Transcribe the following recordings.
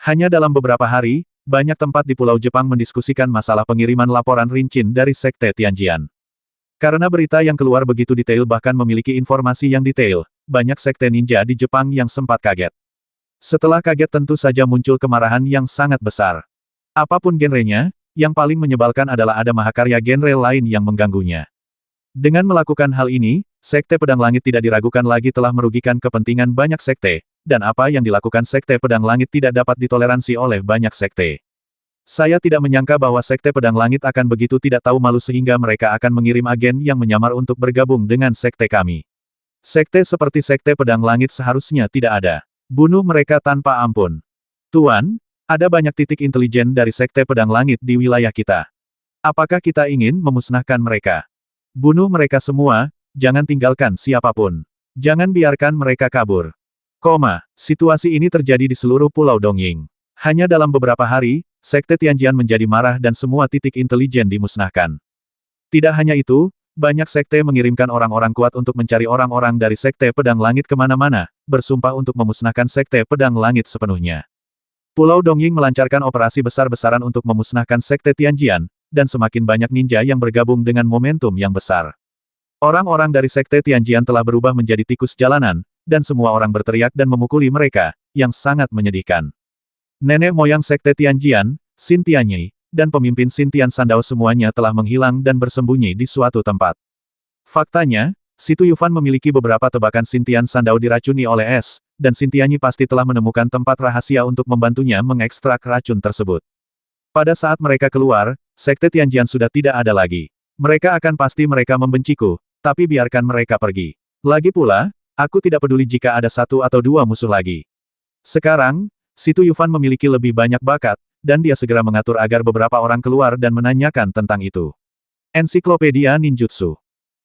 Hanya dalam beberapa hari, banyak tempat di Pulau Jepang mendiskusikan masalah pengiriman laporan Rincin dari Sekte Tianjian. Karena berita yang keluar begitu detail bahkan memiliki informasi yang detail, banyak sekte ninja di Jepang yang sempat kaget. Setelah kaget tentu saja muncul kemarahan yang sangat besar. Apapun genrenya, yang paling menyebalkan adalah ada mahakarya genre lain yang mengganggunya. Dengan melakukan hal ini, Sekte Pedang Langit tidak diragukan lagi telah merugikan kepentingan banyak sekte, dan apa yang dilakukan Sekte Pedang Langit tidak dapat ditoleransi oleh banyak sekte. Saya tidak menyangka bahwa Sekte Pedang Langit akan begitu tidak tahu malu sehingga mereka akan mengirim agen yang menyamar untuk bergabung dengan sekte kami. Sekte seperti Sekte Pedang Langit seharusnya tidak ada. Bunuh mereka tanpa ampun. Tuan, ada banyak titik intelijen dari Sekte Pedang Langit di wilayah kita. Apakah kita ingin memusnahkan mereka? Bunuh mereka semua, jangan tinggalkan siapapun. Jangan biarkan mereka kabur. Situasi ini terjadi di seluruh Pulau Dongying. Hanya dalam beberapa hari, Sekte Tianjian menjadi marah dan semua titik intelijen dimusnahkan. Tidak hanya itu, banyak sekte mengirimkan orang-orang kuat untuk mencari orang-orang dari Sekte Pedang Langit kemana-mana, bersumpah untuk memusnahkan Sekte Pedang Langit sepenuhnya. Pulau Dongying melancarkan operasi besar-besaran untuk memusnahkan Sekte Tianjian, dan semakin banyak ninja yang bergabung dengan momentum yang besar. Orang-orang dari Sekte Tianjian telah berubah menjadi tikus jalanan, dan semua orang berteriak dan memukuli mereka, yang sangat menyedihkan. Nenek moyang Sekte Tianjian, Xin Tianyi, dan pemimpin Xin Tian Sandao semuanya telah menghilang dan bersembunyi di suatu tempat. Faktanya, Si Tuyufan memiliki beberapa tebakan Xin Tian Sandao diracuni oleh es, dan Xin Tianyi pasti telah menemukan tempat rahasia untuk membantunya mengekstrak racun tersebut. Pada saat mereka keluar, Sekte Tianjian sudah tidak ada lagi. Mereka akan pasti mereka membenciku, tapi biarkan mereka pergi. Lagi pula, aku tidak peduli jika ada satu atau dua musuh lagi. Sekarang, Si Tuyufan memiliki lebih banyak bakat, dan dia segera mengatur agar beberapa orang keluar dan menanyakan tentang itu. Ensiklopedia Ninjutsu.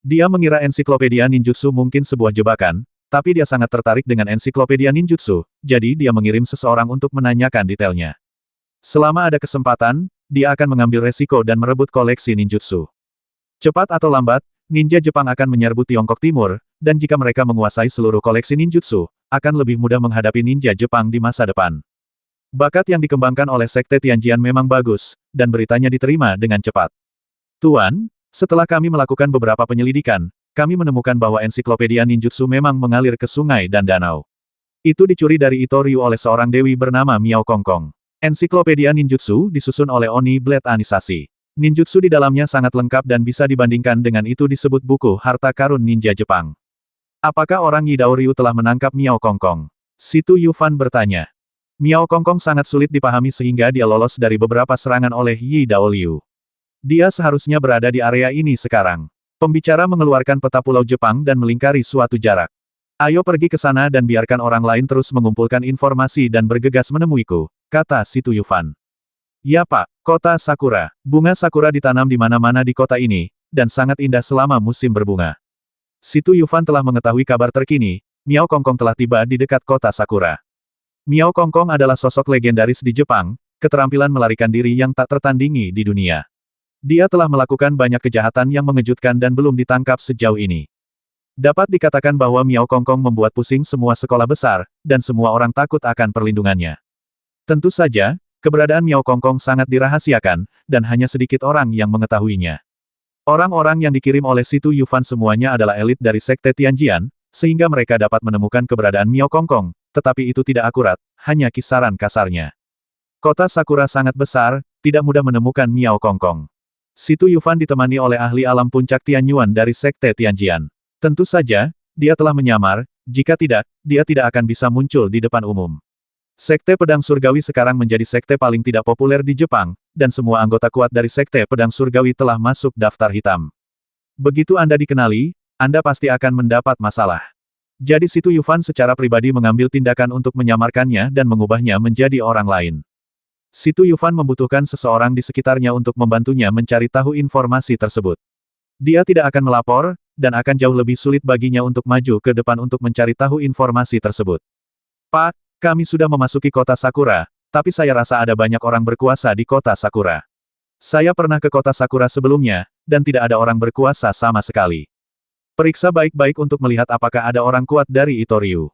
Dia mengira ensiklopedia ninjutsu mungkin sebuah jebakan, tapi dia sangat tertarik dengan ensiklopedia ninjutsu, jadi dia mengirim seseorang untuk menanyakan detailnya. Selama ada kesempatan, dia akan mengambil resiko dan merebut koleksi ninjutsu. Cepat atau lambat, ninja Jepang akan menyerbu Tiongkok Timur, dan jika mereka menguasai seluruh koleksi ninjutsu, akan lebih mudah menghadapi ninja Jepang di masa depan. Bakat yang dikembangkan oleh Sekte Tianjian memang bagus, dan beritanya diterima dengan cepat. Tuan, setelah kami melakukan beberapa penyelidikan, kami menemukan bahwa ensiklopedia ninjutsu memang mengalir ke sungai dan danau. Itu dicuri dari Ito Ryu oleh seorang dewi bernama Miao Kongkong. Ensiklopedia ninjutsu disusun oleh Oni Blade Anisasi. Ninjutsu di dalamnya sangat lengkap dan bisa dibandingkan dengan itu disebut buku Harta Karun Ninja Jepang. Apakah orang Yi Dao Ryu telah menangkap Miao Kongkong? Si Tuyufan bertanya. Miao Kongkong sangat sulit dipahami sehingga dia lolos dari beberapa serangan oleh Yi Dao Ryu. Dia seharusnya berada di area ini sekarang. Pembicara mengeluarkan peta Pulau Jepang dan melingkari suatu jarak. Ayo pergi ke sana dan biarkan orang lain terus mengumpulkan informasi dan bergegas menemuiku, kata si Tuyufan. Ya Pak, kota Sakura. Bunga Sakura ditanam di mana-mana di kota ini, dan sangat indah selama musim berbunga. Si Tuyufan telah mengetahui kabar terkini, Miao Kongkong telah tiba di dekat kota Sakura. Miao Kongkong adalah sosok legendaris di Jepang, keterampilan melarikan diri yang tak tertandingi di dunia. Dia telah melakukan banyak kejahatan yang mengejutkan dan belum ditangkap sejauh ini. Dapat dikatakan bahwa Miao Kongkong membuat pusing semua sekolah besar, dan semua orang takut akan perlindungannya. Tentu saja, keberadaan Miao Kongkong sangat dirahasiakan, dan hanya sedikit orang yang mengetahuinya. Orang-orang yang dikirim oleh Si Tuyufan semuanya adalah elit dari Sekte Tianjian, sehingga mereka dapat menemukan keberadaan Miao Kongkong, tetapi itu tidak akurat, hanya kisaran kasarnya. Kota Sakura sangat besar, tidak mudah menemukan Miao Kongkong. Si Tuyufan ditemani oleh ahli alam puncak Tianyuan dari Sekte Tianjian. Tentu saja, dia telah menyamar, jika tidak, dia tidak akan bisa muncul di depan umum. Sekte Pedang Surgawi sekarang menjadi sekte paling tidak populer di Jepang, dan semua anggota kuat dari Sekte Pedang Surgawi telah masuk daftar hitam. Begitu Anda dikenali, Anda pasti akan mendapat masalah. Jadi Si Tuyufan secara pribadi mengambil tindakan untuk menyamarkannya dan mengubahnya menjadi orang lain. Si Tuyufan membutuhkan seseorang di sekitarnya untuk membantunya mencari tahu informasi tersebut. Dia tidak akan melapor, dan akan jauh lebih sulit baginya untuk maju ke depan untuk mencari tahu informasi tersebut. Pak, kami sudah memasuki kota Sakura, tapi saya rasa ada banyak orang berkuasa di kota Sakura. Saya pernah ke kota Sakura sebelumnya, dan tidak ada orang berkuasa sama sekali. Periksa baik-baik untuk melihat apakah ada orang kuat dari Ito Ryu.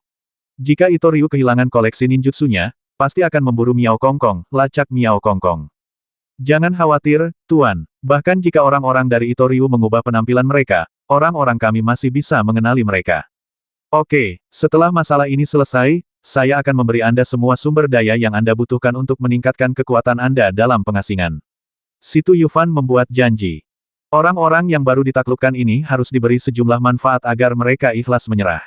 Jika Ito Ryu kehilangan koleksi ninjutsunya, pasti akan memburu Miao Kongkong, lacak Miao Kongkong. Jangan khawatir, Tuan. Bahkan jika orang-orang dari Itoriu mengubah penampilan mereka, orang-orang kami masih bisa mengenali mereka. Oke, setelah masalah ini selesai, saya akan memberi Anda semua sumber daya yang Anda butuhkan untuk meningkatkan kekuatan Anda dalam pengasingan. Situ Yufan membuat janji. Orang-orang yang baru ditaklukkan ini harus diberi sejumlah manfaat agar mereka ikhlas menyerah.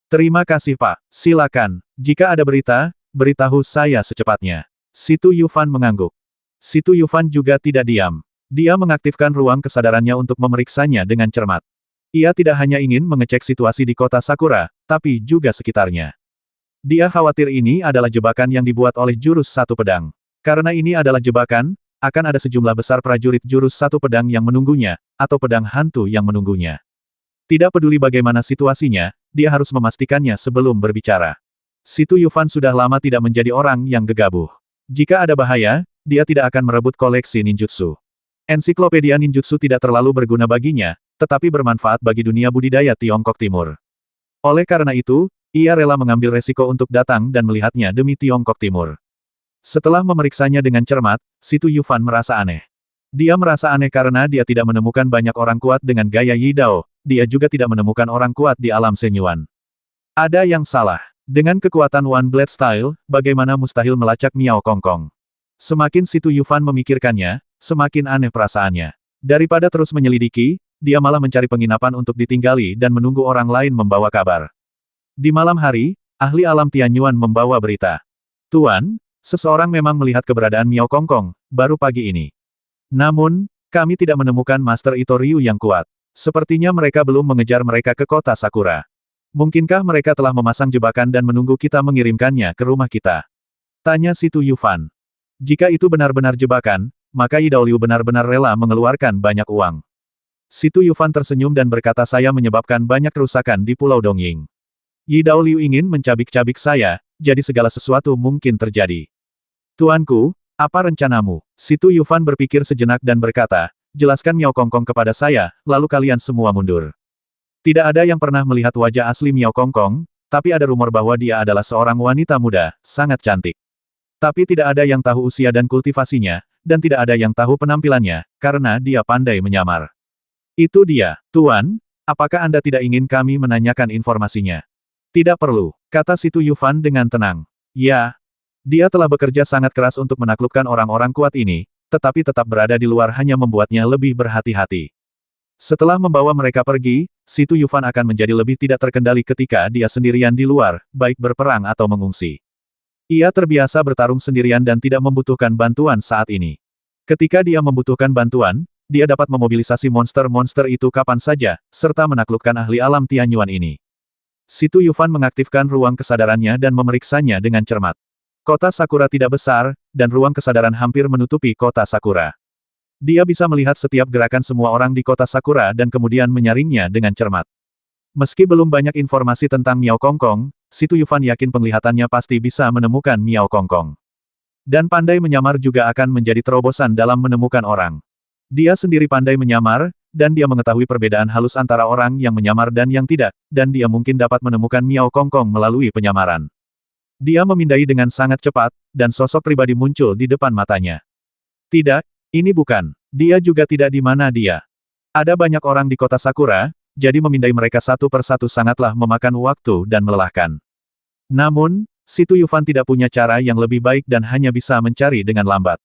Terima kasih Pak, silakan. Jika ada berita, beritahu saya secepatnya. Situ Yufan mengangguk. Situ Yufan juga tidak diam. Dia mengaktifkan ruang kesadarannya untuk memeriksanya dengan cermat. Ia tidak hanya ingin mengecek situasi di kota Sakura, tapi juga sekitarnya. Dia khawatir ini adalah jebakan yang dibuat oleh jurus satu pedang. Karena ini adalah jebakan, akan ada sejumlah besar prajurit jurus satu pedang yang menunggunya, atau pedang hantu yang menunggunya. Tidak peduli bagaimana situasinya, dia harus memastikannya sebelum berbicara. Situ Yufan sudah lama tidak menjadi orang yang gegabah. Jika ada bahaya, dia tidak akan merebut koleksi ninjutsu. Ensiklopedia ninjutsu tidak terlalu berguna baginya, tetapi bermanfaat bagi dunia budidaya Tiongkok Timur. Oleh karena itu, ia rela mengambil resiko untuk datang dan melihatnya demi Tiongkok Timur. Setelah memeriksanya dengan cermat, Situ Yufan merasa aneh. Dia merasa aneh karena dia tidak menemukan banyak orang kuat dengan gaya Yi Dao, dia juga tidak menemukan orang kuat di alam Shenyuan. Ada yang salah. Dengan kekuatan One Blade Style, bagaimana mustahil melacak Miao Kongkong? Semakin Situ Yufan memikirkannya, semakin aneh perasaannya. Daripada terus menyelidiki, dia malah mencari penginapan untuk ditinggali dan menunggu orang lain membawa kabar. Di malam hari, ahli alam Tianyuan membawa berita. Tuan, seseorang memang melihat keberadaan Miao Kongkong, baru pagi ini. Namun, kami tidak menemukan Master Itoriu yang kuat. Sepertinya mereka belum mengejar mereka ke kota Sakura. Mungkinkah mereka telah memasang jebakan dan menunggu kita mengirimkannya ke rumah kita? Tanya Situ Yufan. Jika itu benar-benar jebakan, maka Yi Daoliu benar-benar rela mengeluarkan banyak uang. Situ Yufan tersenyum dan berkata saya menyebabkan banyak kerusakan di Pulau Dongying. Yi Daoliu ingin mencabik-cabik saya, jadi segala sesuatu mungkin terjadi. Tuanku, apa rencanamu? Situ Yufan berpikir sejenak dan berkata, jelaskan Miao Kongkong kepada saya, lalu kalian semua mundur. Tidak ada yang pernah melihat wajah asli Miao Kongkong, tapi ada rumor bahwa dia adalah seorang wanita muda, sangat cantik. Tapi tidak ada yang tahu usia dan kultivasinya, dan tidak ada yang tahu penampilannya, karena dia pandai menyamar. Itu dia, Tuan, apakah Anda tidak ingin kami menanyakan informasinya? Tidak perlu, kata Situ Yufan dengan tenang. Ya. Dia telah bekerja sangat keras untuk menaklukkan orang-orang kuat ini, tetapi tetap berada di luar hanya membuatnya lebih berhati-hati. Setelah membawa mereka pergi, Situ Yufan akan menjadi lebih tidak terkendali ketika dia sendirian di luar, baik berperang atau mengungsi. Ia terbiasa bertarung sendirian dan tidak membutuhkan bantuan saat ini. Ketika dia membutuhkan bantuan, dia dapat memobilisasi monster-monster itu kapan saja, serta menaklukkan ahli alam Tianyuan ini. Situ Yufan mengaktifkan ruang kesadarannya dan memeriksanya dengan cermat. Kota Sakura tidak besar, dan ruang kesadaran hampir menutupi kota Sakura. Dia bisa melihat setiap gerakan semua orang di kota Sakura dan kemudian menyaringnya dengan cermat. Meski belum banyak informasi tentang Miao Kongkong, Situ Yufan yakin penglihatannya pasti bisa menemukan Miao Kongkong. Dan pandai menyamar juga akan menjadi terobosan dalam menemukan orang. Dia sendiri pandai menyamar, dan dia mengetahui perbedaan halus antara orang yang menyamar dan yang tidak, dan dia mungkin dapat menemukan Miao Kongkong melalui penyamaran. Dia memindai dengan sangat cepat, dan sosok pribadi muncul di depan matanya. Tidak, ini bukan. Dia juga tidak di mana dia. Ada banyak orang di kota Sakura, jadi memindai mereka satu persatu sangatlah memakan waktu dan melelahkan. Namun, Situ Yufan tidak punya cara yang lebih baik dan hanya bisa mencari dengan lambat.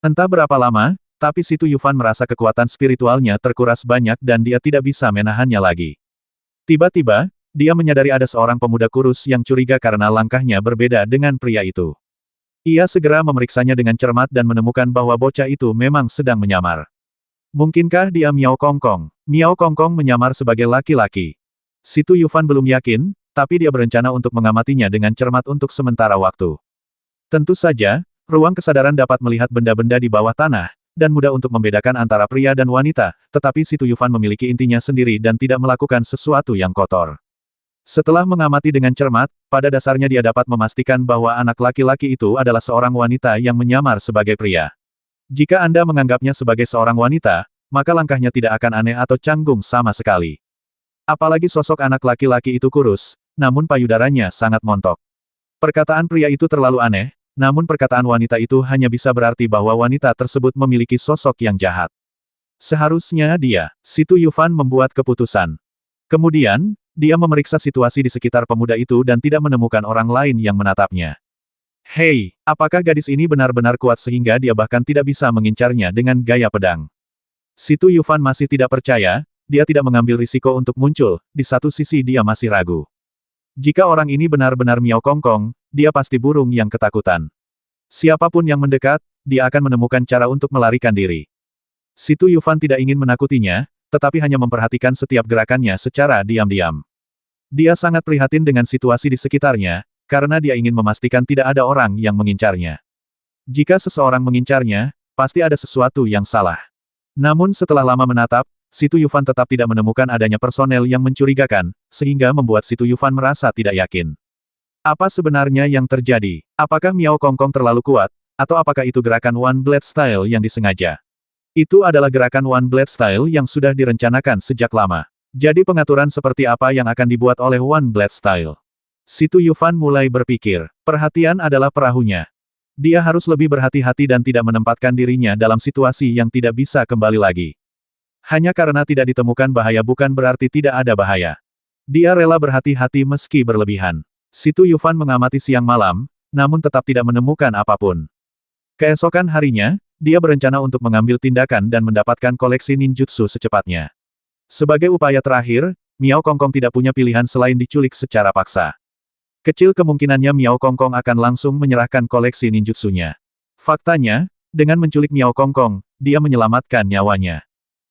Entah berapa lama, tapi Situ Yufan merasa kekuatan spiritualnya terkuras banyak dan dia tidak bisa menahannya lagi. Tiba-tiba, dia menyadari ada seorang pemuda kurus yang curiga karena langkahnya berbeda dengan pria itu. Ia segera memeriksanya dengan cermat dan menemukan bahwa bocah itu memang sedang menyamar. Mungkinkah dia Miao Kongkong? Miao Kongkong menyamar sebagai laki-laki. Situ Yufan belum yakin, tapi dia berencana untuk mengamatinya dengan cermat untuk sementara waktu. Tentu saja, ruang kesadaran dapat melihat benda-benda di bawah tanah, dan mudah untuk membedakan antara pria dan wanita, tetapi Situ Yufan memiliki intinya sendiri dan tidak melakukan sesuatu yang kotor. Setelah mengamati dengan cermat, pada dasarnya dia dapat memastikan bahwa anak laki-laki itu adalah seorang wanita yang menyamar sebagai pria. Jika Anda menganggapnya sebagai seorang wanita, maka langkahnya tidak akan aneh atau canggung sama sekali. Apalagi sosok anak laki-laki itu kurus, namun payudaranya sangat montok. Perkataan pria itu terlalu aneh, namun perkataan wanita itu hanya bisa berarti bahwa wanita tersebut memiliki sosok yang jahat. Seharusnya dia, Situ Yufan membuat keputusan. Kemudian, dia memeriksa situasi di sekitar pemuda itu dan tidak menemukan orang lain yang menatapnya. Hei, apakah gadis ini benar-benar kuat sehingga dia bahkan tidak bisa mengincarnya dengan gaya pedang? Situ Yufan masih tidak percaya, dia tidak mengambil risiko untuk muncul, di satu sisi dia masih ragu. Jika orang ini benar-benar Miao Kongkong, dia pasti burung yang ketakutan. Siapapun yang mendekat, dia akan menemukan cara untuk melarikan diri. Situ Yufan tidak ingin menakutinya, tetapi hanya memperhatikan setiap gerakannya secara diam-diam. Dia sangat prihatin dengan situasi di sekitarnya, karena dia ingin memastikan tidak ada orang yang mengincarnya. Jika seseorang mengincarnya, pasti ada sesuatu yang salah. Namun setelah lama menatap, Situ Yufan tetap tidak menemukan adanya personel yang mencurigakan, sehingga membuat Situ Yufan merasa tidak yakin. Apa sebenarnya yang terjadi? Apakah Miao Kongkong terlalu kuat, atau apakah itu gerakan One Blade Style yang disengaja? Itu adalah gerakan One Blade Style yang sudah direncanakan sejak lama. Jadi pengaturan seperti apa yang akan dibuat oleh One Blade Style? Situ Yufan mulai berpikir. Perhatian adalah perahunya. Dia harus lebih berhati-hati dan tidak menempatkan dirinya dalam situasi yang tidak bisa kembali lagi. Hanya karena tidak ditemukan bahaya bukan berarti tidak ada bahaya. Dia rela berhati-hati meski berlebihan. Situ Yufan mengamati siang malam, namun tetap tidak menemukan apapun. Keesokan harinya, dia berencana untuk mengambil tindakan dan mendapatkan koleksi ninjutsu secepatnya. Sebagai upaya terakhir, Miao Kongkong tidak punya pilihan selain diculik secara paksa. Kecil kemungkinannya Miao Kongkong akan langsung menyerahkan koleksi ninjutsunya. Faktanya, dengan menculik Miao Kongkong, dia menyelamatkan nyawanya.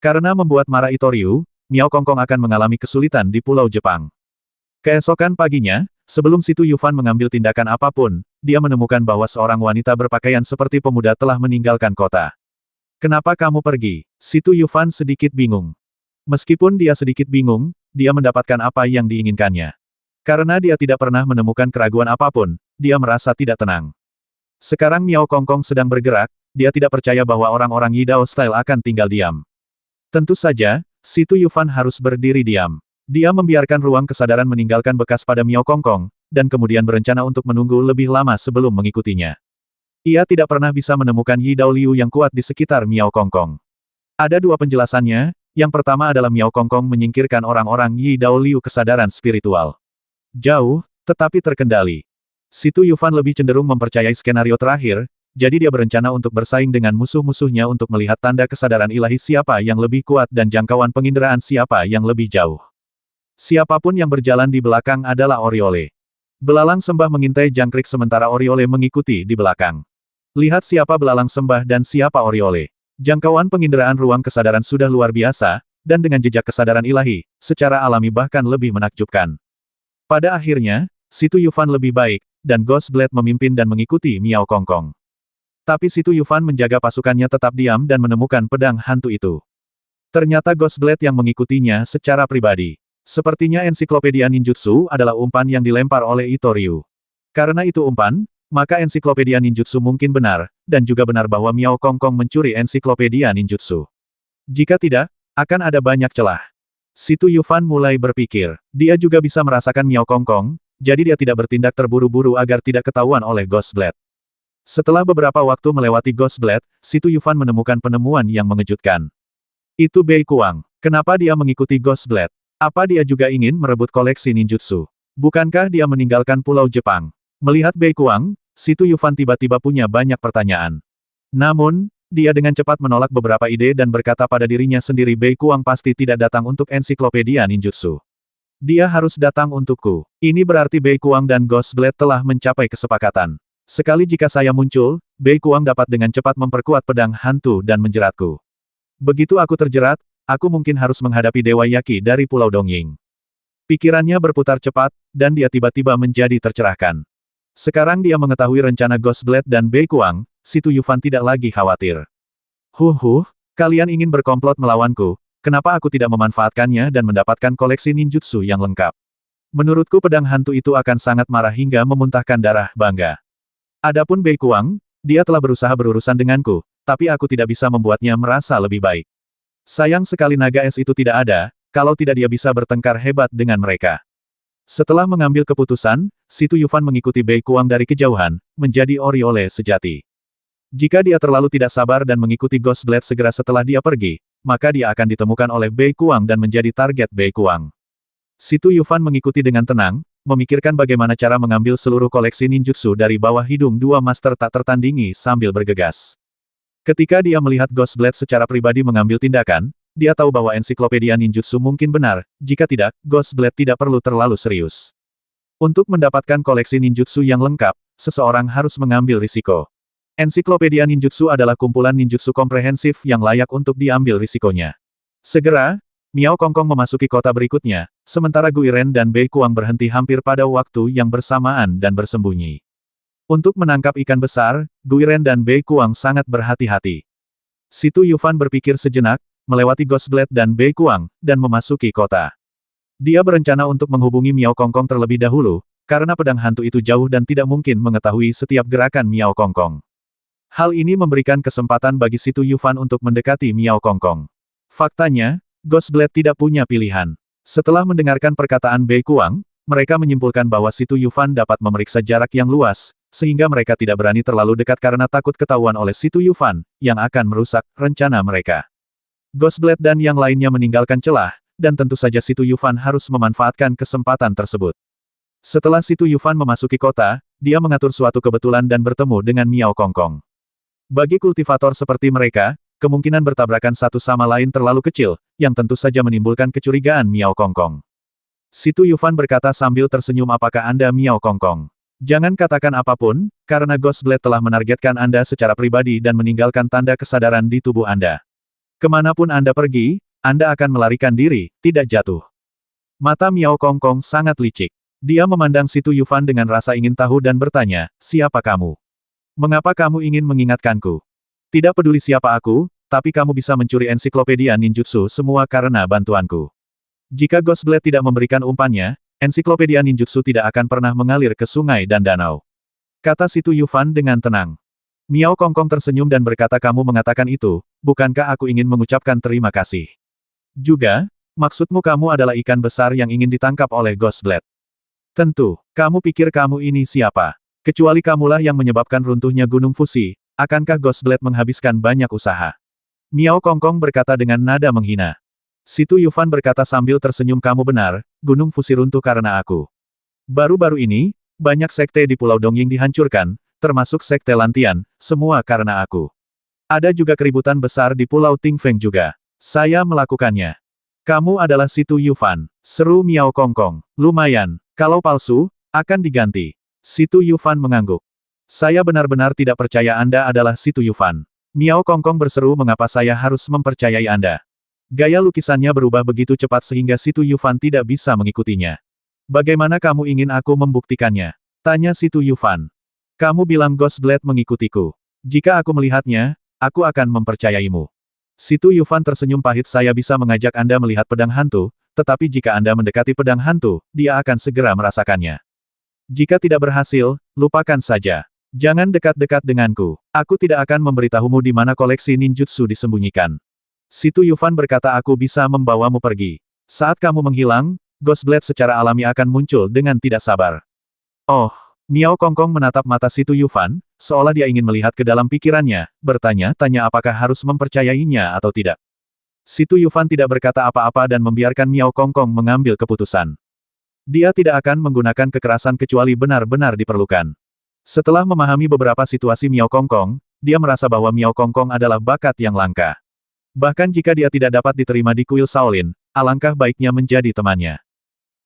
Karena membuat marah Itoriu, Miao Kongkong akan mengalami kesulitan di Pulau Jepang. Keesokan paginya, sebelum Situ Yufan mengambil tindakan apapun, dia menemukan bahwa seorang wanita berpakaian seperti pemuda telah meninggalkan kota. Kenapa kamu pergi? Situ Yufan sedikit bingung. Meskipun dia sedikit bingung, dia mendapatkan apa yang diinginkannya. Karena dia tidak pernah menemukan keraguan apapun, dia merasa tidak tenang. Sekarang Miao Kongkong sedang bergerak, dia tidak percaya bahwa orang-orang Yidao Style akan tinggal diam. Tentu saja, Situ Yufan harus berdiri diam. Dia membiarkan ruang kesadaran meninggalkan bekas pada Miao Kongkong, dan kemudian berencana untuk menunggu lebih lama sebelum mengikutinya. Ia tidak pernah bisa menemukan Yidao Liu yang kuat di sekitar Miao Kongkong. Ada dua penjelasannya, yang pertama adalah Miao Kongkong menyingkirkan orang-orang Yidao Liu kesadaran spiritual. Jauh, tetapi terkendali. Situ Yufan lebih cenderung mempercayai skenario terakhir, jadi dia berencana untuk bersaing dengan musuh-musuhnya untuk melihat tanda kesadaran ilahi siapa yang lebih kuat dan jangkauan penginderaan siapa yang lebih jauh. Siapapun yang berjalan di belakang adalah Oriole. Belalang sembah mengintai jangkrik sementara Oriole mengikuti di belakang. Lihat siapa belalang sembah dan siapa Oriole. Jangkauan penginderaan ruang kesadaran sudah luar biasa, dan dengan jejak kesadaran ilahi, secara alami bahkan lebih menakjubkan. Pada akhirnya, Situ Yufan lebih baik, dan Ghost Blade memimpin dan mengikuti Miao Kongkong. Tapi Situ Yufan menjaga pasukannya tetap diam dan menemukan pedang hantu itu. Ternyata Ghost Blade yang mengikutinya secara pribadi. Sepertinya ensiklopedia ninjutsu adalah umpan yang dilempar oleh Itoriu. Karena itu umpan, maka ensiklopedia ninjutsu mungkin benar, dan juga benar bahwa Miao Kongkong mencuri ensiklopedia ninjutsu. Jika tidak, akan ada banyak celah. Situ Yufan mulai berpikir, dia juga bisa merasakan Miao Kongkong, jadi dia tidak bertindak terburu-buru agar tidak ketahuan oleh Ghost Blade. Setelah beberapa waktu melewati Ghost Blade, Situ Yufan menemukan penemuan yang mengejutkan. Itu Bei Kuang. Kenapa dia mengikuti Ghost Blade? Apa dia juga ingin merebut koleksi ninjutsu? Bukankah dia meninggalkan Pulau Jepang? Melihat Bei Kuang, Situ Yufan tiba-tiba punya banyak pertanyaan. Namun, dia dengan cepat menolak beberapa ide dan berkata pada dirinya sendiri Bei Kuang pasti tidak datang untuk ensiklopedia ninjutsu. Dia harus datang untukku. Ini berarti Bei Kuang dan Ghost Blade telah mencapai kesepakatan. Sekali jika saya muncul, Bei Kuang dapat dengan cepat memperkuat pedang hantu dan menjeratku. Begitu aku terjerat, aku mungkin harus menghadapi Dewa Yaki dari Pulau Dongying. Pikirannya berputar cepat, dan dia tiba-tiba menjadi tercerahkan. Sekarang dia mengetahui rencana Ghost Blade dan Bei Kuang, Situ Yufan tidak lagi khawatir. Kalian ingin berkomplot melawanku, kenapa aku tidak memanfaatkannya dan mendapatkan koleksi ninjutsu yang lengkap? Menurutku pedang hantu itu akan sangat marah hingga memuntahkan darah bangga. Adapun Bei Kuang, dia telah berusaha berurusan denganku, tapi aku tidak bisa membuatnya merasa lebih baik. Sayang sekali naga es itu tidak ada, kalau tidak dia bisa bertengkar hebat dengan mereka. Setelah mengambil keputusan, si Tu Yufan mengikuti Bei Kuang dari kejauhan, menjadi Oriole sejati. Jika dia terlalu tidak sabar dan mengikuti Ghost Blade segera setelah dia pergi, maka dia akan ditemukan oleh Bei Kuang dan menjadi target Bei Kuang. Si Tu Yufan mengikuti dengan tenang, memikirkan bagaimana cara mengambil seluruh koleksi ninjutsu dari bawah hidung dua master tak tertandingi sambil bergegas. Ketika dia melihat Ghost Blade secara pribadi mengambil tindakan, dia tahu bahwa ensiklopedia ninjutsu mungkin benar, jika tidak, Ghost Blade tidak perlu terlalu serius. Untuk mendapatkan koleksi ninjutsu yang lengkap, seseorang harus mengambil risiko. Ensiklopedia ninjutsu adalah kumpulan ninjutsu komprehensif yang layak untuk diambil risikonya. Segera, Miao Kongkong memasuki kota berikutnya, sementara Guiren dan Bei Kuang berhenti hampir pada waktu yang bersamaan dan bersembunyi. Untuk menangkap ikan besar, Guiren dan Bei Kuang sangat berhati-hati. Si Tu Yufan berpikir sejenak, melewati Ghost Blade dan Bei Kuang, dan memasuki kota. Dia berencana untuk menghubungi Miao Kongkong terlebih dahulu, karena pedang hantu itu jauh dan tidak mungkin mengetahui setiap gerakan Miao Kongkong. Hal ini memberikan kesempatan bagi si Tu Yufan untuk mendekati Miao Kongkong. Faktanya, Ghost Blade tidak punya pilihan. Setelah mendengarkan perkataan Bei Kuang, mereka menyimpulkan bahwa si Tu Yufan dapat memeriksa jarak yang luas, sehingga mereka tidak berani terlalu dekat karena takut ketahuan oleh si Tu Yufan, yang akan merusak rencana mereka. Ghost Blade dan yang lainnya meninggalkan celah, dan tentu saja si Tu Yufan harus memanfaatkan kesempatan tersebut. Setelah si Tu Yufan memasuki kota, dia mengatur suatu kebetulan dan bertemu dengan Miao Kongkong. Bagi kultivator seperti mereka, kemungkinan bertabrakan satu sama lain terlalu kecil, yang tentu saja menimbulkan kecurigaan Miao Kongkong. Si Tu Yufan berkata sambil tersenyum, apakah Anda Miao Kongkong? Jangan katakan apapun, karena Ghost Blade telah menargetkan Anda secara pribadi dan meninggalkan tanda kesadaran di tubuh Anda. Kemanapun Anda pergi, Anda akan melarikan diri, tidak jatuh. Mata Miao Kongkong sangat licik. Dia memandang si Tu Yufan dengan rasa ingin tahu dan bertanya, siapa kamu? Mengapa kamu ingin mengingatkanku? Tidak peduli siapa aku, tapi kamu bisa mencuri ensiklopedia ninjutsu semua karena bantuanku. Jika Ghost Blade tidak memberikan umpannya, ensiklopedia ninjutsu tidak akan pernah mengalir ke sungai dan danau. Kata si Tu Yufan dengan tenang. Miao Kongkong tersenyum dan berkata, kamu mengatakan itu, bukankah aku ingin mengucapkan terima kasih? Juga, maksudmu kamu adalah ikan besar yang ingin ditangkap oleh Ghost Blade. Tentu, kamu pikir kamu ini siapa? Kecuali kamulah yang menyebabkan runtuhnya Gunung Fusi, akankah Ghost Blade menghabiskan banyak usaha? Miao Kongkong berkata dengan nada menghina. Si Tu Yufan berkata sambil tersenyum, kamu benar, Gunung Fusi runtuh karena aku. Baru-baru ini, banyak sekte di Pulau Dongying dihancurkan, termasuk sekte Lantian, semua karena aku. Ada juga keributan besar di Pulau Tingfeng juga. Saya melakukannya. Kamu adalah si Tu Yufan, seru Miao Kongkong. Lumayan, kalau palsu, akan diganti. Si Tu Yufan mengangguk. Saya benar-benar tidak percaya Anda adalah si Tu Yufan. Miao Kongkong berseru, mengapa saya harus mempercayai Anda? Gaya lukisannya berubah begitu cepat sehingga si Tu Yufan tidak bisa mengikutinya. Bagaimana kamu ingin aku membuktikannya? Tanya si Tu Yufan. Kamu bilang Ghost Blade mengikutiku. Jika aku melihatnya, aku akan mempercayaimu. Si Tu Yufan tersenyum pahit, saya bisa mengajak Anda melihat pedang hantu, tetapi jika Anda mendekati pedang hantu, dia akan segera merasakannya. Jika tidak berhasil, lupakan saja. Jangan dekat-dekat denganku. Aku tidak akan memberitahumu di mana koleksi ninjutsu disembunyikan. Si Tu Yufan berkata, aku bisa membawamu pergi. Saat kamu menghilang, Ghost Blade secara alami akan muncul dengan tidak sabar. Oh, Miao Kongkong menatap mata si Tu Yufan, seolah dia ingin melihat ke dalam pikirannya, bertanya-tanya apakah harus mempercayainya atau tidak. Si Tu Yufan tidak berkata apa-apa dan membiarkan Miao Kongkong mengambil keputusan. Dia tidak akan menggunakan kekerasan kecuali benar-benar diperlukan. Setelah memahami beberapa situasi Miao Kongkong, dia merasa bahwa Miao Kongkong adalah bakat yang langka. Bahkan jika dia tidak dapat diterima di kuil Shaolin, alangkah baiknya menjadi temannya.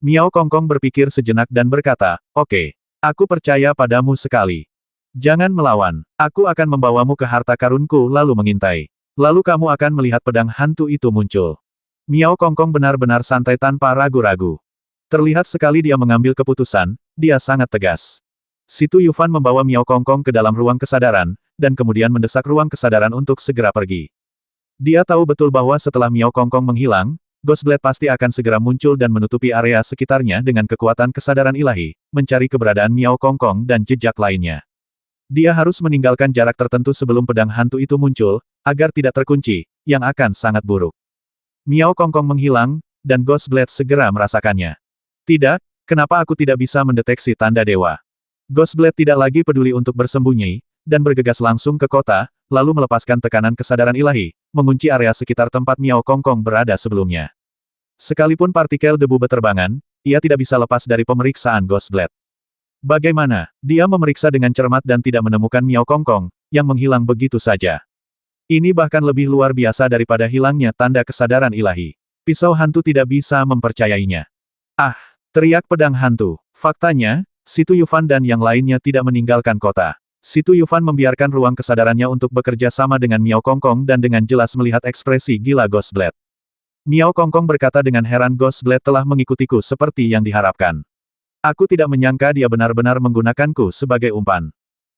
Miao Kongkong berpikir sejenak dan berkata, oke, aku percaya padamu sekali. Jangan melawan, aku akan membawamu ke harta karunku lalu mengintai. Lalu kamu akan melihat pedang hantu itu muncul. Miao Kongkong benar-benar santai tanpa ragu-ragu. Terlihat sekali dia mengambil keputusan, dia sangat tegas. Si Tu Yufan membawa Miao Kongkong ke dalam ruang kesadaran, dan kemudian mendesak ruang kesadaran untuk segera pergi. Dia tahu betul bahwa setelah Miao Kongkong menghilang, Ghost Blade pasti akan segera muncul dan menutupi area sekitarnya dengan kekuatan kesadaran ilahi, mencari keberadaan Miao Kongkong dan jejak lainnya. Dia harus meninggalkan jarak tertentu sebelum pedang hantu itu muncul, agar tidak terkunci, yang akan sangat buruk. Miao Kongkong menghilang, dan Ghost Blade segera merasakannya. Tidak, Kenapa aku tidak bisa mendeteksi tanda dewa? Ghostblade tidak lagi peduli untuk bersembunyi, dan bergegas langsung ke kota, lalu melepaskan tekanan kesadaran ilahi, mengunci area sekitar tempat Miao Kongkong berada sebelumnya. Sekalipun partikel debu beterbangan, ia tidak bisa lepas dari pemeriksaan Ghostblade. Bagaimana? Dia memeriksa dengan cermat dan tidak menemukan Miao Kongkong, yang menghilang begitu saja. Ini bahkan lebih luar biasa daripada hilangnya tanda kesadaran ilahi. Pisau hantu tidak bisa mempercayainya. Ah! Teriak pedang hantu. Faktanya, Si Tu Yufan dan yang lainnya tidak meninggalkan kota. Si Tu Yufan membiarkan ruang kesadarannya untuk bekerja sama dengan Miao Kongkong dan dengan jelas melihat ekspresi gila Ghostblade. Miao Kongkong berkata dengan heran, Ghostblade telah mengikutiku seperti yang diharapkan. Aku tidak menyangka dia benar-benar menggunakanku sebagai umpan.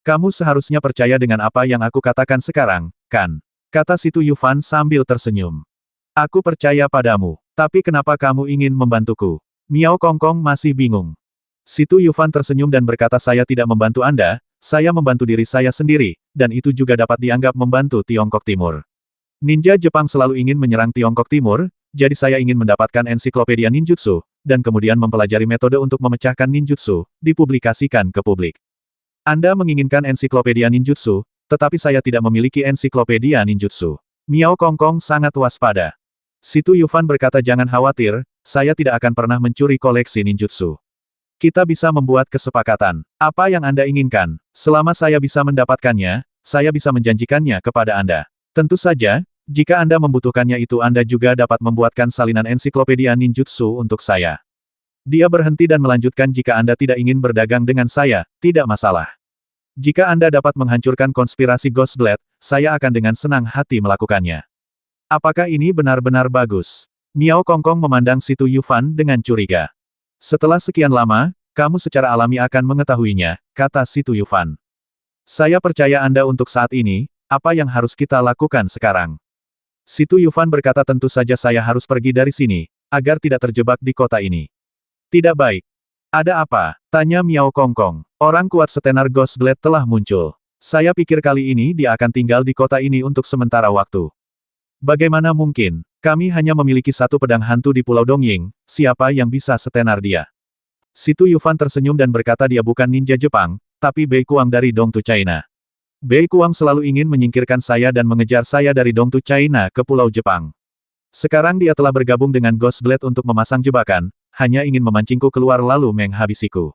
Kamu seharusnya percaya dengan apa yang aku katakan sekarang, kan? Kata Si Tu Yufan sambil tersenyum. Aku percaya padamu, tapi kenapa kamu ingin membantuku? Miao Kongkong masih bingung. Si Tu Yufan tersenyum dan berkata, saya tidak membantu Anda, saya membantu diri saya sendiri, dan itu juga dapat dianggap membantu Tiongkok Timur. Ninja Jepang selalu ingin menyerang Tiongkok Timur, jadi saya ingin mendapatkan ensiklopedia ninjutsu, dan kemudian mempelajari metode untuk memecahkan ninjutsu, dipublikasikan ke publik. Anda menginginkan ensiklopedia ninjutsu, tetapi saya tidak memiliki ensiklopedia ninjutsu. Miao Kongkong sangat waspada. Si Tu Yufan berkata, jangan khawatir, saya tidak akan pernah mencuri koleksi ninjutsu. Kita bisa membuat kesepakatan. Apa yang Anda inginkan, selama saya bisa mendapatkannya, saya bisa menjanjikannya kepada Anda. Tentu saja, jika Anda membutuhkannya itu Anda juga dapat membuatkan salinan ensiklopedia ninjutsu untuk saya. Dia berhenti dan melanjutkan, jika Anda tidak ingin berdagang dengan saya, tidak masalah. Jika Anda dapat menghancurkan konspirasi Ghostblade, saya akan dengan senang hati melakukannya. Apakah ini benar-benar bagus? Miao Kongkong memandang Si Tu Yufan dengan curiga. Setelah sekian lama, kamu secara alami akan mengetahuinya, kata Si Tu Yufan. Saya percaya Anda untuk saat ini, apa yang harus kita lakukan sekarang? Si Tu Yufan berkata, tentu saja saya harus pergi dari sini, agar tidak terjebak di kota ini. Tidak baik. Ada apa? Tanya Miao Kongkong. Orang kuat setenar Ghostblade telah muncul. Saya pikir kali ini dia akan tinggal di kota ini untuk sementara waktu. Bagaimana mungkin? Kami hanya memiliki satu pedang hantu di Pulau Dongying, siapa yang bisa setenar dia? Si Tu Yufan tersenyum dan berkata, dia bukan ninja Jepang, tapi Bei Kuang dari Dongtu China. Bei Kuang selalu ingin menyingkirkan saya dan mengejar saya dari Dongtu China ke Pulau Jepang. Sekarang dia telah bergabung dengan Ghostblade untuk memasang jebakan, hanya ingin memancingku keluar lalu menghabisiku.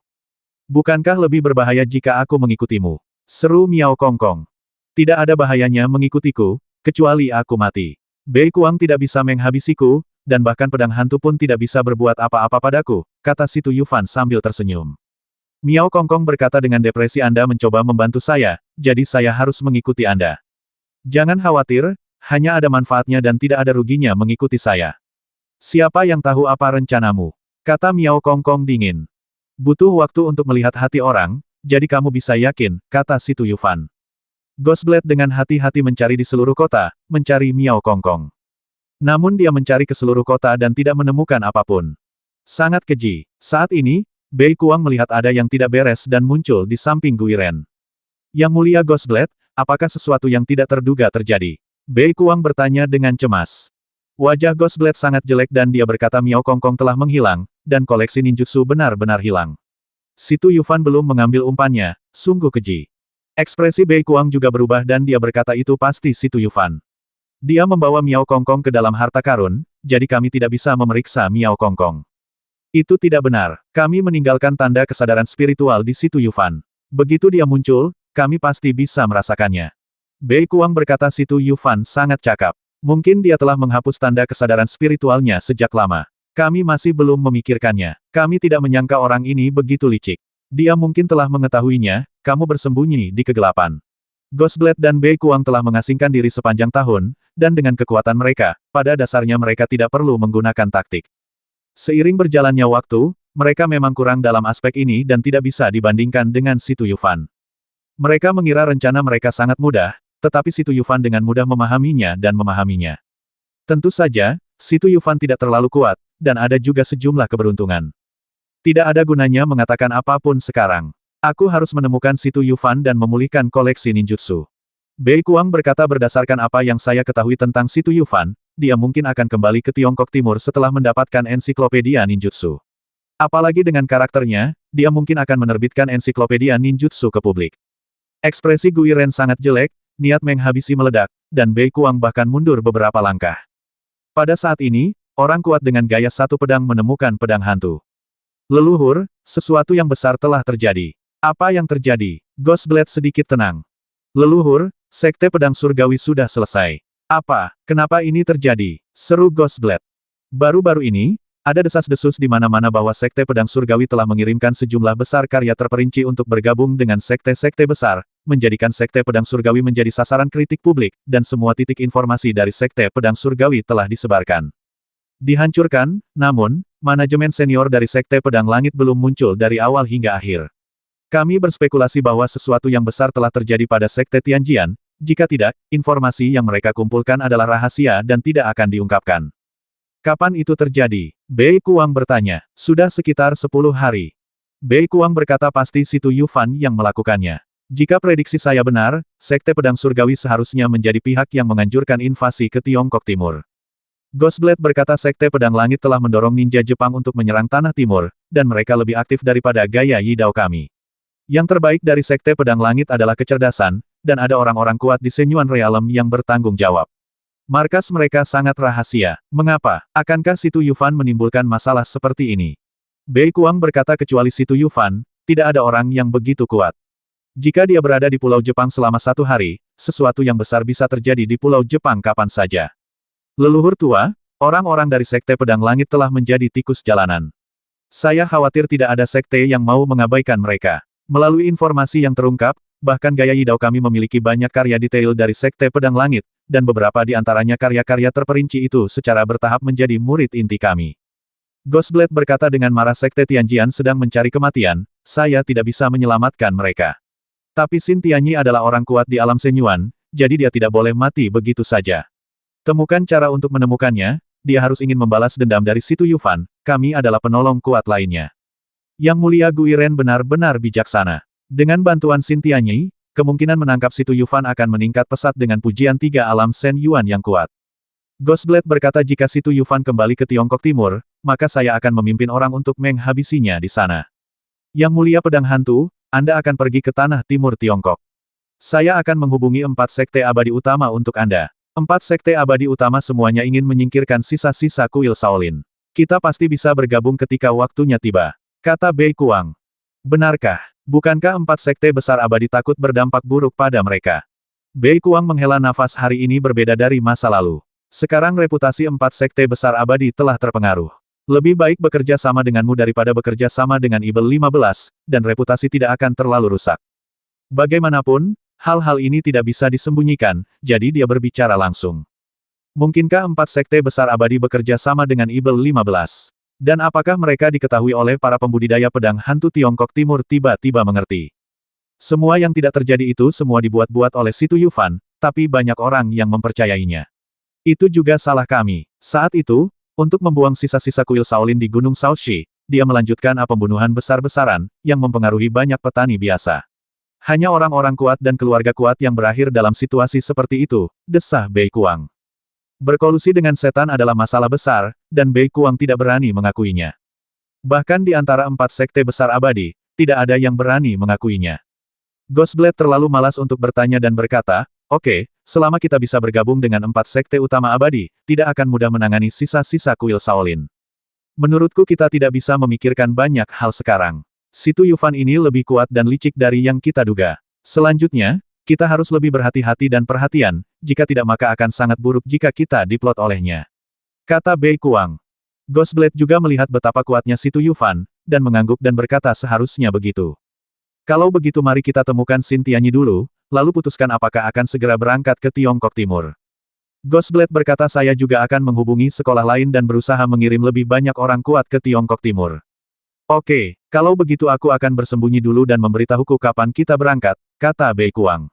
Bukankah lebih berbahaya jika aku mengikutimu? Seru Miao Kongkong. Tidak ada bahayanya mengikutiku, kecuali aku mati. Bei Kuang tidak bisa menghabisiku, dan bahkan pedang hantu pun tidak bisa berbuat apa-apa padaku, kata Si Tu Yufan sambil tersenyum. Miao Kongkong berkata dengan depresi, Anda mencoba membantu saya, jadi saya harus mengikuti Anda. Jangan khawatir, hanya ada manfaatnya dan tidak ada ruginya mengikuti saya. Siapa yang tahu apa rencanamu? Kata Miao Kongkong dingin. Butuh waktu untuk melihat hati orang, jadi kamu bisa yakin, kata Si Tu Yufan. Ghostblade dengan hati-hati mencari di seluruh kota, mencari Miao Kongkong. Namun dia mencari ke seluruh kota dan tidak menemukan apapun. Sangat keji. Saat ini, Bei Kuang melihat ada yang tidak beres dan muncul di samping Guiren. Yang mulia Ghostblade, apakah sesuatu yang tidak terduga terjadi? Bei Kuang bertanya dengan cemas. Wajah Ghostblade sangat jelek dan dia berkata, Miao Kongkong telah menghilang, dan koleksi ninjutsu benar-benar hilang. Si Tu Yufan belum mengambil umpannya, sungguh keji. Ekspresi Bei Kuang juga berubah dan dia berkata, itu pasti Si Tu Yufan. Dia membawa Miao Kongkong ke dalam harta karun, jadi kami tidak bisa memeriksa Miao Kongkong. Itu tidak benar, kami meninggalkan tanda kesadaran spiritual di Si Tu Yufan. Begitu dia muncul, kami pasti bisa merasakannya. Bei Kuang berkata, Si Tu Yufan sangat cakap. Mungkin dia telah menghapus tanda kesadaran spiritualnya sejak lama. Kami masih belum memikirkannya. Kami tidak menyangka orang ini begitu licik. Dia mungkin telah mengetahuinya, kamu bersembunyi di kegelapan. Ghostblade dan Bei Kuang telah mengasingkan diri sepanjang tahun, dan dengan kekuatan mereka, pada dasarnya mereka tidak perlu menggunakan taktik. Seiring berjalannya waktu, mereka memang kurang dalam aspek ini dan tidak bisa dibandingkan dengan Si Tu Yufan. Mereka mengira rencana mereka sangat mudah, tetapi Si Tu Yufan dengan mudah memahaminya dan memahaminya. Tentu saja, Si Tu Yufan tidak terlalu kuat, dan ada juga sejumlah keberuntungan. Tidak ada gunanya mengatakan apapun sekarang. Aku harus menemukan Si Tu Yufan dan memulihkan koleksi ninjutsu. Bei Kuang berkata, berdasarkan apa yang saya ketahui tentang Si Tu Yufan, dia mungkin akan kembali ke Tiongkok Timur setelah mendapatkan ensiklopedia ninjutsu. Apalagi dengan karakternya, dia mungkin akan menerbitkan ensiklopedia ninjutsu ke publik. Ekspresi Gui Ren sangat jelek, niat menghabisi meledak, dan Bei Kuang bahkan mundur beberapa langkah. Pada saat ini, orang kuat dengan gaya satu pedang menemukan pedang hantu. Leluhur, sesuatu yang besar telah terjadi. Apa yang terjadi? Ghostblade sedikit tenang. Leluhur, sekte pedang surgawi sudah selesai. Apa? Kenapa ini terjadi? Seru Ghostblade. Baru-baru ini, ada desas-desus di mana-mana bahwa sekte pedang surgawi telah mengirimkan sejumlah besar karya terperinci untuk bergabung dengan sekte-sekte besar, menjadikan sekte pedang surgawi menjadi sasaran kritik publik, dan semua titik informasi dari sekte pedang surgawi telah disebarkan. Dihancurkan, namun, manajemen senior dari sekte pedang langit belum muncul dari awal hingga akhir. Kami berspekulasi bahwa sesuatu yang besar telah terjadi pada sekte Tianjian, jika tidak, informasi yang mereka kumpulkan adalah rahasia dan tidak akan diungkapkan. Kapan itu terjadi? Bei Kuang bertanya. Sudah sekitar 10 hari. Bei Kuang berkata pasti Si Tu Yufan yang melakukannya. Jika prediksi saya benar, sekte pedang surgawi seharusnya menjadi pihak yang menganjurkan invasi ke Tiongkok Timur. Ghostblade berkata sekte pedang langit telah mendorong ninja Jepang untuk menyerang tanah timur, dan mereka lebih aktif daripada gaya Yidao kami. Yang terbaik dari sekte pedang langit adalah kecerdasan, dan ada orang-orang kuat di Shenyuan Realm yang bertanggung jawab. Markas mereka sangat rahasia. Mengapa? Akankah Si Tu Yufan menimbulkan masalah seperti ini? Bei Kuang berkata kecuali Si Tu Yufan, tidak ada orang yang begitu kuat. Jika dia berada di Pulau Jepang selama 1 hari, sesuatu yang besar bisa terjadi di Pulau Jepang kapan saja. Leluhur tua, orang-orang dari sekte pedang langit telah menjadi tikus jalanan. Saya khawatir tidak ada sekte yang mau mengabaikan mereka. Melalui informasi yang terungkap, bahkan gaya Yidao kami memiliki banyak karya detail dari sekte pedang langit, dan beberapa di antaranya karya-karya terperinci itu secara bertahap menjadi murid inti kami. Ghostblade berkata dengan marah sekte Tianjian sedang mencari kematian, saya tidak bisa menyelamatkan mereka. Tapi Xin Tianyi adalah orang kuat di alam Shenyuan, jadi dia tidak boleh mati begitu saja. Temukan cara untuk menemukannya, dia harus ingin membalas dendam dari Si Tu Yufan, kami adalah penolong kuat lainnya. Yang mulia Gui Ren benar-benar bijaksana. Dengan bantuan Xin Tianyi, kemungkinan menangkap Si Tu Yufan akan meningkat pesat dengan pujian 3 alam Shen Yuan yang kuat. Ghostblade berkata jika Si Tu Yufan kembali ke Tiongkok Timur, maka saya akan memimpin orang untuk menghabisinya di sana. Yang mulia pedang hantu, Anda akan pergi ke tanah timur Tiongkok. Saya akan menghubungi 4 sekte abadi utama untuk Anda. 4 sekte abadi utama semuanya ingin menyingkirkan sisa-sisa kuil Shaolin. Kita pasti bisa bergabung ketika waktunya tiba. Kata Bei Kuang. Benarkah? Bukankah 4 sekte besar abadi takut berdampak buruk pada mereka? Bei Kuang menghela nafas hari ini berbeda dari masa lalu. Sekarang reputasi 4 sekte besar abadi telah terpengaruh. Lebih baik bekerja sama denganmu daripada bekerja sama dengan Ibel 15, dan reputasi tidak akan terlalu rusak. Bagaimanapun, hal-hal ini tidak bisa disembunyikan, jadi dia berbicara langsung. Mungkinkah 4 sekte besar abadi bekerja sama dengan Ibel 15? Dan apakah mereka diketahui oleh para pembudidaya pedang hantu Tiongkok Timur tiba-tiba mengerti? Semua yang tidak terjadi itu semua dibuat-buat oleh Si Tu Yufan, tapi banyak orang yang mempercayainya. Itu juga salah kami. Saat itu, untuk membuang sisa-sisa kuil Shaolin di Gunung Shaoxi, dia melanjutkan pembunuhan besar-besaran, yang mempengaruhi banyak petani biasa. Hanya orang-orang kuat dan keluarga kuat yang berakhir dalam situasi seperti itu, desah Bei Kuang. Berkolusi dengan setan adalah masalah besar, dan Bei Kuang tidak berani mengakuinya. Bahkan di antara 4 sekte besar abadi, tidak ada yang berani mengakuinya. Ghostblade terlalu malas untuk bertanya dan berkata, oke, selama kita bisa bergabung dengan 4 sekte utama abadi, tidak akan mudah menangani sisa-sisa kuil Shaolin. Menurutku kita tidak bisa memikirkan banyak hal sekarang. Si Tu Yufan ini lebih kuat dan licik dari yang kita duga. Selanjutnya, kita harus lebih berhati-hati dan perhatian, jika tidak maka akan sangat buruk jika kita diplot olehnya. Kata Bei Kuang. Ghostblade juga melihat betapa kuatnya Si Tu Yufan, dan mengangguk dan berkata seharusnya begitu. Kalau begitu mari kita temukan Xin Tianyi dulu, lalu putuskan apakah akan segera berangkat ke Tiongkok Timur. Ghostblade berkata saya juga akan menghubungi sekolah lain dan berusaha mengirim lebih banyak orang kuat ke Tiongkok Timur. Oke, kalau begitu aku akan bersembunyi dulu dan memberitahuku kapan kita berangkat, kata Bei Kuang.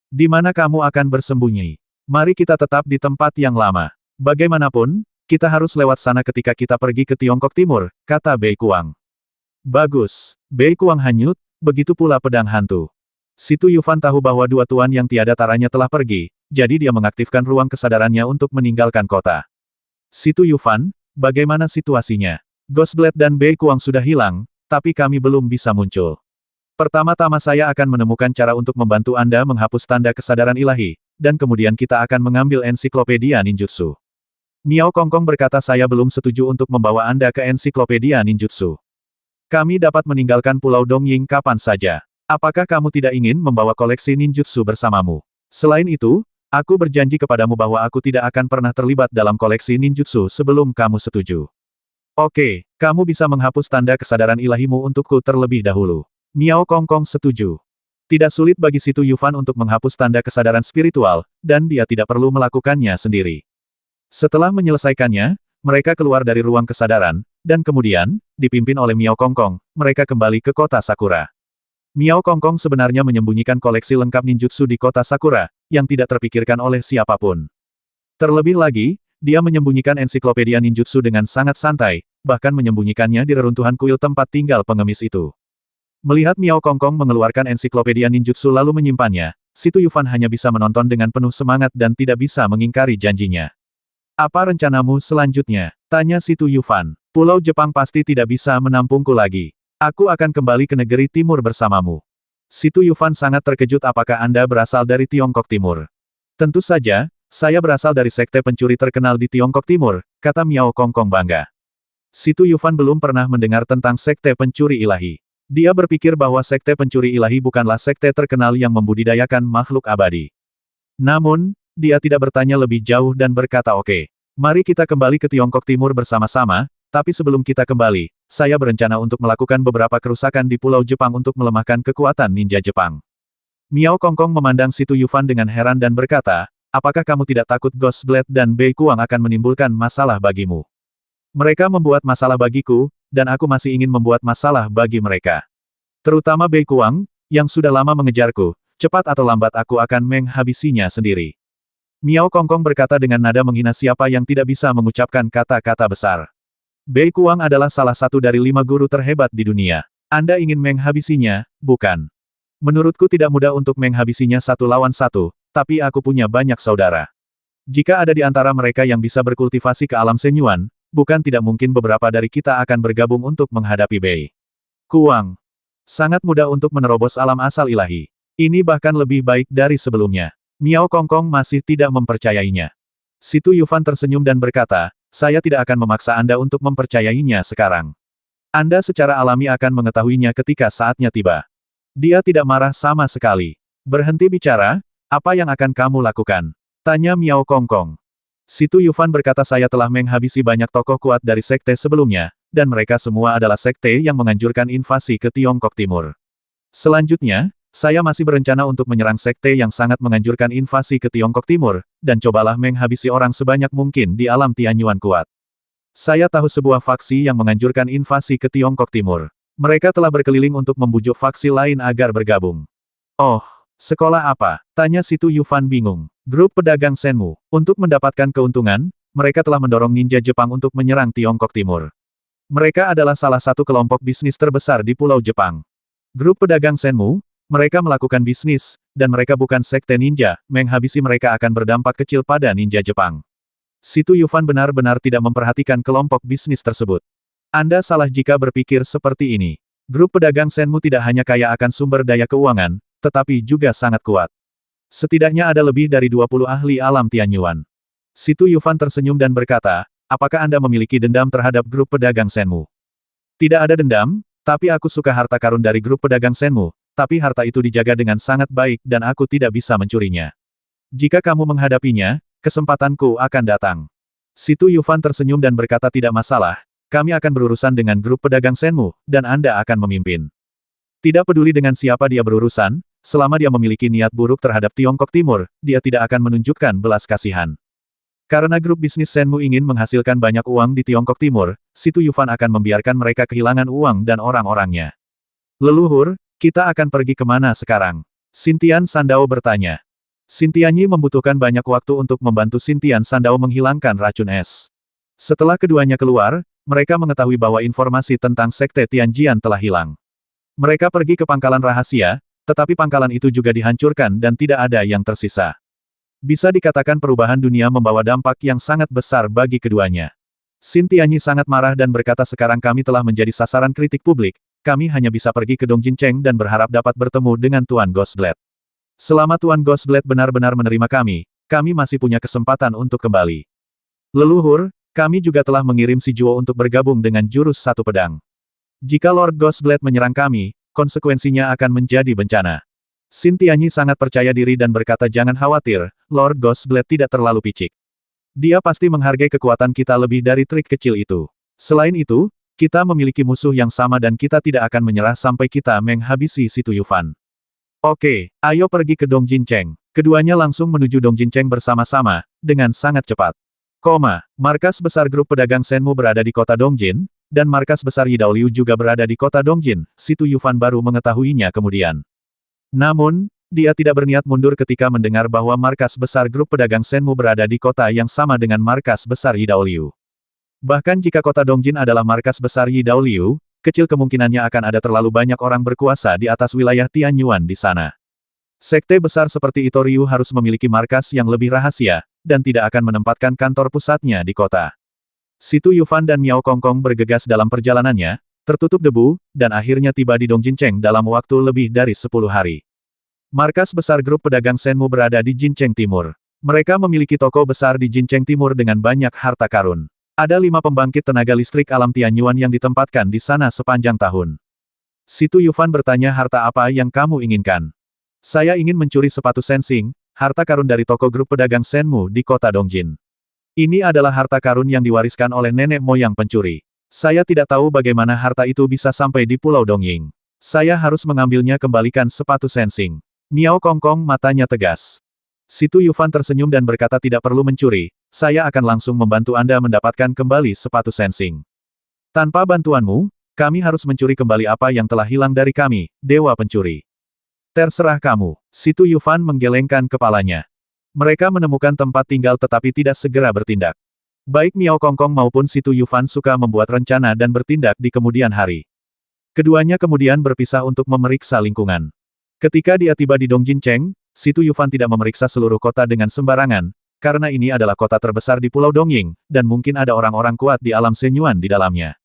Di mana kamu akan bersembunyi? Mari kita tetap di tempat yang lama. Bagaimanapun, kita harus lewat sana ketika kita pergi ke Tiongkok Timur, kata Bei Kuang. Bagus. Bei Kuang hanyut, begitu pula pedang hantu. Si Tu Yufan tahu bahwa 2 tuan yang tiada taranya telah pergi, jadi dia mengaktifkan ruang kesadarannya untuk meninggalkan kota. Si Tu Yufan, bagaimana situasinya? Ghostblade dan Bei Kuang sudah hilang, tapi kami belum bisa muncul. Pertama-tama saya akan menemukan cara untuk membantu Anda menghapus tanda kesadaran ilahi, dan kemudian kita akan mengambil ensiklopedia ninjutsu. Miao Kongkong berkata saya belum setuju untuk membawa Anda ke ensiklopedia ninjutsu. Kami dapat meninggalkan Pulau Dongying kapan saja. Apakah kamu tidak ingin membawa koleksi ninjutsu bersamamu? Selain itu, aku berjanji kepadamu bahwa aku tidak akan pernah terlibat dalam koleksi ninjutsu sebelum kamu setuju. Oke, kamu bisa menghapus tanda kesadaran ilahimu untukku terlebih dahulu. Miao Kongkong setuju. Tidak sulit bagi Situ Yufan untuk menghapus tanda kesadaran spiritual, dan dia tidak perlu melakukannya sendiri. Setelah menyelesaikannya, mereka keluar dari ruang kesadaran, dan kemudian, dipimpin oleh Miao Kongkong, mereka kembali ke kota Sakura. Miao Kongkong sebenarnya menyembunyikan koleksi lengkap ninjutsu di kota Sakura, yang tidak terpikirkan oleh siapapun. Terlebih lagi, dia menyembunyikan ensiklopedia ninjutsu dengan sangat santai, bahkan menyembunyikannya di reruntuhan kuil tempat tinggal pengemis itu. Melihat Miao Kongkong mengeluarkan ensiklopedia ninjutsu lalu menyimpannya, Situ Yufan hanya bisa menonton dengan penuh semangat dan tidak bisa mengingkari janjinya. Apa rencanamu selanjutnya? Tanya Situ Yufan. Pulau Jepang pasti tidak bisa menampungku lagi. Aku akan kembali ke negeri timur bersamamu. Situ Yufan sangat terkejut apakah Anda berasal dari Tiongkok Timur. Tentu saja, saya berasal dari sekte pencuri terkenal di Tiongkok Timur, kata Miao Kongkong bangga. Situ Yufan belum pernah mendengar tentang sekte pencuri ilahi. Dia berpikir bahwa sekte pencuri ilahi bukanlah sekte terkenal yang membudidayakan makhluk abadi. Namun, dia tidak bertanya lebih jauh dan berkata oke. Mari kita kembali ke Tiongkok Timur bersama-sama, tapi sebelum kita kembali, saya berencana untuk melakukan beberapa kerusakan di Pulau Jepang untuk melemahkan kekuatan ninja Jepang. Miao Kongkong memandang Situ Yufan dengan heran dan berkata, apakah kamu tidak takut Ghostblade dan Bei Kuang akan menimbulkan masalah bagimu? Mereka membuat masalah bagiku, dan aku masih ingin membuat masalah bagi mereka. Terutama Bei Kuang, yang sudah lama mengejarku, cepat atau lambat aku akan menghabisinya sendiri. Miao Kongkong berkata dengan nada menghina siapa yang tidak bisa mengucapkan kata-kata besar. Bei Kuang adalah salah satu dari 5 guru terhebat di dunia. Anda ingin menghabisinya, bukan? Menurutku tidak mudah untuk menghabisinya 1 lawan 1, tapi aku punya banyak saudara. Jika ada di antara mereka yang bisa berkultivasi ke alam senyuan, bukan tidak mungkin beberapa dari kita akan bergabung untuk menghadapi Bei Kuang. Sangat mudah untuk menerobos alam asal ilahi. Ini bahkan lebih baik dari sebelumnya. Miao Kongkong masih tidak mempercayainya. Situ Yufan tersenyum dan berkata, saya tidak akan memaksa Anda untuk mempercayainya sekarang. Anda secara alami akan mengetahuinya ketika saatnya tiba. Dia tidak marah sama sekali. Berhenti bicara, apa yang akan kamu lakukan? Tanya Miao Kongkong. Situ Yufan berkata saya telah menghabisi banyak tokoh kuat dari sekte sebelumnya, dan mereka semua adalah sekte yang menganjurkan invasi ke Tiongkok Timur. Selanjutnya, saya masih berencana untuk menyerang sekte yang sangat menganjurkan invasi ke Tiongkok Timur, dan cobalah menghabisi orang sebanyak mungkin di alam Tianyuan kuat. Saya tahu sebuah faksi yang menganjurkan invasi ke Tiongkok Timur. Mereka telah berkeliling untuk membujuk faksi lain agar bergabung. Oh, sekolah apa? Tanya Situ Yufan bingung. Grup pedagang Senmu. Untuk mendapatkan keuntungan, mereka telah mendorong ninja Jepang untuk menyerang Tiongkok Timur. Mereka adalah salah satu kelompok bisnis terbesar di Pulau Jepang. Grup pedagang Senmu, mereka melakukan bisnis, dan mereka bukan sekte ninja, menghabisi mereka akan berdampak kecil pada ninja Jepang. Situ Yufan benar-benar tidak memperhatikan kelompok bisnis tersebut. Anda salah jika berpikir seperti ini. Grup pedagang Senmu tidak hanya kaya akan sumber daya keuangan, tetapi juga sangat kuat. Setidaknya ada lebih dari 20 ahli alam Tianyuan. Situ Yufan tersenyum dan berkata, apakah Anda memiliki dendam terhadap grup pedagang Senmu? Tidak ada dendam, tapi aku suka harta karun dari grup pedagang Senmu. Tapi harta itu dijaga dengan sangat baik dan aku tidak bisa mencurinya. Jika kamu menghadapinya, kesempatanku akan datang. Situ Yufan tersenyum dan berkata tidak masalah, kami akan berurusan dengan grup pedagang Senmu, dan Anda akan memimpin. Tidak peduli dengan siapa dia berurusan, selama dia memiliki niat buruk terhadap Tiongkok Timur, dia tidak akan menunjukkan belas kasihan. Karena grup bisnis Senmu ingin menghasilkan banyak uang di Tiongkok Timur, Situ Yufan akan membiarkan mereka kehilangan uang dan orang-orangnya. Leluhur, kita akan pergi kemana sekarang? Xintian Sandao bertanya. Xintianyi membutuhkan banyak waktu untuk membantu Xintian Sandao menghilangkan racun es. Setelah keduanya keluar, mereka mengetahui bahwa informasi tentang sekte Tianjian telah hilang. Mereka pergi ke pangkalan rahasia, tetapi pangkalan itu juga dihancurkan dan tidak ada yang tersisa. Bisa dikatakan perubahan dunia membawa dampak yang sangat besar bagi keduanya. Xin Tianyi sangat marah dan berkata sekarang kami telah menjadi sasaran kritik publik, kami hanya bisa pergi ke Dongjincheng dan berharap dapat bertemu dengan Tuan Ghostblade. Selama Tuan Ghostblade benar-benar menerima kami masih punya kesempatan untuk kembali. Leluhur, kami juga telah mengirim si Juo untuk bergabung dengan jurus satu pedang. Jika Lord Ghostblade menyerang kami, konsekuensinya akan menjadi bencana. Xin Tianyi sangat percaya diri dan berkata jangan khawatir, Lord Ghostblade tidak terlalu picik. Dia pasti menghargai kekuatan kita lebih dari trik kecil itu. Selain itu, kita memiliki musuh yang sama dan kita tidak akan menyerah sampai kita menghabisi si Tuyufan. Oke, ayo pergi ke Dongjincheng. Keduanya langsung menuju Dongjincheng bersama-sama, dengan sangat cepat. Markas besar grup pedagang Shenmu berada di kota Dongjin, dan markas besar Yidaoliu juga berada di kota Dongjin, si Tuyufan baru mengetahuinya kemudian. Namun, dia tidak berniat mundur ketika mendengar bahwa markas besar grup pedagang Shenmu berada di kota yang sama dengan markas besar Yidaoliu. Bahkan jika kota Dongjin adalah markas besar Yidaoliu, kecil kemungkinannya akan ada terlalu banyak orang berkuasa di atas wilayah Tianyuan di sana. Sekte besar seperti Itoryu harus memiliki markas yang lebih rahasia, dan tidak akan menempatkan kantor pusatnya di kota. Si Tuyufan dan Miao Kongkong bergegas dalam perjalanannya, tertutup debu, dan akhirnya tiba di Dongjincheng dalam waktu lebih dari 10 hari. Markas besar grup pedagang Shenmu berada di Jincheng Timur. Mereka memiliki toko besar di Jincheng Timur dengan banyak harta karun. Ada 5 pembangkit tenaga listrik alam Tianyuan yang ditempatkan di sana sepanjang tahun. Si Tuyufan bertanya harta apa yang kamu inginkan. Saya ingin mencuri sepatu sensing, harta karun dari toko grup pedagang Shenmu di kota Dongjin. Ini adalah harta karun yang diwariskan oleh nenek moyang pencuri. Saya tidak tahu bagaimana harta itu bisa sampai di Pulau Dongying. Saya harus mengambilnya kembalikan sepatu sensing. Miao Kongkong matanya tegas. Si Tuyufan tersenyum dan berkata tidak perlu mencuri, saya akan langsung membantu Anda mendapatkan kembali sepatu sensing. Tanpa bantuanmu, kami harus mencuri kembali apa yang telah hilang dari kami, Dewa Pencuri. Terserah kamu, si Tuyufan menggelengkan kepalanya. Mereka menemukan tempat tinggal tetapi tidak segera bertindak. Baik Miao Kongkong maupun si Tuyufan suka membuat rencana dan bertindak di kemudian hari. Keduanya kemudian berpisah untuk memeriksa lingkungan. Ketika dia tiba di Dongjincheng, si Tuyufan tidak memeriksa seluruh kota dengan sembarangan, karena ini adalah kota terbesar di Pulau Dongying, dan mungkin ada orang-orang kuat di alam Shenyuan di dalamnya.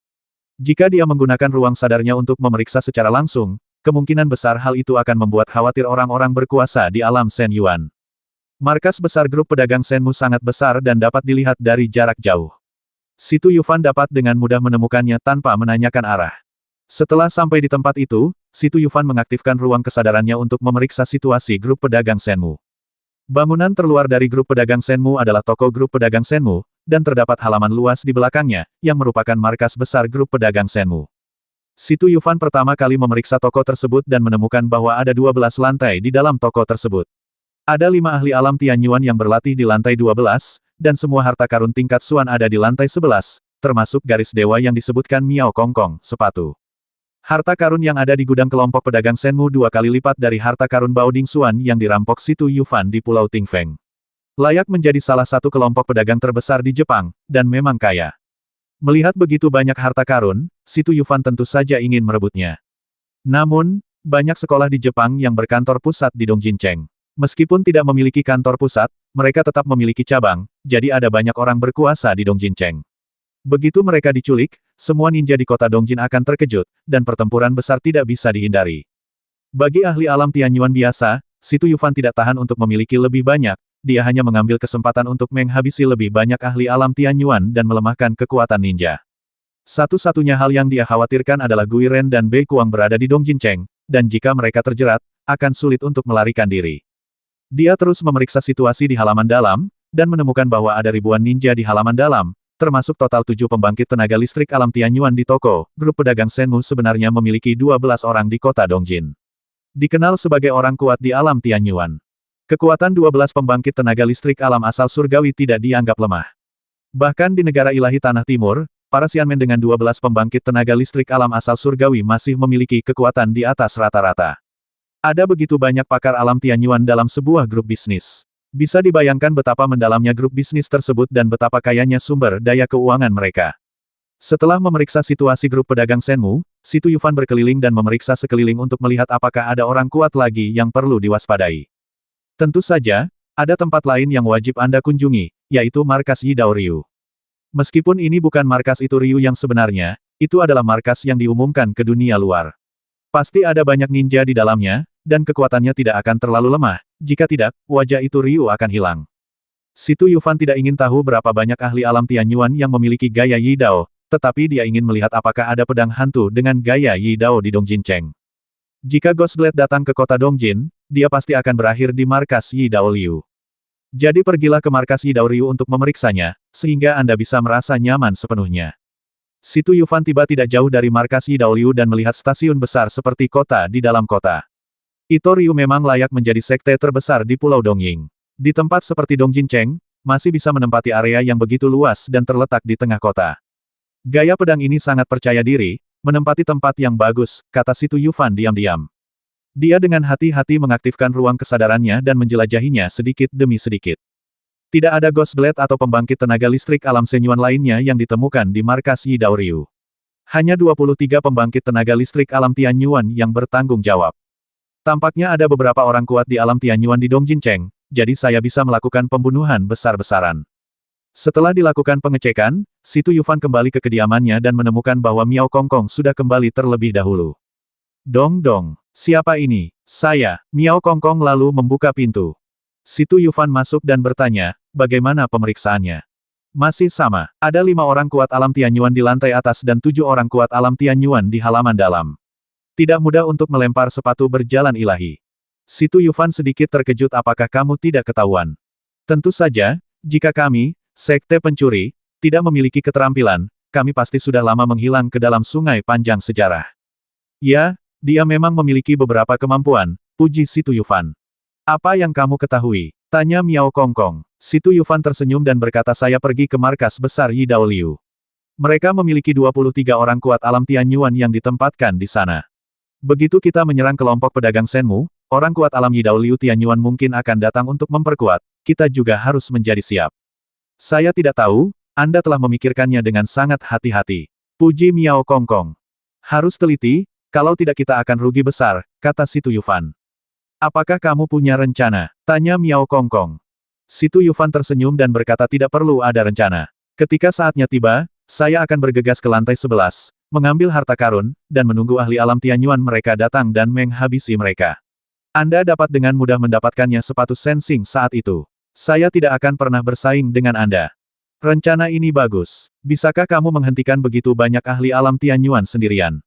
Jika dia menggunakan ruang sadarnya untuk memeriksa secara langsung, kemungkinan besar hal itu akan membuat khawatir orang-orang berkuasa di alam Shenyuan. Markas besar grup pedagang Shenmu sangat besar dan dapat dilihat dari jarak jauh. Si Tuyufan dapat dengan mudah menemukannya tanpa menanyakan arah. Setelah sampai di tempat itu, si Tuyufan mengaktifkan ruang kesadarannya untuk memeriksa situasi grup pedagang Shenmu. Bangunan terluar dari grup pedagang Shenmu adalah toko grup pedagang Shenmu, dan terdapat halaman luas di belakangnya, yang merupakan markas besar grup pedagang Shenmu. Si Tuyufan pertama kali memeriksa toko tersebut dan menemukan bahwa ada 12 lantai di dalam toko tersebut. Ada 5 ahli alam Tianyuan yang berlatih di lantai 12, dan semua harta karun tingkat Suan ada di lantai 11, termasuk garis dewa yang disebutkan Miao Kongkong, sepatu. Harta karun yang ada di gudang kelompok pedagang Shenmu 2 kali lipat dari harta karun Baoding Xuan yang dirampok si Tuyufan di Pulau Tingfeng. Layak menjadi salah satu kelompok pedagang terbesar di Jepang, dan memang kaya. Melihat begitu banyak harta karun, si Tuyufan tentu saja ingin merebutnya. Namun, banyak sekolah di Jepang yang berkantor pusat di Dongjincheng. Meskipun tidak memiliki kantor pusat, mereka tetap memiliki cabang, jadi ada banyak orang berkuasa di Dongjincheng. Begitu mereka diculik, semua ninja di kota Dongjin akan terkejut, dan pertempuran besar tidak bisa dihindari. Bagi ahli alam Tianyuan biasa, si Tuyufan tidak tahan untuk memiliki lebih banyak, dia hanya mengambil kesempatan untuk menghabisi lebih banyak ahli alam Tianyuan dan melemahkan kekuatan ninja. Satu-satunya hal yang dia khawatirkan adalah Gui Ren dan Bei Kuang berada di Dongjincheng, dan jika mereka terjerat, akan sulit untuk melarikan diri. Dia terus memeriksa situasi di halaman dalam, dan menemukan bahwa ada ribuan ninja di halaman dalam, termasuk total 7 pembangkit tenaga listrik alam Tianyuan di toko. Grup pedagang Shenmu sebenarnya memiliki 12 orang di kota Dongjin. Dikenal sebagai orang kuat di alam Tianyuan. Kekuatan 12 pembangkit tenaga listrik alam asal surgawi tidak dianggap lemah. Bahkan di negara ilahi Tanah Timur, para Xianmen dengan 12 pembangkit tenaga listrik alam asal surgawi masih memiliki kekuatan di atas rata-rata. Ada begitu banyak pakar alam Tianyuan dalam sebuah grup bisnis. Bisa dibayangkan betapa mendalamnya grup bisnis tersebut dan betapa kayanya sumber daya keuangan mereka. Setelah memeriksa situasi grup pedagang Shenmu, si Tuyufan berkeliling dan memeriksa sekeliling untuk melihat apakah ada orang kuat lagi yang perlu diwaspadai. Tentu saja, ada tempat lain yang wajib Anda kunjungi, yaitu markas Yidaoriu. Meskipun ini bukan markas itu Ryu yang sebenarnya, itu adalah markas yang diumumkan ke dunia luar. Pasti ada banyak ninja di dalamnya, dan kekuatannya tidak akan terlalu lemah, jika tidak, wajah itu Ryu akan hilang. Si Tu Yufan tidak ingin tahu berapa banyak ahli alam Tianyuan yang memiliki gaya Yi Dao, tetapi dia ingin melihat apakah ada pedang hantu dengan gaya Yi Dao di Dongjincheng. Jika Ghostblade datang ke kota Dongjin, dia pasti akan berakhir di markas Yi Dao Liu. Jadi pergilah ke markas Yi Dao Liu untuk memeriksanya, sehingga Anda bisa merasa nyaman sepenuhnya. Si Tu Yufan tiba tidak jauh dari markas Yi Dao Liu dan melihat stasiun besar seperti kota di dalam kota. Ito Ryu memang layak menjadi sekte terbesar di Pulau Dongying. Di tempat seperti Dongjincheng, masih bisa menempati area yang begitu luas dan terletak di tengah kota. Gaya pedang ini sangat percaya diri, menempati tempat yang bagus, kata si Tu Yufan diam-diam. Dia dengan hati-hati mengaktifkan ruang kesadarannya dan menjelajahinya sedikit demi sedikit. Tidak ada Ghostblade atau pembangkit tenaga listrik alam senyuan lainnya yang ditemukan di markas Yi Dao Ryu. Hanya 23 pembangkit tenaga listrik alam Tianyuan yang bertanggung jawab. Tampaknya ada beberapa orang kuat di alam Tianyuan di Dongjincheng, jadi saya bisa melakukan pembunuhan besar-besaran. Setelah dilakukan pengecekan, si Tu Yufan kembali ke kediamannya dan menemukan bahwa Miao Kongkong sudah kembali terlebih dahulu. Dong dong, siapa ini? Saya, Miao Kongkong lalu membuka pintu. Si Tu Yufan masuk dan bertanya, bagaimana pemeriksaannya? Masih sama, ada 5 orang kuat alam Tianyuan di lantai atas dan 7 orang kuat alam Tianyuan di halaman dalam. Tidak mudah untuk melempar sepatu berjalan ilahi. Si Tu Yufan sedikit terkejut apakah kamu tidak ketahuan? Tentu saja, jika kami, sekte pencuri, tidak memiliki keterampilan, kami pasti sudah lama menghilang ke dalam sungai panjang sejarah. Ya, dia memang memiliki beberapa kemampuan, puji si Tu Yufan. Apa yang kamu ketahui? Tanya Miao Kongkong. Si Tu Yufan tersenyum dan berkata saya pergi ke markas besar Yi Dao Liu. Mereka memiliki 23 orang kuat alam Tianyuan yang ditempatkan di sana. Begitu kita menyerang kelompok pedagang Senmu, orang kuat alam Yi Dao Liu Tianyuan mungkin akan datang untuk memperkuat, kita juga harus menjadi siap. Saya tidak tahu, Anda telah memikirkannya dengan sangat hati-hati. Puji Miao Kongkong. Harus teliti, kalau tidak kita akan rugi besar, kata si Tu Yufan. Apakah kamu punya rencana? Tanya Miao Kongkong. Si Tu Yufan tersenyum dan berkata tidak perlu ada rencana. Ketika saatnya tiba, saya akan bergegas ke lantai 11, mengambil harta karun, dan menunggu ahli alam Tianyuan mereka datang dan menghabisi mereka. Anda dapat dengan mudah mendapatkannya sepatu sensing saat itu. Saya tidak akan pernah bersaing dengan Anda. Rencana ini bagus. Bisakah kamu menghentikan begitu banyak ahli alam Tianyuan sendirian?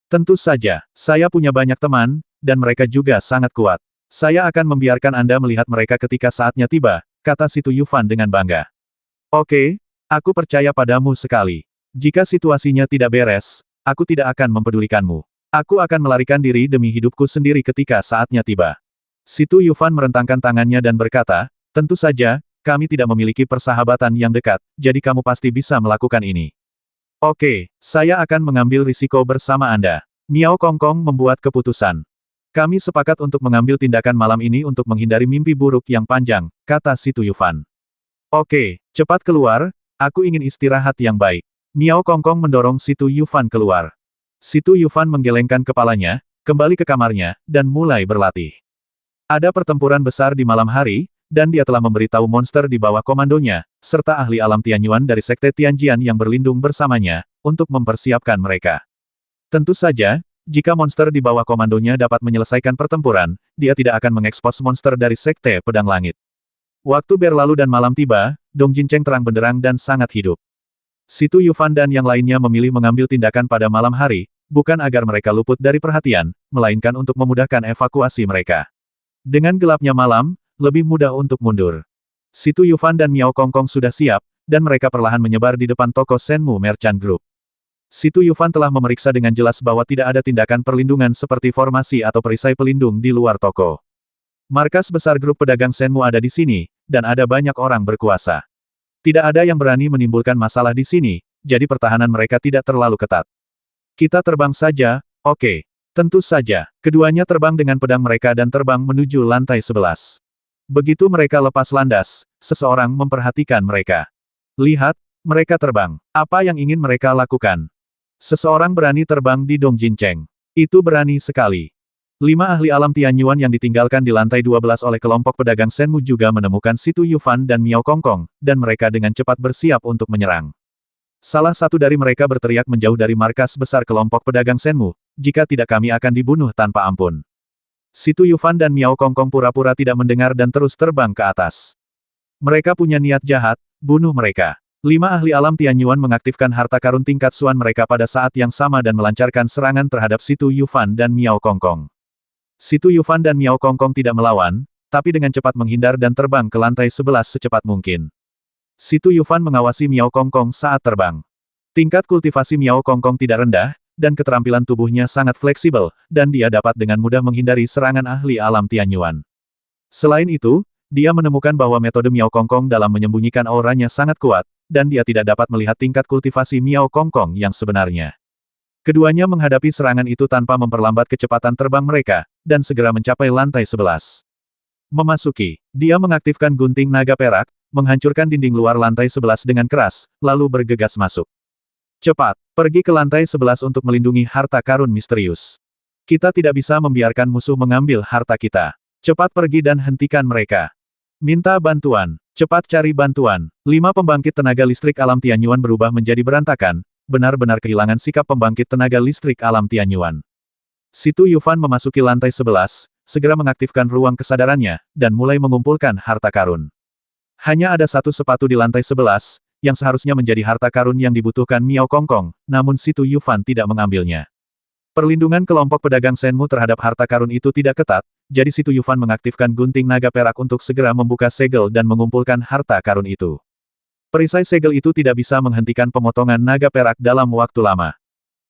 Tentu saja, saya punya banyak teman, dan mereka juga sangat kuat. Saya akan membiarkan Anda melihat mereka ketika saatnya tiba, kata si Tu Yufan dengan bangga. Oke, aku percaya padamu sekali. Jika situasinya tidak beres, aku tidak akan mempedulikanmu. Aku akan melarikan diri demi hidupku sendiri ketika saatnya tiba. Si Tu Yufan merentangkan tangannya dan berkata, tentu saja, kami tidak memiliki persahabatan yang dekat, jadi kamu pasti bisa melakukan ini. Oke, saya akan mengambil risiko bersama Anda. Miao Kongkong membuat keputusan. Kami sepakat untuk mengambil tindakan malam ini untuk menghindari mimpi buruk yang panjang, kata si Tu Yufan. Oke, cepat keluar, aku ingin istirahat yang baik. Miao Kongkong mendorong si Tu Yufan keluar. Si Tu Yufan menggelengkan kepalanya, kembali ke kamarnya, dan mulai berlatih. Ada pertempuran besar di malam hari, dan dia telah memberitahu monster di bawah komandonya, serta ahli alam Tianyuan dari Sekte Tianjian yang berlindung bersamanya, untuk mempersiapkan mereka. Tentu saja, jika monster di bawah komandonya dapat menyelesaikan pertempuran, dia tidak akan mengekspos monster dari Sekte Pedang Langit. Waktu berlalu dan malam tiba, Dongjincheng terang benderang dan sangat hidup. Si Tu Yufan dan yang lainnya memilih mengambil tindakan pada malam hari, bukan agar mereka luput dari perhatian, melainkan untuk memudahkan evakuasi mereka. Dengan gelapnya malam, lebih mudah untuk mundur. Si Tu Yufan dan Miao Kongkong sudah siap, dan mereka perlahan menyebar di depan toko Senmu Merchant Group. Si Tu Yufan telah memeriksa dengan jelas bahwa tidak ada tindakan perlindungan seperti formasi atau perisai pelindung di luar toko. Markas besar grup pedagang Senmu ada di sini, dan ada banyak orang berkuasa. Tidak ada yang berani menimbulkan masalah di sini, jadi pertahanan mereka tidak terlalu ketat. Kita terbang saja, oke. Tentu saja, keduanya terbang dengan pedang mereka dan terbang menuju lantai 11. Begitu mereka lepas landas, seseorang memperhatikan mereka. Lihat, mereka terbang. Apa yang ingin mereka lakukan? Seseorang berani terbang di Dongjincheng. Itu berani sekali. 5 ahli alam Tianyuan yang ditinggalkan di lantai 12 oleh kelompok pedagang Senmu juga menemukan Si Tu Yufan dan Miao Kongkong, dan mereka dengan cepat bersiap untuk menyerang. Salah satu dari mereka berteriak menjauh dari markas besar kelompok pedagang Shenmu, jika tidak kami akan dibunuh tanpa ampun. Situ Yufan dan Miao Kongkong pura-pura tidak mendengar dan terus terbang ke atas. Mereka punya niat jahat, bunuh mereka. 5 ahli alam Tianyuan mengaktifkan harta karun tingkat Suan mereka pada saat yang sama dan melancarkan serangan terhadap Situ Yufan dan Miao Kongkong. Situ Yufan dan Miao Kongkong tidak melawan, tapi dengan cepat menghindar dan terbang ke lantai 11 secepat mungkin. Situ Yufan mengawasi Miao Kongkong saat terbang. Tingkat kultivasi Miao Kongkong tidak rendah, dan keterampilan tubuhnya sangat fleksibel, dan dia dapat dengan mudah menghindari serangan ahli alam Tianyuan. Selain itu, dia menemukan bahwa metode Miao Kongkong dalam menyembunyikan auranya sangat kuat, dan dia tidak dapat melihat tingkat kultivasi Miao Kongkong yang sebenarnya. Keduanya menghadapi serangan itu tanpa memperlambat kecepatan terbang mereka, dan segera mencapai lantai 11. Memasuki, dia mengaktifkan gunting naga perak, menghancurkan dinding luar lantai 11 dengan keras, lalu bergegas masuk. Cepat, pergi ke lantai 11 untuk melindungi harta karun misterius. Kita tidak bisa membiarkan musuh mengambil harta kita. Cepat pergi dan hentikan mereka. Minta bantuan. Cepat cari bantuan. 5 pembangkit tenaga listrik alam Tianyuan berubah menjadi berantakan, benar-benar kehilangan sikap pembangkit tenaga listrik alam Tianyuan. Situ Yufan memasuki lantai 11, segera mengaktifkan ruang kesadarannya, dan mulai mengumpulkan harta karun. Hanya ada satu sepatu di lantai 11, yang seharusnya menjadi harta karun yang dibutuhkan Miao Kongkong, namun Situ Yufan tidak mengambilnya. Perlindungan kelompok pedagang Shenmu terhadap harta karun itu tidak ketat, jadi Situ Yufan mengaktifkan gunting naga perak untuk segera membuka segel dan mengumpulkan harta karun itu. Perisai segel itu tidak bisa menghentikan pemotongan naga perak dalam waktu lama.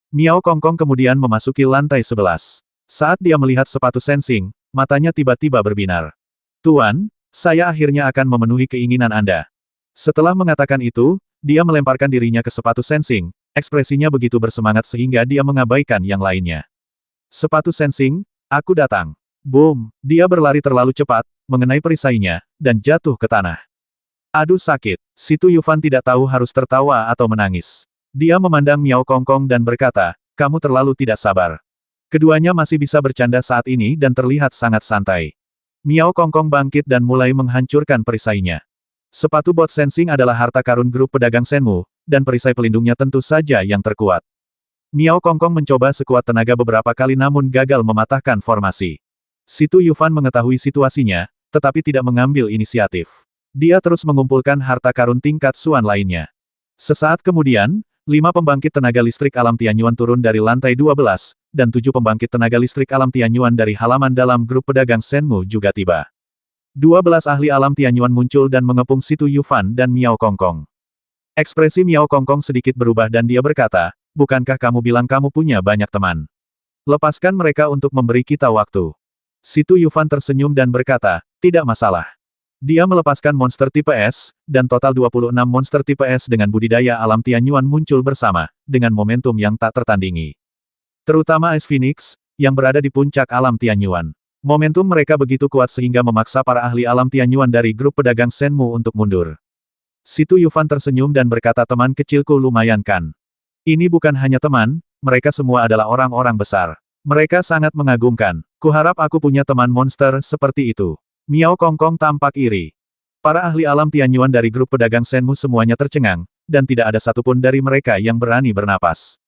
Miao Kongkong kemudian memasuki lantai 11. Saat dia melihat sepatu sensing, matanya tiba-tiba berbinar. Tuan, saya akhirnya akan memenuhi keinginan Anda. Setelah mengatakan itu, dia melemparkan dirinya ke sepatu sensing, ekspresinya begitu bersemangat sehingga dia mengabaikan yang lainnya. Sepatu sensing, aku datang. Boom, dia berlari terlalu cepat, mengenai perisainya, dan jatuh ke tanah. Aduh sakit, Situ Yufan tidak tahu harus tertawa atau menangis. Dia memandang Miao Kongkong dan berkata, kamu terlalu tidak sabar. Keduanya masih bisa bercanda saat ini dan terlihat sangat santai. Miao Kongkong bangkit dan mulai menghancurkan perisainya. Sepatu bot sensing adalah harta karun grup pedagang Shenmu, dan perisai pelindungnya tentu saja yang terkuat. Miao Kongkong mencoba sekuat tenaga beberapa kali namun gagal mematahkan formasi. Situ Yufan mengetahui situasinya, tetapi tidak mengambil inisiatif. Dia terus mengumpulkan harta karun tingkat Suan lainnya. Sesaat kemudian, 5 pembangkit tenaga listrik alam Tianyuan turun dari lantai 12, dan 7 pembangkit tenaga listrik alam Tianyuan dari halaman dalam grup pedagang Shenmu juga tiba. 12 ahli alam Tianyuan muncul dan mengepung Situ Yufan dan Miao Kongkong. Ekspresi Miao Kongkong sedikit berubah dan dia berkata, bukankah kamu bilang kamu punya banyak teman? Lepaskan mereka untuk memberi kita waktu. Situ Yufan tersenyum dan berkata, tidak masalah. Dia melepaskan monster tipe S, dan total 26 monster tipe S dengan budidaya alam Tianyuan muncul bersama, dengan momentum yang tak tertandingi. Terutama Ice Phoenix, yang berada di puncak alam Tianyuan. Momentum mereka begitu kuat sehingga memaksa para ahli alam Tianyuan dari grup pedagang Shenmu untuk mundur. Situ Yufan tersenyum dan berkata teman kecilku lumayan kan. Ini bukan hanya teman, mereka semua adalah orang-orang besar. Mereka sangat mengagumkan. Kuharap aku punya teman monster seperti itu. Miao Kongkong tampak iri. Para ahli alam Tianyuan dari grup pedagang Shenmu semuanya tercengang, dan tidak ada satupun dari mereka yang berani bernapas.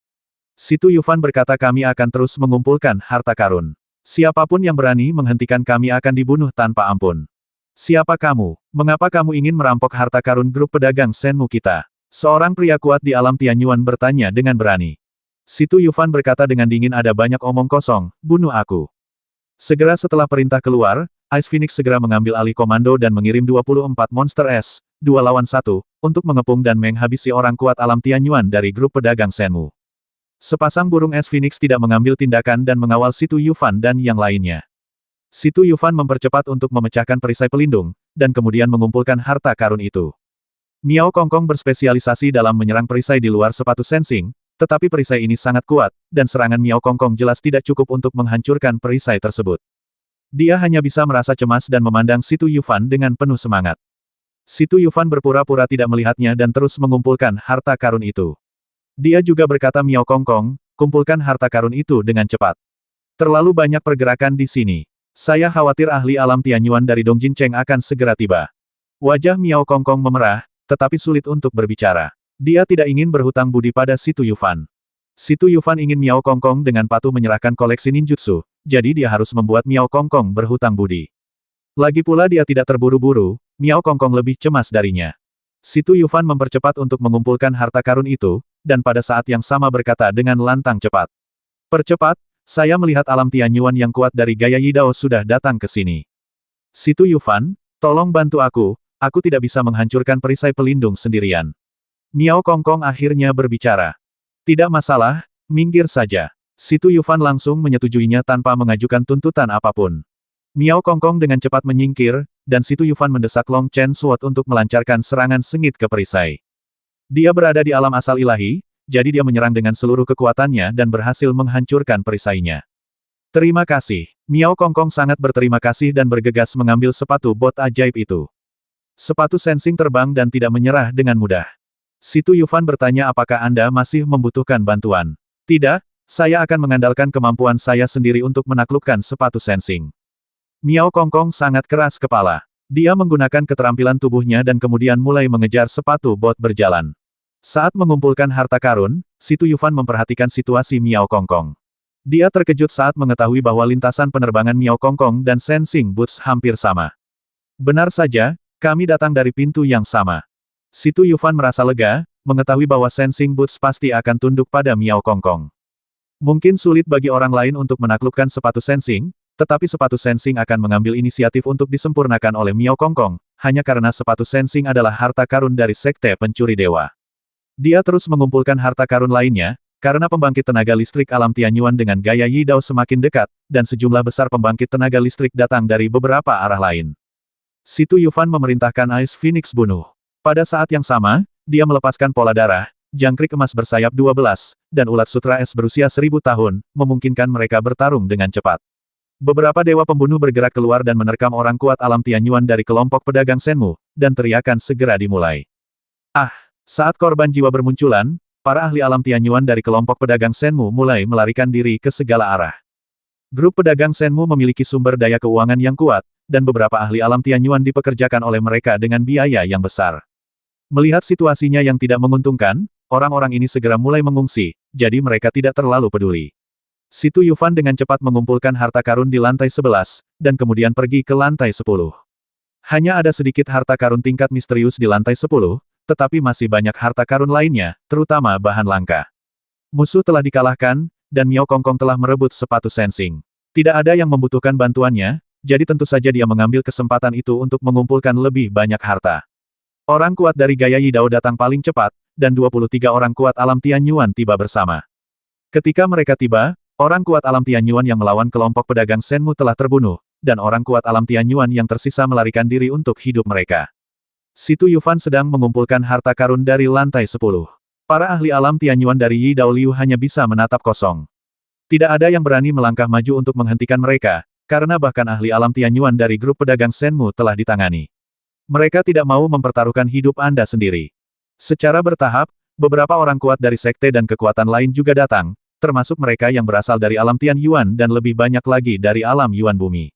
Situ Yufan berkata kami akan terus mengumpulkan harta karun. Siapapun yang berani menghentikan kami akan dibunuh tanpa ampun. Siapa kamu? Mengapa kamu ingin merampok harta karun grup pedagang Shenmu kita? Seorang pria kuat di alam Tianyuan bertanya dengan berani. Situ Yufan berkata dengan dingin ada banyak omong kosong, bunuh aku. Segera setelah perintah keluar, Ice Phoenix segera mengambil alih komando dan mengirim 24 monster S, 2 lawan 1, untuk mengepung dan menghabisi orang kuat alam Tianyuan dari grup pedagang Shenmu. Sepasang burung es Phoenix tidak mengambil tindakan dan mengawal Situ Yufan dan yang lainnya. Situ Yufan mempercepat untuk memecahkan perisai pelindung, dan kemudian mengumpulkan harta karun itu. Miao Kongkong berspesialisasi dalam menyerang perisai di luar sepatu sensing, tetapi perisai ini sangat kuat, dan serangan Miao Kongkong jelas tidak cukup untuk menghancurkan perisai tersebut. Dia hanya bisa merasa cemas dan memandang Situ Yufan dengan penuh semangat. Situ Yufan berpura-pura tidak melihatnya dan terus mengumpulkan harta karun itu. Dia juga berkata Miao Kongkong, kumpulkan harta karun itu dengan cepat. Terlalu banyak pergerakan di sini. Saya khawatir ahli alam Tianyuan dari Dongjin Cheng akan segera tiba. Wajah Miao Kongkong memerah, tetapi sulit untuk berbicara. Dia tidak ingin berhutang budi pada Si Tuyufan. Si Tuyufan ingin Miao Kongkong dengan patuh menyerahkan koleksi ninjutsu, jadi dia harus membuat Miao Kongkong berhutang budi. Lagi pula dia tidak terburu-buru, Miao Kongkong lebih cemas darinya. Si Tuyufan mempercepat untuk mengumpulkan harta karun itu, dan pada saat yang sama berkata dengan lantang cepat. Percepat, saya melihat alam Tianyuan yang kuat dari gaya Yidao sudah datang ke sini. Si Tuyufan, tolong bantu aku tidak bisa menghancurkan perisai pelindung sendirian. Miao Kongkong akhirnya berbicara. Tidak masalah, minggir saja. Si Tuyufan langsung menyetujuinya tanpa mengajukan tuntutan apapun. Miao Kongkong dengan cepat menyingkir, dan Si Tuyufan mendesak Long Chen Sword untuk melancarkan serangan sengit ke perisai. Dia berada di alam asal ilahi, jadi dia menyerang dengan seluruh kekuatannya dan berhasil menghancurkan perisainya. Terima kasih. Miao Kongkong sangat berterima kasih dan bergegas mengambil sepatu bot ajaib itu. Sepatu sensing terbang dan tidak menyerah dengan mudah. Si Tuyufan bertanya apakah Anda masih membutuhkan bantuan. Tidak, saya akan mengandalkan kemampuan saya sendiri untuk menaklukkan sepatu sensing. Miao Kongkong sangat keras kepala. Dia menggunakan keterampilan tubuhnya dan kemudian mulai mengejar sepatu bot berjalan. Saat mengumpulkan harta karun, Si Tuyufan memperhatikan situasi Miao Kongkong. Dia terkejut saat mengetahui bahwa lintasan penerbangan Miao Kongkong dan sensing boots hampir sama. Benar saja, kami datang dari pintu yang sama. Si Tuyufan merasa lega, mengetahui bahwa sensing boots pasti akan tunduk pada Miao Kongkong. Mungkin sulit bagi orang lain untuk menaklukkan sepatu sensing, tetapi sepatu sensing akan mengambil inisiatif untuk disempurnakan oleh Miao Kongkong, hanya karena sepatu sensing adalah harta karun dari Sekte Pencuri Dewa. Dia terus mengumpulkan harta karun lainnya, karena pembangkit tenaga listrik alam Tianyuan dengan gaya Yidao semakin dekat, dan sejumlah besar pembangkit tenaga listrik datang dari beberapa arah lain. Si Tuyufan memerintahkan Ice Phoenix bunuh. Pada saat yang sama, dia melepaskan pola darah, jangkrik emas bersayap 12, dan ulat sutra es berusia 1000 tahun, memungkinkan mereka bertarung dengan cepat. Beberapa dewa pembunuh bergerak keluar dan menerkam orang kuat alam Tianyuan dari kelompok pedagang Senmu, dan teriakan segera dimulai. Saat korban jiwa bermunculan, para ahli alam Tianyuan dari kelompok pedagang Senmu mulai melarikan diri ke segala arah. Grup pedagang Senmu memiliki sumber daya keuangan yang kuat, dan beberapa ahli alam Tianyuan dipekerjakan oleh mereka dengan biaya yang besar. Melihat situasinya yang tidak menguntungkan, orang-orang ini segera mulai mengungsi, jadi mereka tidak terlalu peduli. Si Tuyufan dengan cepat mengumpulkan harta karun di lantai 11, dan kemudian pergi ke lantai 10. Hanya ada sedikit harta karun tingkat misterius di lantai 10, tetapi masih banyak harta karun lainnya, terutama bahan langka. Musuh telah dikalahkan, dan Miao Kongkong telah merebut sepatu sensing. Tidak ada yang membutuhkan bantuannya, jadi tentu saja dia mengambil kesempatan itu untuk mengumpulkan lebih banyak harta. Orang kuat dari gaya Yidao datang paling cepat, dan 23 orang kuat alam Tianyuan tiba bersama. Ketika mereka tiba, orang kuat alam Tianyuan yang melawan kelompok pedagang Senmu telah terbunuh, dan orang kuat alam Tianyuan yang tersisa melarikan diri untuk hidup mereka. Si Tuyufan sedang mengumpulkan harta karun dari lantai 10. Para ahli alam Tianyuan dari Yidao Liu hanya bisa menatap kosong. Tidak ada yang berani melangkah maju untuk menghentikan mereka, karena bahkan ahli alam Tianyuan dari grup pedagang Senmu telah ditangani. Mereka tidak mau mempertaruhkan hidup Anda sendiri. Secara bertahap, beberapa orang kuat dari sekte dan kekuatan lain juga datang, termasuk mereka yang berasal dari alam Tianyuan dan lebih banyak lagi dari alam Yuan Bumi.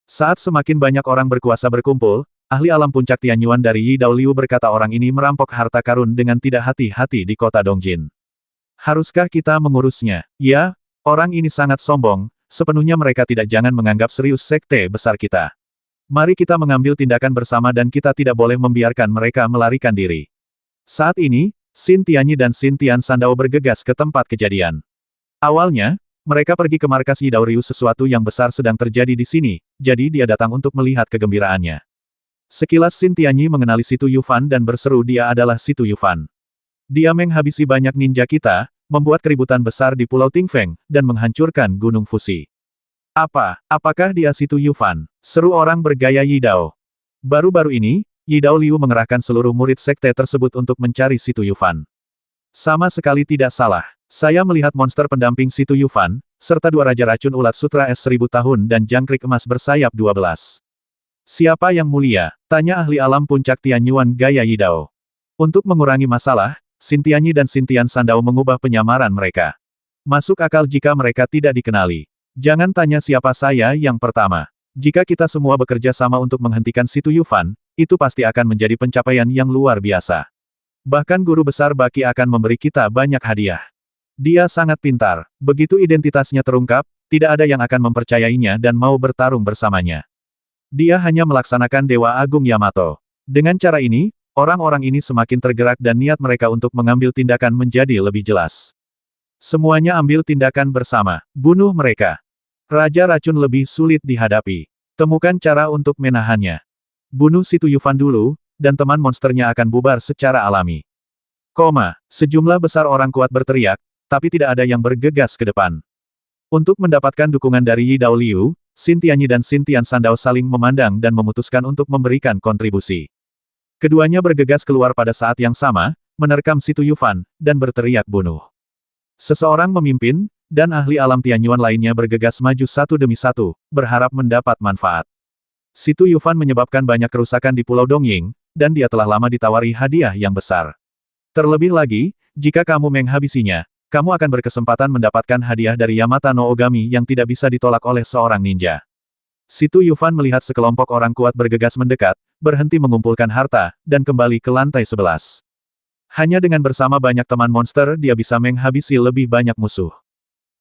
Saat semakin banyak orang berkuasa berkumpul, ahli alam puncak Tianyuan dari Yidao Liu berkata orang ini merampok harta karun dengan tidak hati-hati di kota Dongjin. Haruskah kita mengurusnya? Ya, orang ini sangat sombong, sepenuhnya mereka tidak jangan menganggap serius sekte besar kita. Mari kita mengambil tindakan bersama dan kita tidak boleh membiarkan mereka melarikan diri. Saat ini, Xin Tianyi dan Xin Tian Sandao bergegas ke tempat kejadian. Awalnya, mereka pergi ke markas Yidao Ryu sesuatu yang besar sedang terjadi di sini, jadi dia datang untuk melihat kegembiraannya. Sekilas Xin Tianyi mengenali Si Tuyufan dan berseru dia adalah Si Tuyufan. Dia menghabisi banyak ninja kita, membuat keributan besar di Pulau Tingfeng, dan menghancurkan Gunung Fusi. Apakah dia Si Tuyufan? Seru orang bergaya Yidao. Baru-baru ini, Yidao Liu mengerahkan seluruh murid sekte tersebut untuk mencari Si Tuyufan. Sama sekali tidak salah. Saya melihat monster pendamping Si Tuyufan, serta dua raja racun ulat sutra es 1000 tahun dan jangkrik emas bersayap 12. Siapa yang mulia? Tanya ahli alam puncak Tianyuan gaya Yidao. Untuk mengurangi masalah, Xin Tianyi dan Xin Tian Sandao mengubah penyamaran mereka. Masuk akal jika mereka tidak dikenali. Jangan tanya siapa saya yang pertama. Jika kita semua bekerja sama untuk menghentikan Si Tuyufan, itu pasti akan menjadi pencapaian yang luar biasa. Bahkan guru besar Baki akan memberi kita banyak hadiah. Dia sangat pintar. Begitu identitasnya terungkap, tidak ada yang akan mempercayainya dan mau bertarung bersamanya. Dia hanya melaksanakan Dewa Agung Yamato. Dengan cara ini, orang-orang ini semakin tergerak dan niat mereka untuk mengambil tindakan menjadi lebih jelas. Semuanya ambil tindakan bersama. Bunuh mereka. Raja Racun lebih sulit dihadapi. Temukan cara untuk menahannya. Bunuh Si Tuyufan dulu, dan teman monsternya akan bubar secara alami. Sejumlah besar orang kuat berteriak, tapi tidak ada yang bergegas ke depan. Untuk mendapatkan dukungan dari Yi Dao Liu, Xin Tianyi dan Xin Tian Sandao saling memandang dan memutuskan untuk memberikan kontribusi. Keduanya bergegas keluar pada saat yang sama, menerkam Si Tuyufan, dan berteriak bunuh. Seseorang memimpin, dan ahli alam Tianyuan lainnya bergegas maju satu demi satu, berharap mendapat manfaat. Si Tuyufan menyebabkan banyak kerusakan di Pulau Dongying, dan dia telah lama ditawari hadiah yang besar. Terlebih lagi, jika kamu menghabisinya, kamu akan berkesempatan mendapatkan hadiah dari Yamata no Ogami yang tidak bisa ditolak oleh seorang ninja. Si Tuyufan melihat sekelompok orang kuat bergegas mendekat, berhenti mengumpulkan harta, dan kembali ke lantai 11. Hanya dengan bersama banyak teman monster dia bisa menghabisi lebih banyak musuh.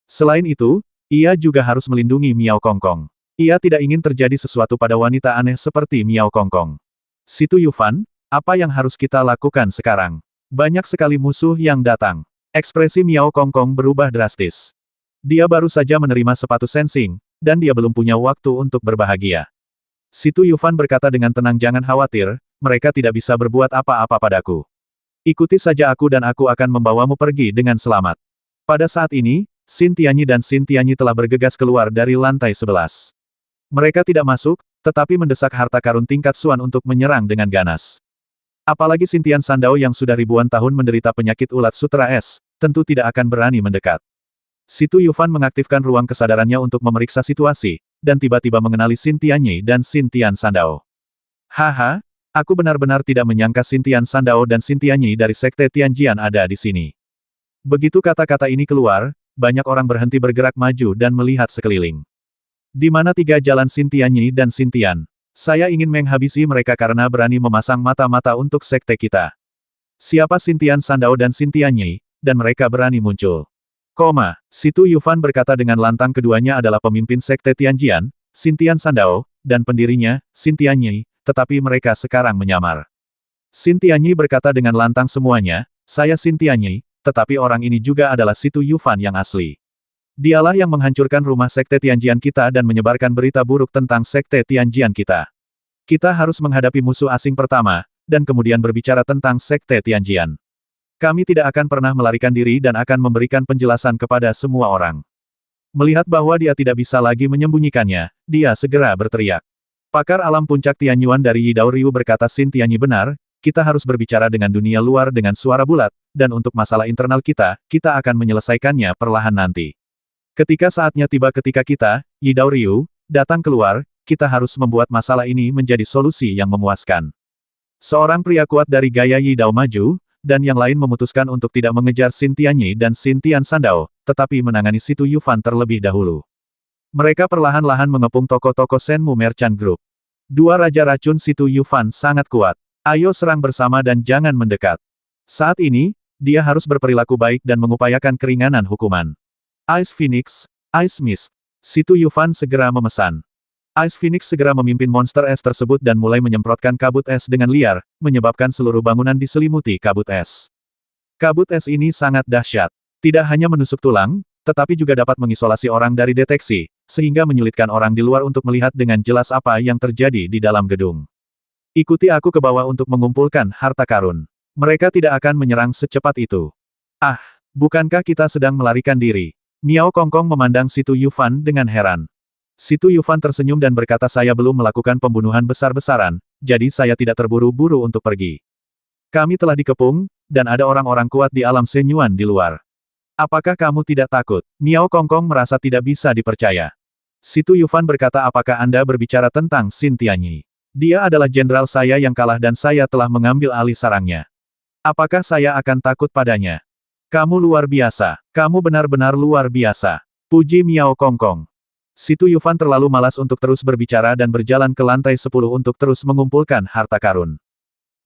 Selain itu, ia juga harus melindungi Miao Kongkong. Ia tidak ingin terjadi sesuatu pada wanita aneh seperti Miao Kongkong. Si Tuyufan, apa yang harus kita lakukan sekarang? Banyak sekali musuh yang datang. Ekspresi Miao Kongkong berubah drastis. Dia baru saja menerima sepatu sensing, dan dia belum punya waktu untuk berbahagia. Si Tuyufan berkata dengan tenang, jangan khawatir, mereka tidak bisa berbuat apa-apa padaku. Ikuti saja aku dan aku akan membawamu pergi dengan selamat. Pada saat ini, Xin Tianyi dan Xin Tianyi telah bergegas keluar dari lantai 11. Mereka tidak masuk, tetapi mendesak harta karun tingkat Suan untuk menyerang dengan ganas. Apalagi Xin Tian Sandao yang sudah ribuan tahun menderita penyakit ulat sutra es, tentu tidak akan berani mendekat. Si Tuyufan mengaktifkan ruang kesadarannya untuk memeriksa situasi, dan tiba-tiba mengenali Xin Tianyi dan Xin Tian Sandao. Haha, aku benar-benar tidak menyangka Xin Tian Sandao dan Xin Tianyi dari Sekte Tianjian ada di sini. Begitu kata-kata ini keluar, banyak orang berhenti bergerak maju dan melihat sekeliling. Di mana tiga jalan Xin Tianyi dan Xin Tian? Saya ingin menghabisi mereka karena berani memasang mata-mata untuk sekte kita. Siapa Xin Tian Sandao dan Xin Tianyi, dan mereka berani muncul. Si Tuyufan berkata dengan lantang, keduanya adalah pemimpin sekte Tianjian, Xin Tian Sandao, dan pendirinya, Xin Tianyi, tetapi mereka sekarang menyamar. Xin Tianyi berkata dengan lantang, semuanya, saya Xin Tianyi, tetapi orang ini juga adalah Si Tuyufan yang asli. Dialah yang menghancurkan rumah sekte Tianjian kita dan menyebarkan berita buruk tentang sekte Tianjian kita. Kita harus menghadapi musuh asing pertama, dan kemudian berbicara tentang sekte Tianjian. Kami tidak akan pernah melarikan diri dan akan memberikan penjelasan kepada semua orang. Melihat bahwa dia tidak bisa lagi menyembunyikannya, dia segera berteriak. Pakar alam puncak Tianyuan dari Yi Dao Ryu berkata, Xin Tianyi benar, kita harus berbicara dengan dunia luar dengan suara bulat, dan untuk masalah internal kita akan menyelesaikannya perlahan nanti. Ketika saatnya tiba, ketika kita, Yi Dao Ryu, datang keluar, kita harus membuat masalah ini menjadi solusi yang memuaskan. Seorang pria kuat dari gaya Yi Dao maju, dan yang lain memutuskan untuk tidak mengejar Xin Tianyi dan Xin Tian Sandao, tetapi menangani Si Tuyufan terlebih dahulu. Mereka perlahan-lahan mengepung toko-toko Shenmu Merchant Group. Dua Raja Racun Si Tuyufan sangat kuat. Ayo serang bersama dan jangan mendekat. Saat ini, dia harus berperilaku baik dan mengupayakan keringanan hukuman. Ice Phoenix, Ice Mist. Si Tuyufan segera memesan. Ice Phoenix segera memimpin monster es tersebut dan mulai menyemprotkan kabut es dengan liar, menyebabkan seluruh bangunan diselimuti kabut es. Kabut es ini sangat dahsyat. Tidak hanya menusuk tulang, tetapi juga dapat mengisolasi orang dari deteksi, sehingga menyulitkan orang di luar untuk melihat dengan jelas apa yang terjadi di dalam gedung. Ikuti aku ke bawah untuk mengumpulkan harta karun. Mereka tidak akan menyerang secepat itu. Ah, bukankah kita sedang melarikan diri? Miao Kongkong memandang Si Tuyufan dengan heran. Si Tuyufan tersenyum dan berkata, saya belum melakukan pembunuhan besar-besaran, jadi saya tidak terburu-buru untuk pergi. Kami telah dikepung, dan ada orang-orang kuat di alam Shenyuan di luar. Apakah kamu tidak takut? Miao Kongkong merasa tidak bisa dipercaya. Si Tuyufan berkata, apakah Anda berbicara tentang Xin Tianyi? Dia adalah jenderal saya yang kalah dan saya telah mengambil alih sarangnya. Apakah saya akan takut padanya? Kamu luar biasa. Kamu benar-benar luar biasa. Puji Miao Kongkong. Si Tuyufan terlalu malas untuk terus berbicara dan berjalan ke lantai 10 untuk terus mengumpulkan harta karun.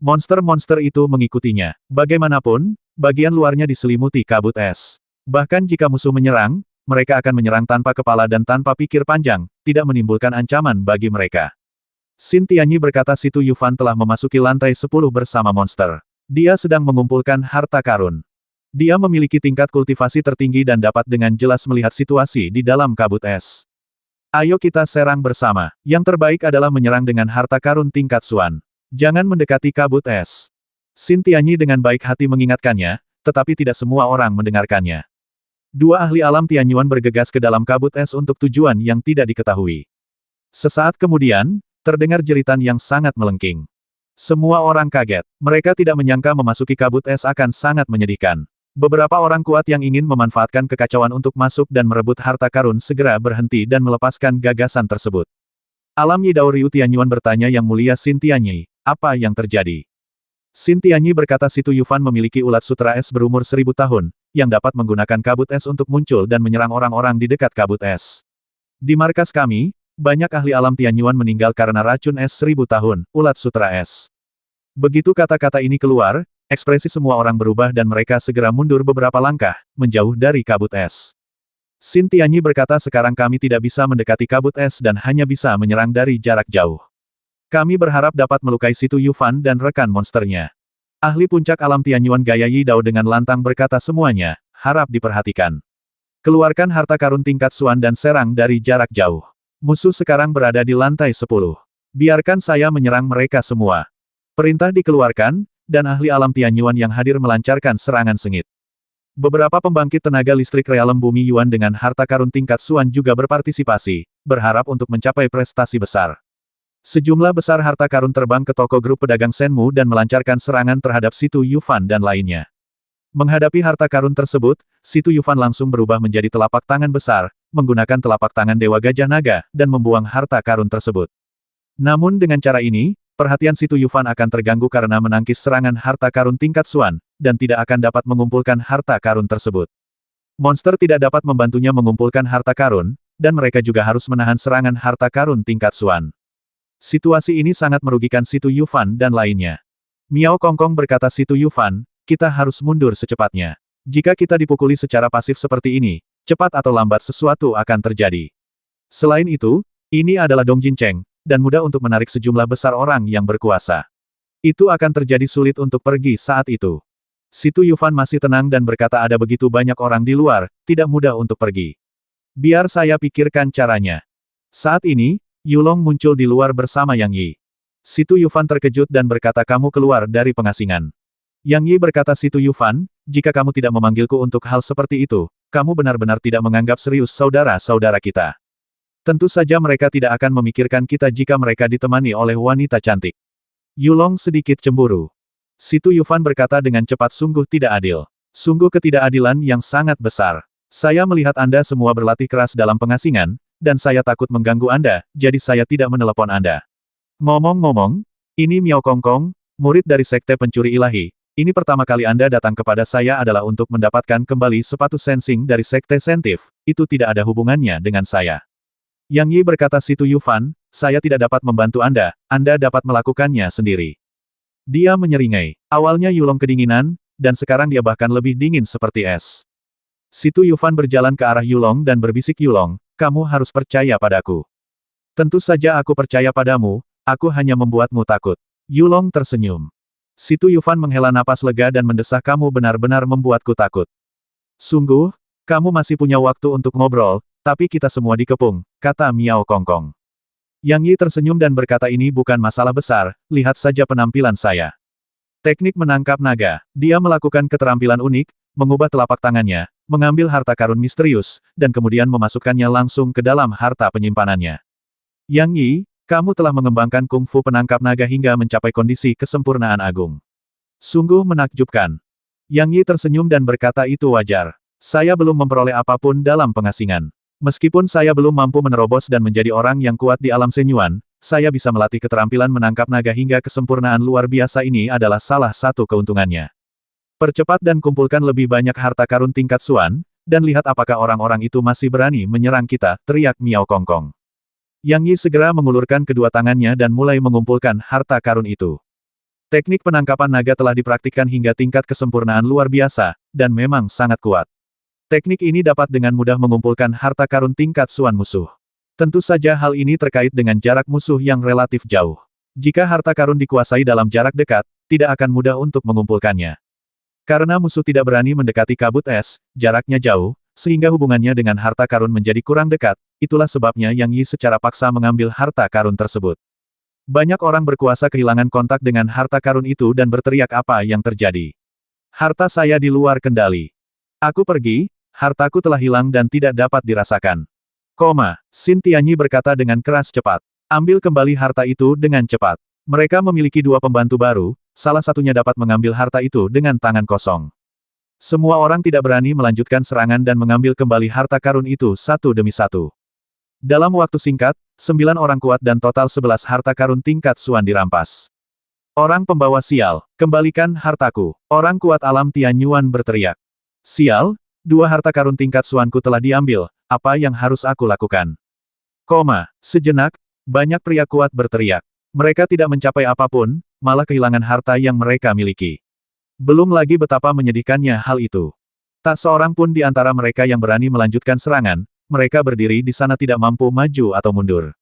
Monster-monster itu mengikutinya. Bagaimanapun, bagian luarnya diselimuti kabut es. Bahkan jika musuh menyerang, mereka akan menyerang tanpa kepala dan tanpa pikir panjang, tidak menimbulkan ancaman bagi mereka. Xin Tianyi berkata Si Tu Yufan telah memasuki lantai 10 bersama monster. Dia sedang mengumpulkan harta karun. Dia memiliki tingkat kultivasi tertinggi dan dapat dengan jelas melihat situasi di dalam kabut es. Ayo kita serang bersama. Yang terbaik adalah menyerang dengan harta karun tingkat Xuan. Jangan mendekati kabut es. Xin Tianyi dengan baik hati mengingatkannya, tetapi tidak semua orang mendengarkannya. Dua ahli alam Tianyuan bergegas ke dalam kabut es untuk tujuan yang tidak diketahui. Sesaat kemudian, terdengar jeritan yang sangat melengking. Semua orang kaget. Mereka tidak menyangka memasuki kabut es akan sangat menyedihkan. Beberapa orang kuat yang ingin memanfaatkan kekacauan untuk masuk dan merebut harta karun segera berhenti dan melepaskan gagasan tersebut. Alam Yidao Ryu Tianyuan bertanya Yang Mulia Xin Tianyi, apa yang terjadi? Xin Tianyi berkata Si Tu Yufan memiliki ulat sutra es berumur 1000 tahun, yang dapat menggunakan kabut es untuk muncul dan menyerang orang-orang di dekat kabut es. Di markas kami, banyak ahli alam Tianyuan meninggal karena racun es 1000 tahun, ulat sutra es. Begitu kata-kata ini keluar, ekspresi semua orang berubah dan mereka segera mundur beberapa langkah, menjauh dari kabut es. Xin Tianyi berkata sekarang kami tidak bisa mendekati kabut es dan hanya bisa menyerang dari jarak jauh. Kami berharap dapat melukai Si Tu Yufan dan rekan monsternya. Ahli puncak alam Tianyuan Gaya Yidao dengan lantang berkata semuanya, harap diperhatikan. Keluarkan harta karun tingkat Xuan dan serang dari jarak jauh. Musuh sekarang berada di lantai 10. Biarkan saya menyerang mereka semua. Perintah dikeluarkan, dan ahli alam Tianyuan yang hadir melancarkan serangan sengit. Beberapa pembangkit tenaga listrik realem bumi Yuan dengan harta karun tingkat Xuan juga berpartisipasi, berharap untuk mencapai prestasi besar. Sejumlah besar harta karun terbang ke toko grup pedagang Shenmu dan melancarkan serangan terhadap Si Tu Yufan dan lainnya. Menghadapi harta karun tersebut, Si Tu Yufan langsung berubah menjadi telapak tangan besar, menggunakan telapak tangan Dewa Gajah Naga, dan membuang harta karun tersebut. Namun dengan cara ini, perhatian Si Tu Yufan akan terganggu karena menangkis serangan harta karun tingkat Xuan, dan tidak akan dapat mengumpulkan harta karun tersebut. Monster tidak dapat membantunya mengumpulkan harta karun, dan mereka juga harus menahan serangan harta karun tingkat Xuan. Situasi ini sangat merugikan Si Tu Yufan dan lainnya. Miao Kongkong berkata Si Tu Yufan, kita harus mundur secepatnya. Jika kita dipukuli secara pasif seperti ini, cepat atau lambat sesuatu akan terjadi. Selain itu, ini adalah Dongjin Cheng, dan mudah untuk menarik sejumlah besar orang yang berkuasa. Itu akan terjadi sulit untuk pergi saat itu. Si Tu Yufan masih tenang dan berkata ada begitu banyak orang di luar, tidak mudah untuk pergi. Biar saya pikirkan caranya. Saat ini, Yulong muncul di luar bersama Yang Yi. Si Tu Yufan terkejut dan berkata kamu keluar dari pengasingan. Yang Yi berkata Si Tu Yufan, jika kamu tidak memanggilku untuk hal seperti itu, kamu benar-benar tidak menganggap serius saudara-saudara kita. Tentu saja mereka tidak akan memikirkan kita jika mereka ditemani oleh wanita cantik. Yulong sedikit cemburu. Si Tu Yufan berkata dengan cepat sungguh tidak adil. Sungguh ketidakadilan yang sangat besar. Saya melihat Anda semua berlatih keras dalam pengasingan, dan saya takut mengganggu Anda, jadi saya tidak menelepon Anda. Ngomong-ngomong, ini Miao Kongkong, murid dari Sekte Pencuri Ilahi. Ini pertama kali Anda datang kepada saya adalah untuk mendapatkan kembali sepatu sensing dari Sekte Sentif, itu tidak ada hubungannya dengan saya. Yang Yi berkata Si Tu Yufan, saya tidak dapat membantu Anda dapat melakukannya sendiri. Dia menyeringai. Awalnya Yulong kedinginan, dan sekarang dia bahkan lebih dingin seperti es. Si Tu Yufan berjalan ke arah Yulong dan berbisik Yulong, kamu harus percaya padaku. Tentu saja aku percaya padamu, aku hanya membuatmu takut. Yulong tersenyum. Si Tu Yufan menghela napas lega dan mendesah kamu benar-benar membuatku takut. Sungguh, kamu masih punya waktu untuk ngobrol, tapi kita semua dikepung, kata Miao Kongkong. Yang Yi tersenyum dan berkata ini bukan masalah besar, lihat saja penampilan saya. Teknik menangkap naga, dia melakukan keterampilan unik, mengubah telapak tangannya, mengambil harta karun misterius, dan kemudian memasukkannya langsung ke dalam harta penyimpanannya. Yang Yi, kamu telah mengembangkan kungfu penangkap naga hingga mencapai kondisi kesempurnaan agung. Sungguh menakjubkan. Yang Yi tersenyum dan berkata itu wajar. Saya belum memperoleh apapun dalam pengasingan. Meskipun saya belum mampu menerobos dan menjadi orang yang kuat di alam Shenyuan, saya bisa melatih keterampilan menangkap naga hingga kesempurnaan luar biasa ini adalah salah satu keuntungannya. Percepat dan kumpulkan lebih banyak harta karun tingkat Xuan, dan lihat apakah orang-orang itu masih berani menyerang kita, teriak Miao Kongkong. Yang Yi segera mengulurkan kedua tangannya dan mulai mengumpulkan harta karun itu. Teknik penangkapan naga telah dipraktikkan hingga tingkat kesempurnaan luar biasa, dan memang sangat kuat. Teknik ini dapat dengan mudah mengumpulkan harta karun tingkat Suan musuh. Tentu saja hal ini terkait dengan jarak musuh yang relatif jauh. Jika harta karun dikuasai dalam jarak dekat, tidak akan mudah untuk mengumpulkannya. Karena musuh tidak berani mendekati kabut es, jaraknya jauh, sehingga hubungannya dengan harta karun menjadi kurang dekat, itulah sebabnya Yang Yi secara paksa mengambil harta karun tersebut. Banyak orang berkuasa kehilangan kontak dengan harta karun itu dan berteriak apa yang terjadi. Harta saya di luar kendali. Aku pergi, hartaku telah hilang dan tidak dapat dirasakan. Xin Tianyi berkata dengan keras cepat. Ambil kembali harta itu dengan cepat. Mereka memiliki dua pembantu baru, salah satunya dapat mengambil harta itu dengan tangan kosong. Semua orang tidak berani melanjutkan serangan dan mengambil kembali harta karun itu satu demi satu. Dalam waktu singkat, 9 orang kuat dan total 11 harta karun tingkat Suan dirampas. Orang pembawa sial, kembalikan hartaku. Orang kuat alam Tianyuan berteriak. Sial, 2 harta karun tingkat Suanku telah diambil, apa yang harus aku lakukan? Sejenak, banyak pria kuat berteriak. Mereka tidak mencapai apapun, malah kehilangan harta yang mereka miliki. Belum lagi betapa menyedihkannya hal itu. Tak seorang pun di antara mereka yang berani melanjutkan serangan, mereka berdiri di sana tidak mampu maju atau mundur.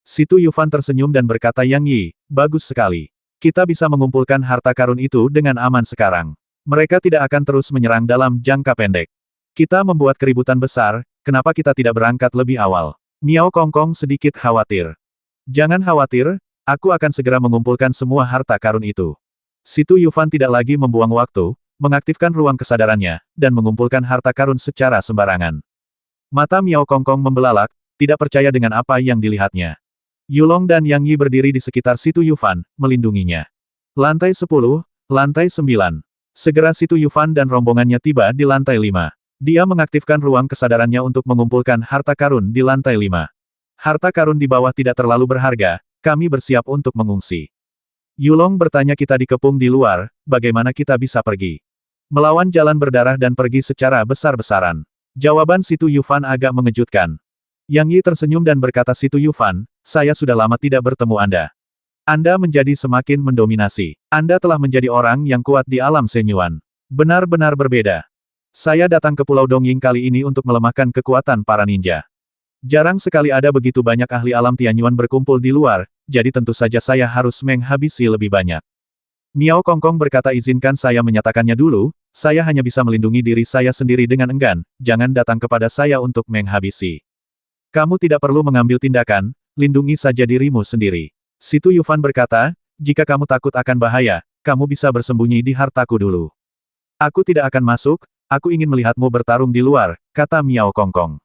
Situ Yufan tersenyum dan berkata Yang Yi, bagus sekali. Kita bisa mengumpulkan harta karun itu dengan aman sekarang. Mereka tidak akan terus menyerang dalam jangka pendek. Kita membuat keributan besar, kenapa kita tidak berangkat lebih awal? Miao Kongkong sedikit khawatir. Jangan khawatir, aku akan segera mengumpulkan semua harta karun itu. Situ Yufan tidak lagi membuang waktu, mengaktifkan ruang kesadarannya, dan mengumpulkan harta karun secara sembarangan. Mata Miao Kongkong membelalak, tidak percaya dengan apa yang dilihatnya. Yulong dan Yang Yi berdiri di sekitar Situ Yufan, melindunginya. Lantai 10, lantai 9. Segera Situ Yufan dan rombongannya tiba di lantai 5. Dia mengaktifkan ruang kesadarannya untuk mengumpulkan harta karun di lantai 5. Harta karun di bawah tidak terlalu berharga, kami bersiap untuk mengungsi. Yulong bertanya kita dikepung di luar, bagaimana kita bisa pergi? Melawan jalan berdarah dan pergi secara besar-besaran. Jawaban Situ Yufan agak mengejutkan. Yang Yi tersenyum dan berkata Situ Yufan, saya sudah lama tidak bertemu Anda. Anda menjadi semakin mendominasi. Anda telah menjadi orang yang kuat di alam Shenyuan. Benar-benar berbeda. Saya datang ke Pulau Dongying kali ini untuk melemahkan kekuatan para ninja. Jarang sekali ada begitu banyak ahli alam Tianyuan berkumpul di luar, jadi tentu saja saya harus menghabisi lebih banyak. Miao Kongkong berkata izinkan saya menyatakannya dulu, saya hanya bisa melindungi diri saya sendiri dengan enggan, jangan datang kepada saya untuk menghabisi. Kamu tidak perlu mengambil tindakan, lindungi saja dirimu sendiri. Situ Yufan berkata, jika kamu takut akan bahaya, kamu bisa bersembunyi di hartaku dulu. Aku tidak akan masuk, aku ingin melihatmu bertarung di luar, kata Miao Kongkong.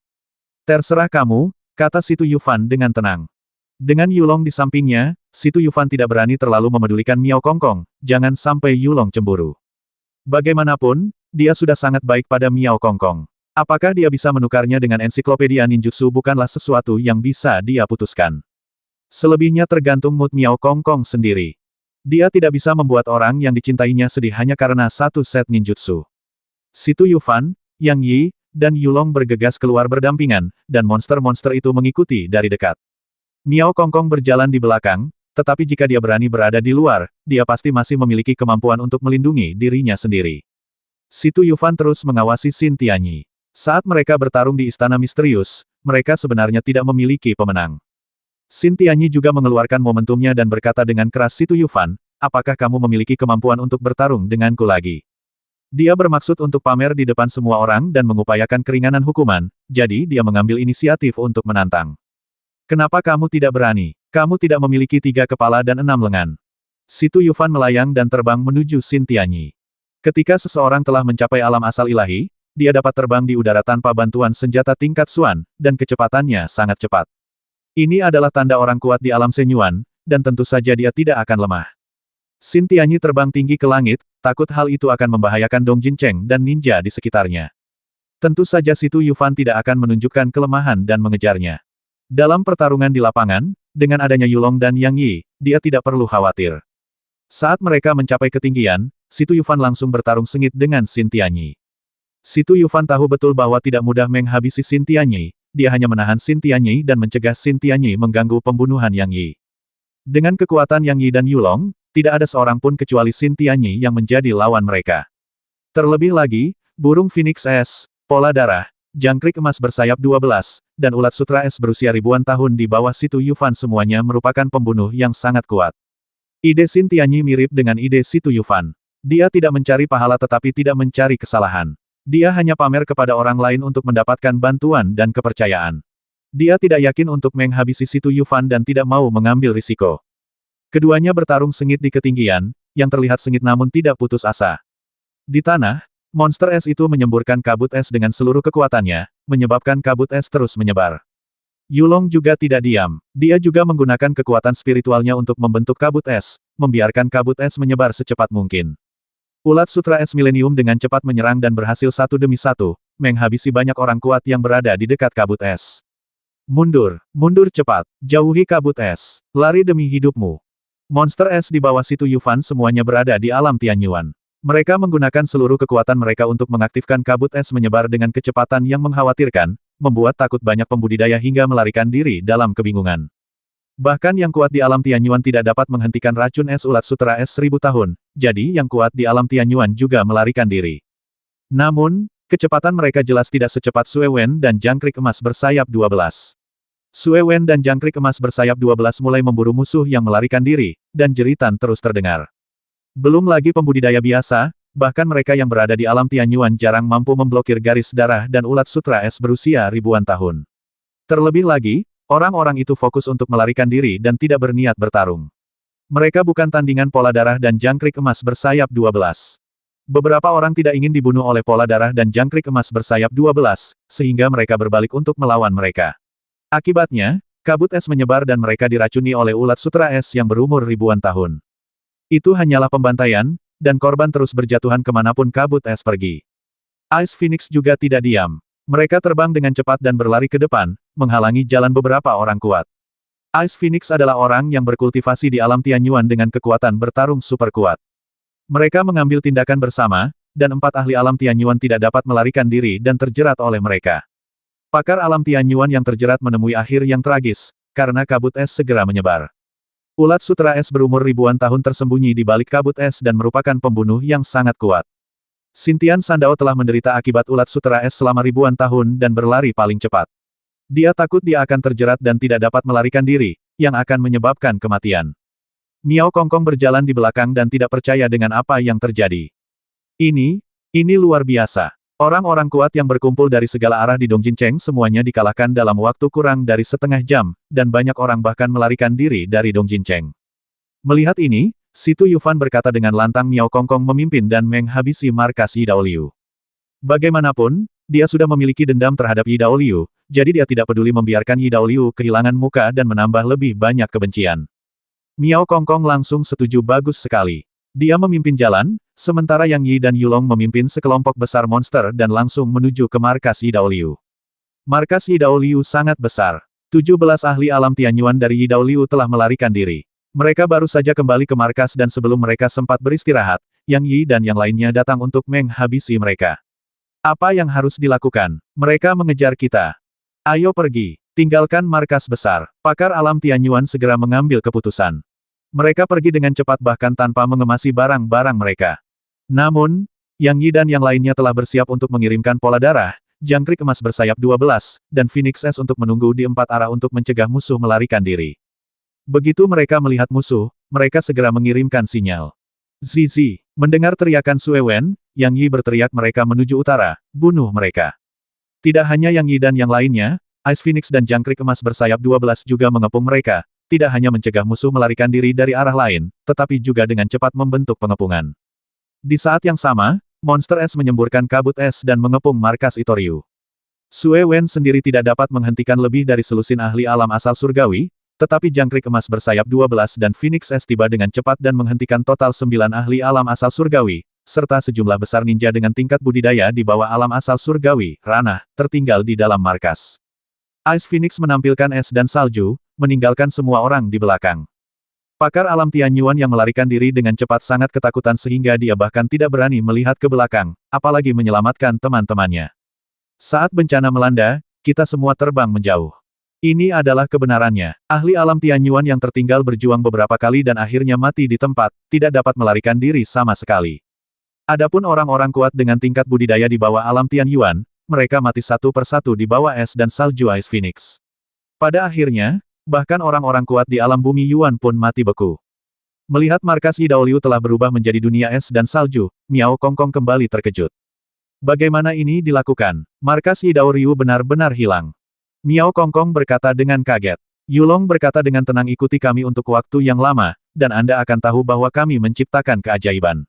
Terserah kamu, kata Situ Yufan dengan tenang. Dengan Yulong di sampingnya, Situ Yufan tidak berani terlalu memedulikan Miao Kongkong, jangan sampai Yulong cemburu. Bagaimanapun, dia sudah sangat baik pada Miao Kongkong. Apakah dia bisa menukarnya dengan ensiklopedia ninjutsu bukanlah sesuatu yang bisa dia putuskan. Selebihnya tergantung mood Miao Kongkong sendiri. Dia tidak bisa membuat orang yang dicintainya sedih hanya karena satu set ninjutsu. Situ Yufan, Yang Yi, dan Yulong bergegas keluar berdampingan, dan monster-monster itu mengikuti dari dekat. Miao Kongkong berjalan di belakang, tetapi jika dia berani berada di luar, dia pasti masih memiliki kemampuan untuk melindungi dirinya sendiri. Situ Yufan terus mengawasi Xin Tianyi. Saat mereka bertarung di Istana Misterius, mereka sebenarnya tidak memiliki pemenang. Xin Tianyi juga mengeluarkan momentumnya dan berkata dengan keras Situ Yufan, apakah kamu memiliki kemampuan untuk bertarung denganku lagi? Dia bermaksud untuk pamer di depan semua orang dan mengupayakan keringanan hukuman, jadi dia mengambil inisiatif untuk menantang. Kenapa kamu tidak berani? Kamu tidak memiliki 3 kepala dan 6 lengan. Situ Yufan melayang dan terbang menuju Xin Tianyi. Ketika seseorang telah mencapai alam asal ilahi, dia dapat terbang di udara tanpa bantuan senjata tingkat Suan, dan kecepatannya sangat cepat. Ini adalah tanda orang kuat di alam Shenyuan, dan tentu saja dia tidak akan lemah. Xin Tianyi terbang tinggi ke langit, takut hal itu akan membahayakan Dong Jincheng dan ninja di sekitarnya. Tentu saja Situ Yufan tidak akan menunjukkan kelemahan dan mengejarnya. Dalam pertarungan di lapangan, dengan adanya Yulong dan Yang Yi, dia tidak perlu khawatir. Saat mereka mencapai ketinggian, Situ Yufan langsung bertarung sengit dengan Xin Tianyi. Situ Yufan tahu betul bahwa tidak mudah menghabisi Xin Tianyi, dia hanya menahan Xin Tianyi dan mencegah Xin Tianyi mengganggu pembunuhan Yang Yi. Dengan kekuatan Yang Yi dan Yulong, tidak ada seorang pun kecuali Xin Tianyi yang menjadi lawan mereka. Terlebih lagi, burung Phoenix S, pola darah, jangkrik emas bersayap 12, dan ulat sutra es berusia ribuan tahun di bawah Situ Yufan semuanya merupakan pembunuh yang sangat kuat. Ide Xin Tianyi mirip dengan ide Situ Yufan. Dia tidak mencari pahala tetapi tidak mencari kesalahan. Dia hanya pamer kepada orang lain untuk mendapatkan bantuan dan kepercayaan. Dia tidak yakin untuk menghabisi Situ Yufan dan tidak mau mengambil risiko. Keduanya bertarung sengit di ketinggian, yang terlihat sengit namun tidak putus asa. Di tanah, monster es itu menyemburkan kabut es dengan seluruh kekuatannya, menyebabkan kabut es terus menyebar. Yulong juga tidak diam. Dia juga menggunakan kekuatan spiritualnya untuk membentuk kabut es, membiarkan kabut es menyebar secepat mungkin. Ulat sutra es milenium dengan cepat menyerang dan berhasil satu demi satu, menghabisi banyak orang kuat yang berada di dekat kabut es. Mundur, mundur cepat, jauhi kabut es, lari demi hidupmu. Monster es di bawah Situ Yufan semuanya berada di alam Tianyuan. Mereka menggunakan seluruh kekuatan mereka untuk mengaktifkan kabut es menyebar dengan kecepatan yang mengkhawatirkan, membuat takut banyak pembudidaya hingga melarikan diri dalam kebingungan. Bahkan yang kuat di alam Tianyuan tidak dapat menghentikan racun es ulat sutra es 1000 tahun, jadi yang kuat di alam Tianyuan juga melarikan diri. Namun, kecepatan mereka jelas tidak secepat Sue Wen dan jangkrik emas bersayap 12. Sue Wen dan jangkrik emas bersayap 12 mulai memburu musuh yang melarikan diri, dan jeritan terus terdengar. Belum lagi pembudidaya biasa, bahkan mereka yang berada di alam Tianyuan jarang mampu memblokir garis darah dan ulat sutra es berusia ribuan tahun. Terlebih lagi, orang-orang itu fokus untuk melarikan diri dan tidak berniat bertarung. Mereka bukan tandingan pola darah dan jangkrik emas bersayap 12. Beberapa orang tidak ingin dibunuh oleh pola darah dan jangkrik emas bersayap 12, sehingga mereka berbalik untuk melawan mereka. Akibatnya, kabut es menyebar dan mereka diracuni oleh ulat sutra es yang berumur ribuan tahun. Itu hanyalah pembantaian, dan korban terus berjatuhan kemanapun kabut es pergi. Ice Phoenix juga tidak diam. Mereka terbang dengan cepat dan berlari ke depan, menghalangi jalan beberapa orang kuat. Ice Phoenix adalah orang yang berkultivasi di alam Tianyuan dengan kekuatan bertarung super kuat. Mereka mengambil tindakan bersama, dan 4 ahli alam Tianyuan tidak dapat melarikan diri dan terjerat oleh mereka. Pakar alam Tianyuan yang terjerat menemui akhir yang tragis, karena kabut es segera menyebar. Ulat sutra es berumur ribuan tahun tersembunyi di balik kabut es dan merupakan pembunuh yang sangat kuat. Xintian Sandao telah menderita akibat ulat sutra es selama ribuan tahun dan berlari paling cepat. Dia takut dia akan terjerat dan tidak dapat melarikan diri, yang akan menyebabkan kematian. Miao Kongkong berjalan di belakang dan tidak percaya dengan apa yang terjadi. Ini luar biasa. Orang-orang kuat yang berkumpul dari segala arah di Dongjincheng semuanya dikalahkan dalam waktu kurang dari setengah jam, dan banyak orang bahkan melarikan diri dari Dongjincheng. Melihat ini, Situ Yufan berkata dengan lantang Miao Kongkong memimpin dan menghabisi markas Yi Daoliu. Bagaimanapun, dia sudah memiliki dendam terhadap Yi Daoliu, jadi dia tidak peduli membiarkan Yi Daoliu kehilangan muka dan menambah lebih banyak kebencian. Miao Kongkong langsung setuju bagus sekali. Dia memimpin jalan, sementara Yang Yi dan Yulong memimpin sekelompok besar monster dan langsung menuju ke markas Yi Daoliu. Markas Yi Daoliu sangat besar. 17 ahli alam Tianyuan dari Yi Daoliu telah melarikan diri. Mereka baru saja kembali ke markas dan sebelum mereka sempat beristirahat, Yang Yi dan yang lainnya datang untuk menghabisi mereka. Apa yang harus dilakukan? Mereka mengejar kita. Ayo pergi. Tinggalkan markas besar. Pakar alam Tianyuan segera mengambil keputusan. Mereka pergi dengan cepat bahkan tanpa mengemasi barang-barang mereka. Namun, Yang Yi dan yang lainnya telah bersiap untuk mengirimkan pola darah, jangkrik emas bersayap 12, dan Phoenix S untuk menunggu di 4 arah untuk mencegah musuh melarikan diri. Begitu mereka melihat musuh, mereka segera mengirimkan sinyal. Zizi, mendengar teriakan Sue Wen, Yang Yi berteriak mereka menuju utara, bunuh mereka. Tidak hanya Yang Yi dan yang lainnya, Ice Phoenix dan jangkrik emas bersayap 12 juga mengepung mereka, tidak hanya mencegah musuh melarikan diri dari arah lain, tetapi juga dengan cepat membentuk pengepungan. Di saat yang sama, monster es menyemburkan kabut es dan mengepung markas Itoryu. Sue Wen sendiri tidak dapat menghentikan lebih dari selusin ahli alam asal surgawi, tetapi jangkrik emas bersayap 12 dan Phoenix S tiba dengan cepat dan menghentikan total 9 ahli alam asal surgawi, serta sejumlah besar ninja dengan tingkat budidaya di bawah alam asal surgawi, ranah, tertinggal di dalam markas. Ice Phoenix menampilkan es dan salju, meninggalkan semua orang di belakang. Pakar alam Tianyuan yang melarikan diri dengan cepat sangat ketakutan sehingga dia bahkan tidak berani melihat ke belakang, apalagi menyelamatkan teman-temannya. Saat bencana melanda, kita semua terbang menjauh. Ini adalah kebenarannya. Ahli alam Tianyuan yang tertinggal berjuang beberapa kali dan akhirnya mati di tempat, tidak dapat melarikan diri sama sekali. Adapun orang-orang kuat dengan tingkat budidaya di bawah alam Tianyuan, mereka mati satu persatu di bawah es dan salju Ice Phoenix. Pada akhirnya, bahkan orang-orang kuat di alam bumi Yuan pun mati beku. Melihat markas Yi Daoliu telah berubah menjadi dunia es dan salju, Miao Kongkong kembali terkejut. Bagaimana ini dilakukan? Markas Yi Daoliu benar-benar hilang. Miao Kongkong berkata dengan kaget. Yulong berkata dengan tenang, ikuti kami untuk waktu yang lama, dan Anda akan tahu bahwa kami menciptakan keajaiban.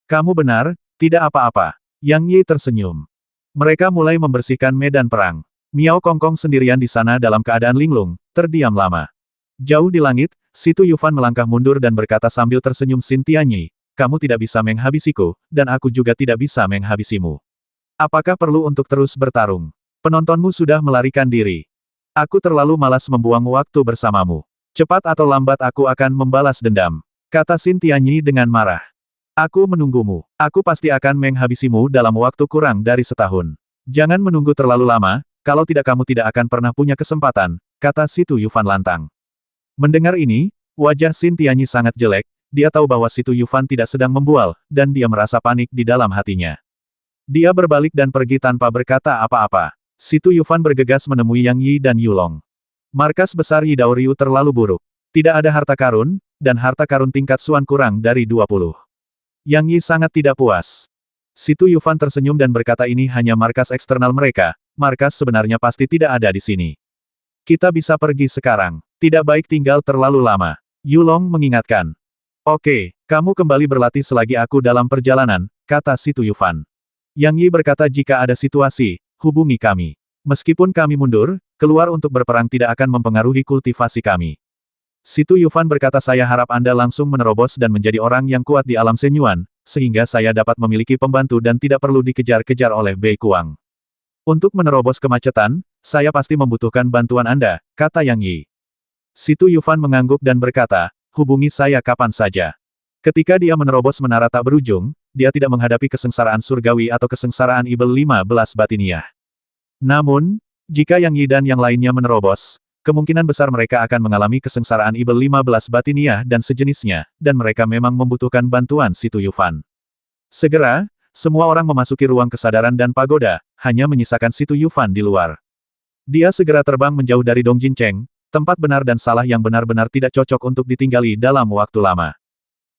Kamu benar, tidak apa-apa. Yang Yi tersenyum. Mereka mulai membersihkan medan perang. Miao Kongkong sendirian di sana dalam keadaan linglung, terdiam lama. Jauh di langit, Situ Yufan melangkah mundur dan berkata sambil tersenyum, Xin Tianyi, kamu tidak bisa menghabisiku, dan aku juga tidak bisa menghabisimu. Apakah perlu untuk terus bertarung? Penontonmu sudah melarikan diri. Aku terlalu malas membuang waktu bersamamu. Cepat atau lambat aku akan membalas dendam. Kata Xin Tianyi dengan marah. Aku menunggumu. Aku pasti akan menghabisimu dalam waktu kurang dari setahun. Jangan menunggu terlalu lama, kalau tidak kamu tidak akan pernah punya kesempatan, kata Situ Yufan lantang. Mendengar ini, wajah Xin Tianyi sangat jelek, dia tahu bahwa Situ Yufan tidak sedang membual, dan dia merasa panik di dalam hatinya. Dia berbalik dan pergi tanpa berkata apa-apa. Situ Yufan bergegas menemui Yang Yi dan Yulong. Markas besar Yi Daoliu terlalu buruk. Tidak ada harta karun, dan harta karun tingkat Suan kurang dari 20. Yang Yi sangat tidak puas. Situ Yufan tersenyum dan berkata ini hanya markas eksternal mereka, markas sebenarnya pasti tidak ada di sini. Kita bisa pergi sekarang. Tidak baik tinggal terlalu lama. Yulong mengingatkan. Oke, kamu kembali berlatih selagi aku dalam perjalanan, kata Situ Yufan. Yang Yi berkata jika ada situasi, hubungi kami. Meskipun kami mundur, keluar untuk berperang tidak akan mempengaruhi kultivasi kami. Situ Yufan berkata saya harap Anda langsung menerobos dan menjadi orang yang kuat di alam Shenyuan, sehingga saya dapat memiliki pembantu dan tidak perlu dikejar-kejar oleh Bei Kuang. Untuk menerobos kemacetan, saya pasti membutuhkan bantuan Anda, kata Yang Yi. Situ Yufan mengangguk dan berkata, hubungi saya kapan saja. Ketika dia menerobos menara tak berujung, dia tidak menghadapi kesengsaraan surgawi atau kesengsaraan ibel 15 batiniah. Namun, jika Yang Yi dan yang lainnya menerobos, kemungkinan besar mereka akan mengalami kesengsaraan ibel 15 batiniah dan sejenisnya, dan mereka memang membutuhkan bantuan Situ Yufan. Segera, semua orang memasuki ruang kesadaran dan pagoda, hanya menyisakan Situ Yufan di luar. Dia segera terbang menjauh dari Dong Jincheng, tempat benar dan salah yang benar-benar tidak cocok untuk ditinggali dalam waktu lama.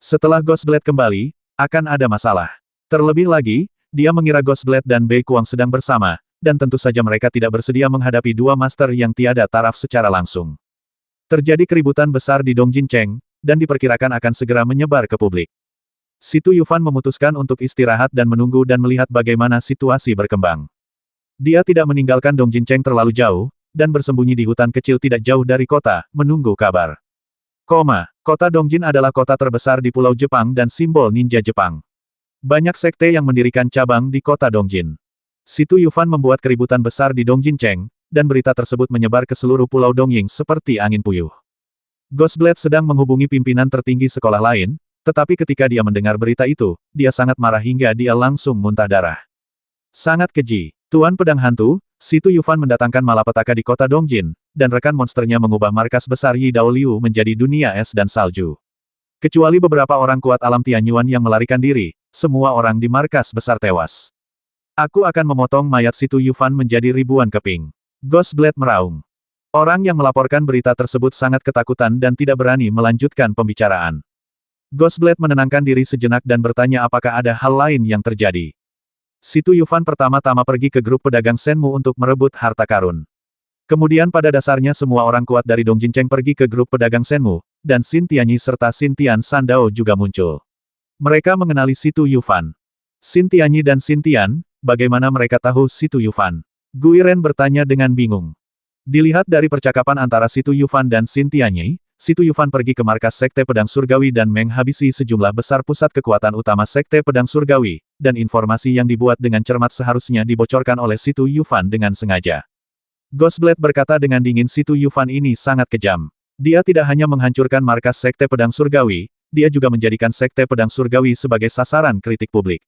Setelah Ghostblade kembali, akan ada masalah. Terlebih lagi, dia mengira Ghostblade dan Bei Kuang sedang bersama, dan tentu saja mereka tidak bersedia menghadapi dua master yang tiada taraf secara langsung. Terjadi keributan besar di Dong Jincheng, dan diperkirakan akan segera menyebar ke publik. Situ Yufan memutuskan untuk istirahat dan menunggu dan melihat bagaimana situasi berkembang. Dia tidak meninggalkan Dong Jincheng terlalu jauh, dan bersembunyi di hutan kecil tidak jauh dari kota, menunggu kabar. Kota Dongjin adalah kota terbesar di Pulau Jepang dan simbol ninja Jepang. Banyak sekte yang mendirikan cabang di kota Dongjin. Situ Yufan membuat keributan besar di Dong Jincheng, dan berita tersebut menyebar ke seluruh Pulau Dongying seperti angin puyuh. Ghostblade sedang menghubungi pimpinan tertinggi sekolah lain, tetapi ketika dia mendengar berita itu, dia sangat marah hingga dia langsung muntah darah. Sangat keji. Tuan Pedang Hantu, Situ Yufan mendatangkan malapetaka di kota Dongjin, dan rekan monsternya mengubah markas besar Yi Daoliu menjadi dunia es dan salju. Kecuali beberapa orang kuat alam Tianyuan yang melarikan diri, semua orang di markas besar tewas. Aku akan memotong mayat Situ Yufan menjadi ribuan keping. Ghostblade meraung. Orang yang melaporkan berita tersebut sangat ketakutan dan tidak berani melanjutkan pembicaraan. Ghostblade menenangkan diri sejenak dan bertanya apakah ada hal lain yang terjadi. Situ Yufan pertama-tama pergi ke grup pedagang Shenmu untuk merebut harta karun. Kemudian pada dasarnya semua orang kuat dari Dong Jincheng pergi ke grup pedagang Shenmu, dan Xin Tianyi serta Xin Tian Sandao juga muncul. Mereka mengenali Situ Yufan. Xin Tianyi dan Xin Tian, bagaimana mereka tahu Situ Yufan? Guiren bertanya dengan bingung. Dilihat dari percakapan antara Situ Yufan dan Xin Tianyi, Situ Yufan pergi ke markas Sekte Pedang Surgawi dan menghabisi sejumlah besar pusat kekuatan utama Sekte Pedang Surgawi, dan informasi yang dibuat dengan cermat seharusnya dibocorkan oleh Situ Yufan dengan sengaja. Ghostblade berkata dengan dingin Situ Yufan ini sangat kejam. Dia tidak hanya menghancurkan markas Sekte Pedang Surgawi, dia juga menjadikan Sekte Pedang Surgawi sebagai sasaran kritik publik.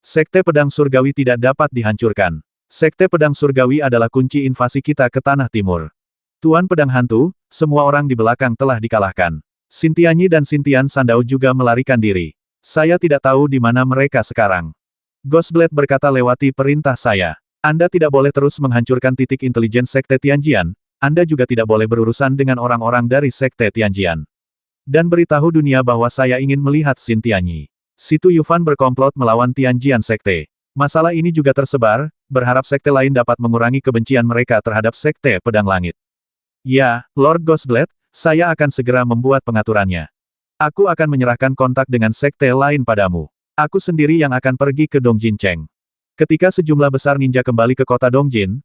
Sekte Pedang Surgawi tidak dapat dihancurkan. Sekte Pedang Surgawi adalah kunci invasi kita ke Tanah Timur. Tuan Pedang Hantu, semua orang di belakang telah dikalahkan. Xintianyi dan Xintian Sandao juga melarikan diri. Saya tidak tahu di mana mereka sekarang. Ghostblade berkata lewati perintah saya. Anda tidak boleh terus menghancurkan titik intelijen Sekte Tianjian, Anda juga tidak boleh berurusan dengan orang-orang dari Sekte Tianjian. Dan beritahu dunia bahwa saya ingin melihat Xintianyi. Situ Yufan berkomplot melawan Tianjian Sekte. Masalah ini juga tersebar, berharap sekte lain dapat mengurangi kebencian mereka terhadap Sekte Pedang Langit. Ya, Lord Ghostblade, saya akan segera membuat pengaturannya. Aku akan menyerahkan kontak dengan sekte lain padamu. Aku sendiri yang akan pergi ke Dongjin Cheng. Ketika sejumlah besar ninja kembali ke kota Dongjin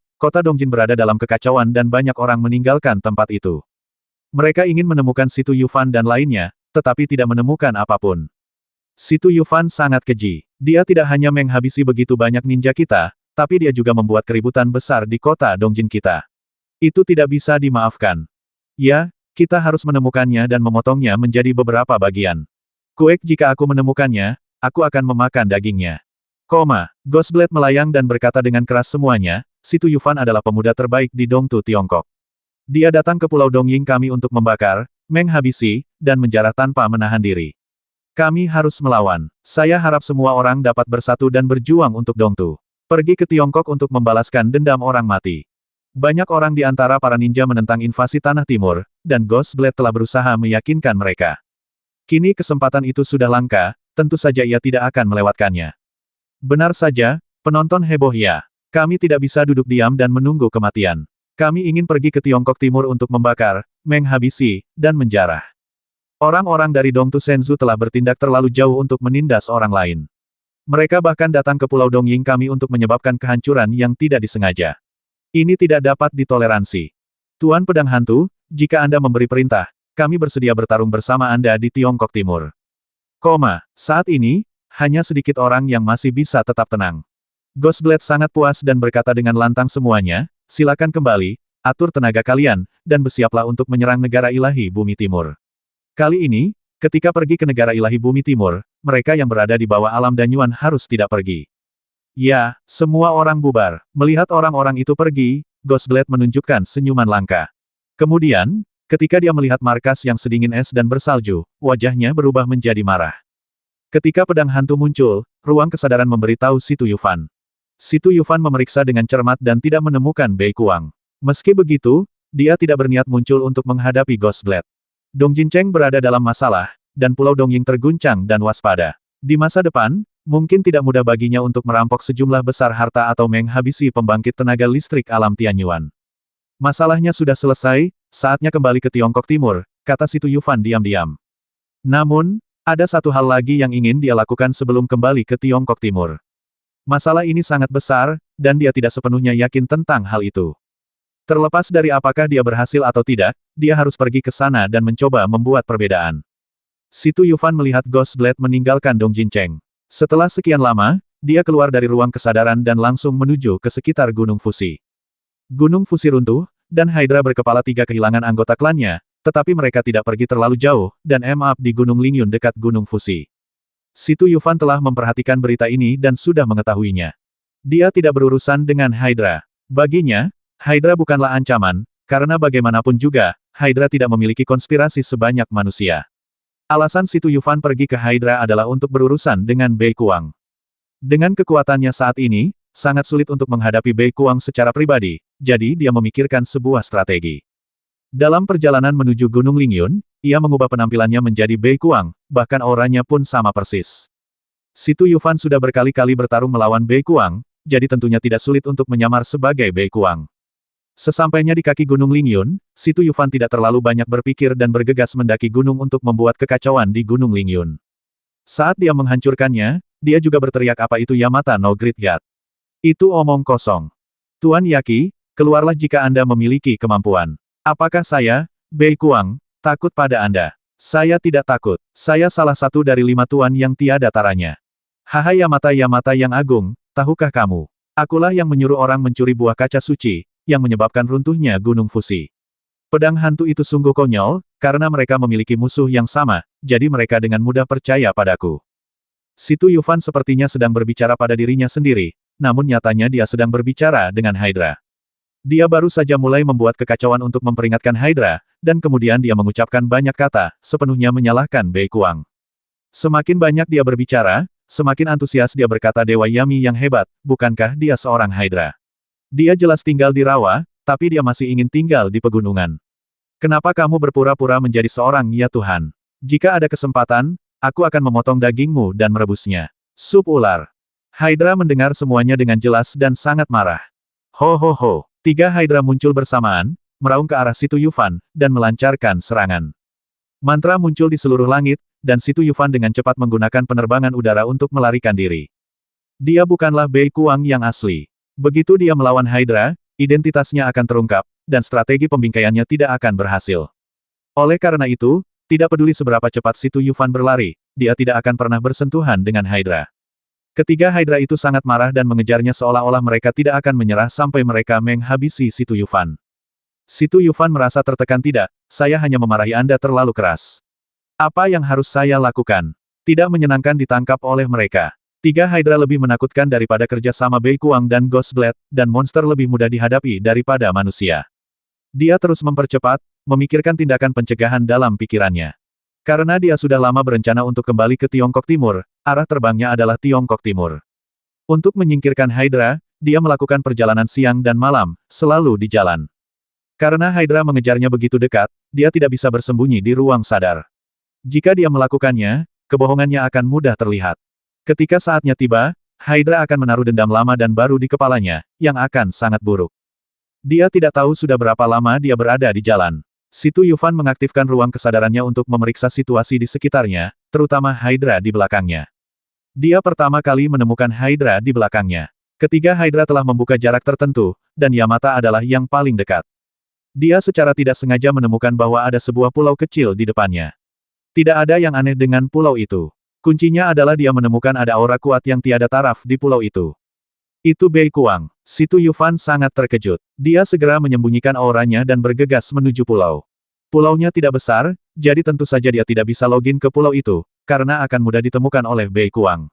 berada dalam kekacauan dan banyak orang meninggalkan tempat itu. Mereka ingin menemukan Situ Yufan dan lainnya, tetapi tidak menemukan apapun. Situ Yufan sangat keji. Dia tidak hanya menghabisi begitu banyak ninja kita, tapi dia juga membuat keributan besar di kota Dongjin kita. Itu tidak bisa dimaafkan. Ya, kita harus menemukannya dan memotongnya menjadi beberapa bagian. Kuek jika aku menemukannya, aku akan memakan dagingnya. Ghostblade melayang dan berkata dengan keras semuanya, Situ Yufan adalah pemuda terbaik di Dongtu Tiongkok. Dia datang ke Pulau Dongying kami untuk membakar, menghabisi, dan menjarah tanpa menahan diri. Kami harus melawan. Saya harap semua orang dapat bersatu dan berjuang untuk Dongtu. Pergi ke Tiongkok untuk membalaskan dendam orang mati. Banyak orang di antara para ninja menentang invasi Tanah Timur, dan Ghostblade telah berusaha meyakinkan mereka. Kini kesempatan itu sudah langka, tentu saja ia tidak akan melewatkannya. Benar saja, penonton heboh ya. Kami tidak bisa duduk diam dan menunggu kematian. Kami ingin pergi ke Tiongkok Timur untuk membakar, menghabisi, dan menjarah. Orang-orang dari Dongtu Senzu telah bertindak terlalu jauh untuk menindas orang lain. Mereka bahkan datang ke Pulau Dongying kami untuk menyebabkan kehancuran yang tidak disengaja. Ini tidak dapat ditoleransi. Tuan Pedang Hantu, jika Anda memberi perintah, kami bersedia bertarung bersama Anda di Tiongkok Timur. Saat ini, hanya sedikit orang yang masih bisa tetap tenang. Ghostblade sangat puas dan berkata dengan lantang semuanya, silakan kembali, atur tenaga kalian, dan bersiaplah untuk menyerang negara ilahi Bumi Timur. Kali ini, ketika pergi ke negara ilahi Bumi Timur, mereka yang berada di bawah alam danyuan harus tidak pergi. Ya, semua orang bubar. Melihat orang-orang itu pergi, Ghostblade menunjukkan senyuman langka. Kemudian, ketika dia melihat markas yang sedingin es dan bersalju, wajahnya berubah menjadi marah. Ketika pedang hantu muncul, ruang kesadaran memberitahu Situ Yufan. Situ Yufan memeriksa dengan cermat dan tidak menemukan Bei Kuang. Meski begitu, dia tidak berniat muncul untuk menghadapi Ghostblade. Dongjin Cheng berada dalam masalah, dan Pulau Dongying terguncang dan waspada. Di masa depan, mungkin tidak mudah baginya untuk merampok sejumlah besar harta atau menghabisi pembangkit tenaga listrik alam Tianyuan. Masalahnya sudah selesai, saatnya kembali ke Tiongkok Timur, kata Situ Yufan diam-diam. Namun, ada satu hal lagi yang ingin dia lakukan sebelum kembali ke Tiongkok Timur. Masalah ini sangat besar, dan dia tidak sepenuhnya yakin tentang hal itu. Terlepas dari apakah dia berhasil atau tidak, dia harus pergi ke sana dan mencoba membuat perbedaan. Situ Yufan melihat Ghostblade meninggalkan Dongjin Cheng. Setelah sekian lama, dia keluar dari ruang kesadaran dan langsung menuju ke sekitar Gunung Fusi. Gunung Fusi runtuh, dan Hydra berkepala 3 kehilangan anggota klannya, tetapi mereka tidak pergi terlalu jauh, dan up di Gunung Lingyun dekat Gunung Fusi. Situ Yufan telah memperhatikan berita ini dan sudah mengetahuinya. Dia tidak berurusan dengan Hydra. Baginya, Hydra bukanlah ancaman, karena bagaimanapun juga, Hydra tidak memiliki konspirasi sebanyak manusia. Alasan Situ Yufan pergi ke Hydra adalah untuk berurusan dengan Bei Kuang. Dengan kekuatannya saat ini, sangat sulit untuk menghadapi Bei Kuang secara pribadi, jadi dia memikirkan sebuah strategi. Dalam perjalanan menuju Gunung Lingyun, ia mengubah penampilannya menjadi Bei Kuang, bahkan auranya pun sama persis. Situ Yufan sudah berkali-kali bertarung melawan Bei Kuang, jadi tentunya tidak sulit untuk menyamar sebagai Bei Kuang. Sesampainya di kaki Gunung Lingyun, Situ Yufan tidak terlalu banyak berpikir dan bergegas mendaki gunung untuk membuat kekacauan di Gunung Lingyun. Saat dia menghancurkannya, dia juga berteriak apa itu Yamata no Great God. Itu omong kosong. Tuan Yaki, keluarlah jika Anda memiliki kemampuan. Apakah saya, Bei Kuang, takut pada Anda? Saya tidak takut. Saya salah satu dari 5 tuan yang tiada taranya. Hai Yamata yang agung, tahukah kamu? Akulah yang menyuruh orang mencuri buah kaca suci, yang menyebabkan runtuhnya Gunung Fusi. Pedang hantu itu sungguh konyol, karena mereka memiliki musuh yang sama, jadi mereka dengan mudah percaya padaku. Situ Yufan sepertinya sedang berbicara pada dirinya sendiri, namun nyatanya dia sedang berbicara dengan Hydra. Dia baru saja mulai membuat kekacauan untuk memperingatkan Hydra, dan kemudian dia mengucapkan banyak kata, sepenuhnya menyalahkan Bei Kuang. Semakin banyak dia berbicara, semakin antusias dia berkata Dewa Yami yang hebat, bukankah dia seorang Hydra? Dia jelas tinggal di rawa, tapi dia masih ingin tinggal di pegunungan. Kenapa kamu berpura-pura menjadi seorang ya Tuhan? Jika ada kesempatan, aku akan memotong dagingmu dan merebusnya. Sup ular. Hydra mendengar semuanya dengan jelas dan sangat marah. Ho ho ho. 3 Hydra muncul bersamaan, meraung ke arah Situ Yufan, dan melancarkan serangan. Mantra muncul di seluruh langit, dan Situ Yufan dengan cepat menggunakan penerbangan udara untuk melarikan diri. Dia bukanlah Bei Kuang yang asli. Begitu dia melawan Hydra, identitasnya akan terungkap, dan strategi pembingkaiannya tidak akan berhasil. Oleh karena itu, tidak peduli seberapa cepat Situ Yufan berlari, dia tidak akan pernah bersentuhan dengan Hydra. Ketiga Hydra itu sangat marah dan mengejarnya seolah-olah mereka tidak akan menyerah sampai mereka menghabisi Situ Yufan. Situ Yufan merasa tertekan tidak, saya hanya memarahi Anda terlalu keras. Apa yang harus saya lakukan? Tidak menyenangkan ditangkap oleh mereka. 3 Hydra lebih menakutkan daripada kerja sama Bei Kuang dan Ghostblade, dan monster lebih mudah dihadapi daripada manusia. Dia terus mempercepat, memikirkan tindakan pencegahan dalam pikirannya. Karena dia sudah lama berencana untuk kembali ke Tiongkok Timur, arah terbangnya adalah Tiongkok Timur. Untuk menyingkirkan Hydra, dia melakukan perjalanan siang dan malam, selalu di jalan. Karena Hydra mengejarnya begitu dekat, dia tidak bisa bersembunyi di ruang sadar. Jika dia melakukannya, kebohongannya akan mudah terlihat. Ketika saatnya tiba, Hydra akan menaruh dendam lama dan baru di kepalanya, yang akan sangat buruk. Dia tidak tahu sudah berapa lama dia berada di jalan. Situ Yufan mengaktifkan ruang kesadarannya untuk memeriksa situasi di sekitarnya, terutama Hydra di belakangnya. Dia pertama kali menemukan Hydra di belakangnya. Ketiga Hydra telah membuka jarak tertentu, dan Yamata adalah yang paling dekat. Dia secara tidak sengaja menemukan bahwa ada sebuah pulau kecil di depannya. Tidak ada yang aneh dengan pulau itu. Kuncinya adalah dia menemukan ada aura kuat yang tiada taraf di pulau itu. Itu Bei Kuang. Situ Yufan sangat terkejut. Dia segera menyembunyikan auranya dan bergegas menuju pulau. Pulaunya tidak besar, jadi tentu saja dia tidak bisa login ke pulau itu, karena akan mudah ditemukan oleh Bei Kuang.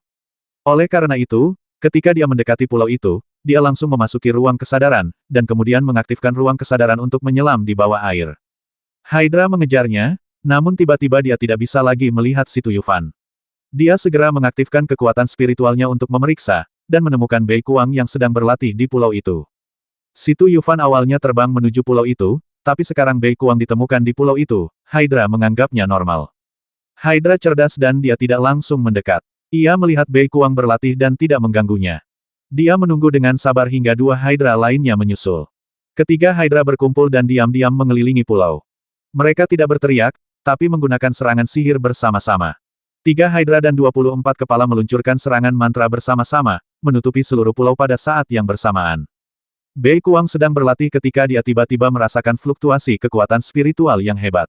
Oleh karena itu, ketika dia mendekati pulau itu, dia langsung memasuki ruang kesadaran, dan kemudian mengaktifkan ruang kesadaran untuk menyelam di bawah air. Hydra mengejarnya, namun tiba-tiba dia tidak bisa lagi melihat Situ Yufan. Dia segera mengaktifkan kekuatan spiritualnya untuk memeriksa, dan menemukan Bei Kuang yang sedang berlatih di pulau itu. Situ Yufan awalnya terbang menuju pulau itu, tapi sekarang Bei Kuang ditemukan di pulau itu, Hydra menganggapnya normal. Hydra cerdas dan dia tidak langsung mendekat. Ia melihat Bei Kuang berlatih dan tidak mengganggunya. Dia menunggu dengan sabar hingga 2 Hydra lainnya menyusul. Ketiga Hydra berkumpul dan diam-diam mengelilingi pulau. Mereka tidak berteriak, tapi menggunakan serangan sihir bersama-sama. 3 Hydra dan 24 kepala meluncurkan serangan mantra bersama-sama, menutupi seluruh pulau pada saat yang bersamaan. Bei Kuang sedang berlatih ketika dia tiba-tiba merasakan fluktuasi kekuatan spiritual yang hebat.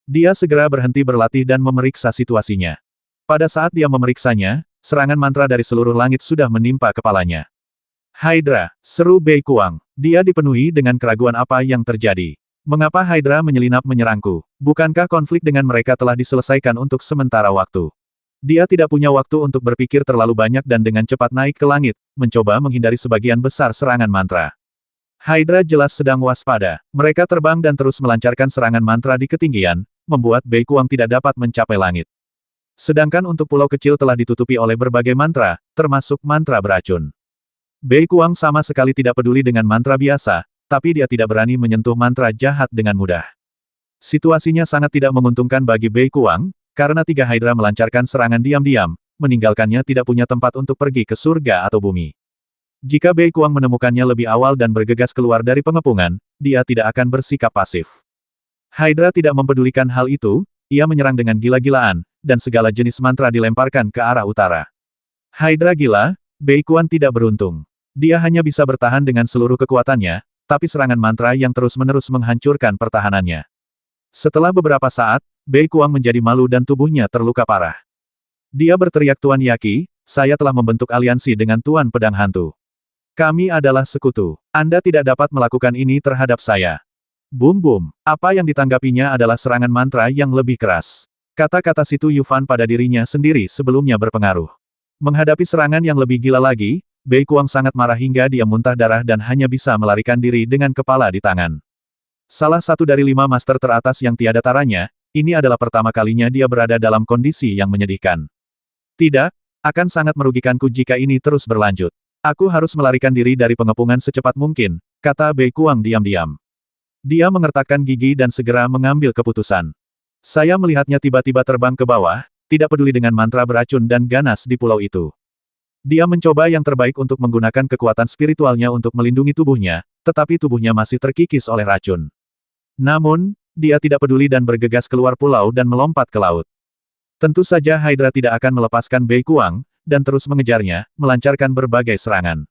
Dia segera berhenti berlatih dan memeriksa situasinya. Pada saat dia memeriksanya, serangan mantra dari seluruh langit sudah menimpa kepalanya. Hydra, seru Bei Kuang. Dia dipenuhi dengan keraguan apa yang terjadi. Mengapa Hydra menyelinap menyerangku? Bukankah konflik dengan mereka telah diselesaikan untuk sementara waktu? Dia tidak punya waktu untuk berpikir terlalu banyak dan dengan cepat naik ke langit, mencoba menghindari sebagian besar serangan mantra. Hydra jelas sedang waspada. Mereka terbang dan terus melancarkan serangan mantra di ketinggian, membuat Bei Kuang tidak dapat mencapai langit. Sedangkan untuk pulau kecil telah ditutupi oleh berbagai mantra, termasuk mantra beracun. Bei Kuang sama sekali tidak peduli dengan mantra biasa, tapi dia tidak berani menyentuh mantra jahat dengan mudah. Situasinya sangat tidak menguntungkan bagi Bei Kuang, karena 3 Hydra melancarkan serangan diam-diam, meninggalkannya tidak punya tempat untuk pergi ke surga atau bumi. Jika Bei Kuang menemukannya lebih awal dan bergegas keluar dari pengepungan, dia tidak akan bersikap pasif. Hydra tidak mempedulikan hal itu, ia menyerang dengan gila-gilaan, dan segala jenis mantra dilemparkan ke arah utara. Hydra gila, Bei Kuang tidak beruntung. Dia hanya bisa bertahan dengan seluruh kekuatannya, tapi serangan mantra yang terus-menerus menghancurkan pertahanannya. Setelah beberapa saat, Bei Kuang menjadi malu dan tubuhnya terluka parah. Dia berteriak Tuan Yaqi, saya telah membentuk aliansi dengan Tuan Pedang Hantu. Kami adalah sekutu. Anda tidak dapat melakukan ini terhadap saya. Bum-bum. Apa yang ditanggapinya adalah serangan mantra yang lebih keras. Kata-kata Situ Yufan pada dirinya sendiri sebelumnya berpengaruh. Menghadapi serangan yang lebih gila lagi, Bei Kuang sangat marah hingga dia muntah darah dan hanya bisa melarikan diri dengan kepala di tangan. Salah satu dari 5 master teratas yang tiada taranya, ini adalah pertama kalinya dia berada dalam kondisi yang menyedihkan. Tidak, akan sangat merugikanku jika ini terus berlanjut. Aku harus melarikan diri dari pengepungan secepat mungkin, kata Bei Kuang diam-diam. Dia mengertakkan gigi dan segera mengambil keputusan. Saya melihatnya tiba-tiba terbang ke bawah, tidak peduli dengan mantra beracun dan ganas di pulau itu. Dia mencoba yang terbaik untuk menggunakan kekuatan spiritualnya untuk melindungi tubuhnya, tetapi tubuhnya masih terkikis oleh racun. Namun, dia tidak peduli dan bergegas keluar pulau dan melompat ke laut. Tentu saja Hydra tidak akan melepaskan Bei Kuang, dan terus mengejarnya, melancarkan berbagai serangan.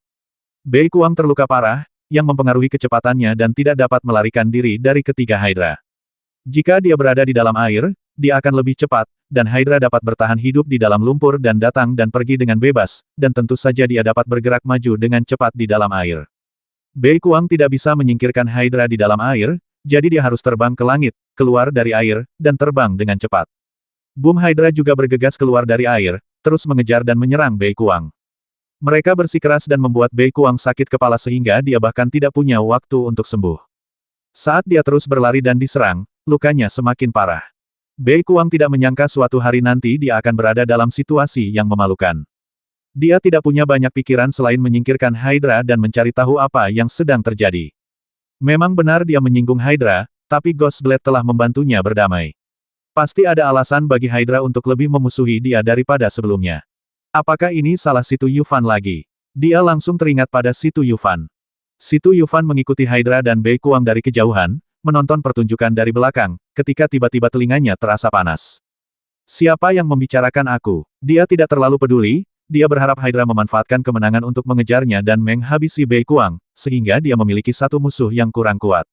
Bei Kuang terluka parah, yang mempengaruhi kecepatannya dan tidak dapat melarikan diri dari ketiga Hydra. Jika dia berada di dalam air, dia akan lebih cepat, dan Hydra dapat bertahan hidup di dalam lumpur dan datang dan pergi dengan bebas, dan tentu saja dia dapat bergerak maju dengan cepat di dalam air. Bei Kuang tidak bisa menyingkirkan Hydra di dalam air, jadi dia harus terbang ke langit, keluar dari air, dan terbang dengan cepat. Boom Hydra juga bergegas keluar dari air, terus mengejar dan menyerang Bei Kuang. Mereka bersikeras dan membuat Bei Kuang sakit kepala sehingga dia bahkan tidak punya waktu untuk sembuh. Saat dia terus berlari dan diserang, lukanya semakin parah. Bei Kuang tidak menyangka suatu hari nanti dia akan berada dalam situasi yang memalukan. Dia tidak punya banyak pikiran selain menyingkirkan Hydra dan mencari tahu apa yang sedang terjadi. Memang benar dia menyinggung Hydra, tapi Ghost Blade telah membantunya berdamai. Pasti ada alasan bagi Hydra untuk lebih memusuhi dia daripada sebelumnya. Apakah ini salah Situ Yufan lagi? Dia langsung teringat pada Situ Yufan. Situ Yufan mengikuti Hydra dan Bei Kuang dari kejauhan, menonton pertunjukan dari belakang, ketika tiba-tiba telinganya terasa panas. Siapa yang membicarakan aku? Dia tidak terlalu peduli, dia berharap Hydra memanfaatkan kemenangan untuk mengejarnya dan menghabisi Bei Kuang, sehingga dia memiliki satu musuh yang kurang kuat.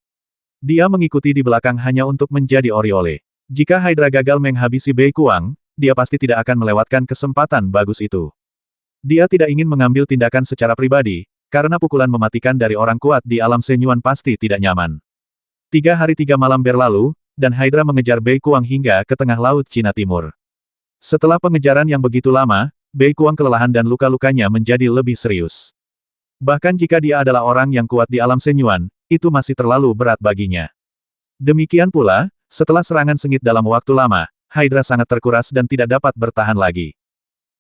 Dia mengikuti di belakang hanya untuk menjadi Oriole. Jika Hydra gagal menghabisi Bei Kuang, dia pasti tidak akan melewatkan kesempatan bagus itu. Dia tidak ingin mengambil tindakan secara pribadi, karena pukulan mematikan dari orang kuat di alam Senyuan pasti tidak nyaman. 3 hari 3 malam berlalu, dan Hydra mengejar Bei Kuang hingga ke tengah laut Cina Timur. Setelah pengejaran yang begitu lama, Bei Kuang kelelahan dan luka-lukanya menjadi lebih serius. Bahkan jika dia adalah orang yang kuat di alam Senyuan, itu masih terlalu berat baginya. Demikian pula, setelah serangan sengit dalam waktu lama, Hydra sangat terkuras dan tidak dapat bertahan lagi.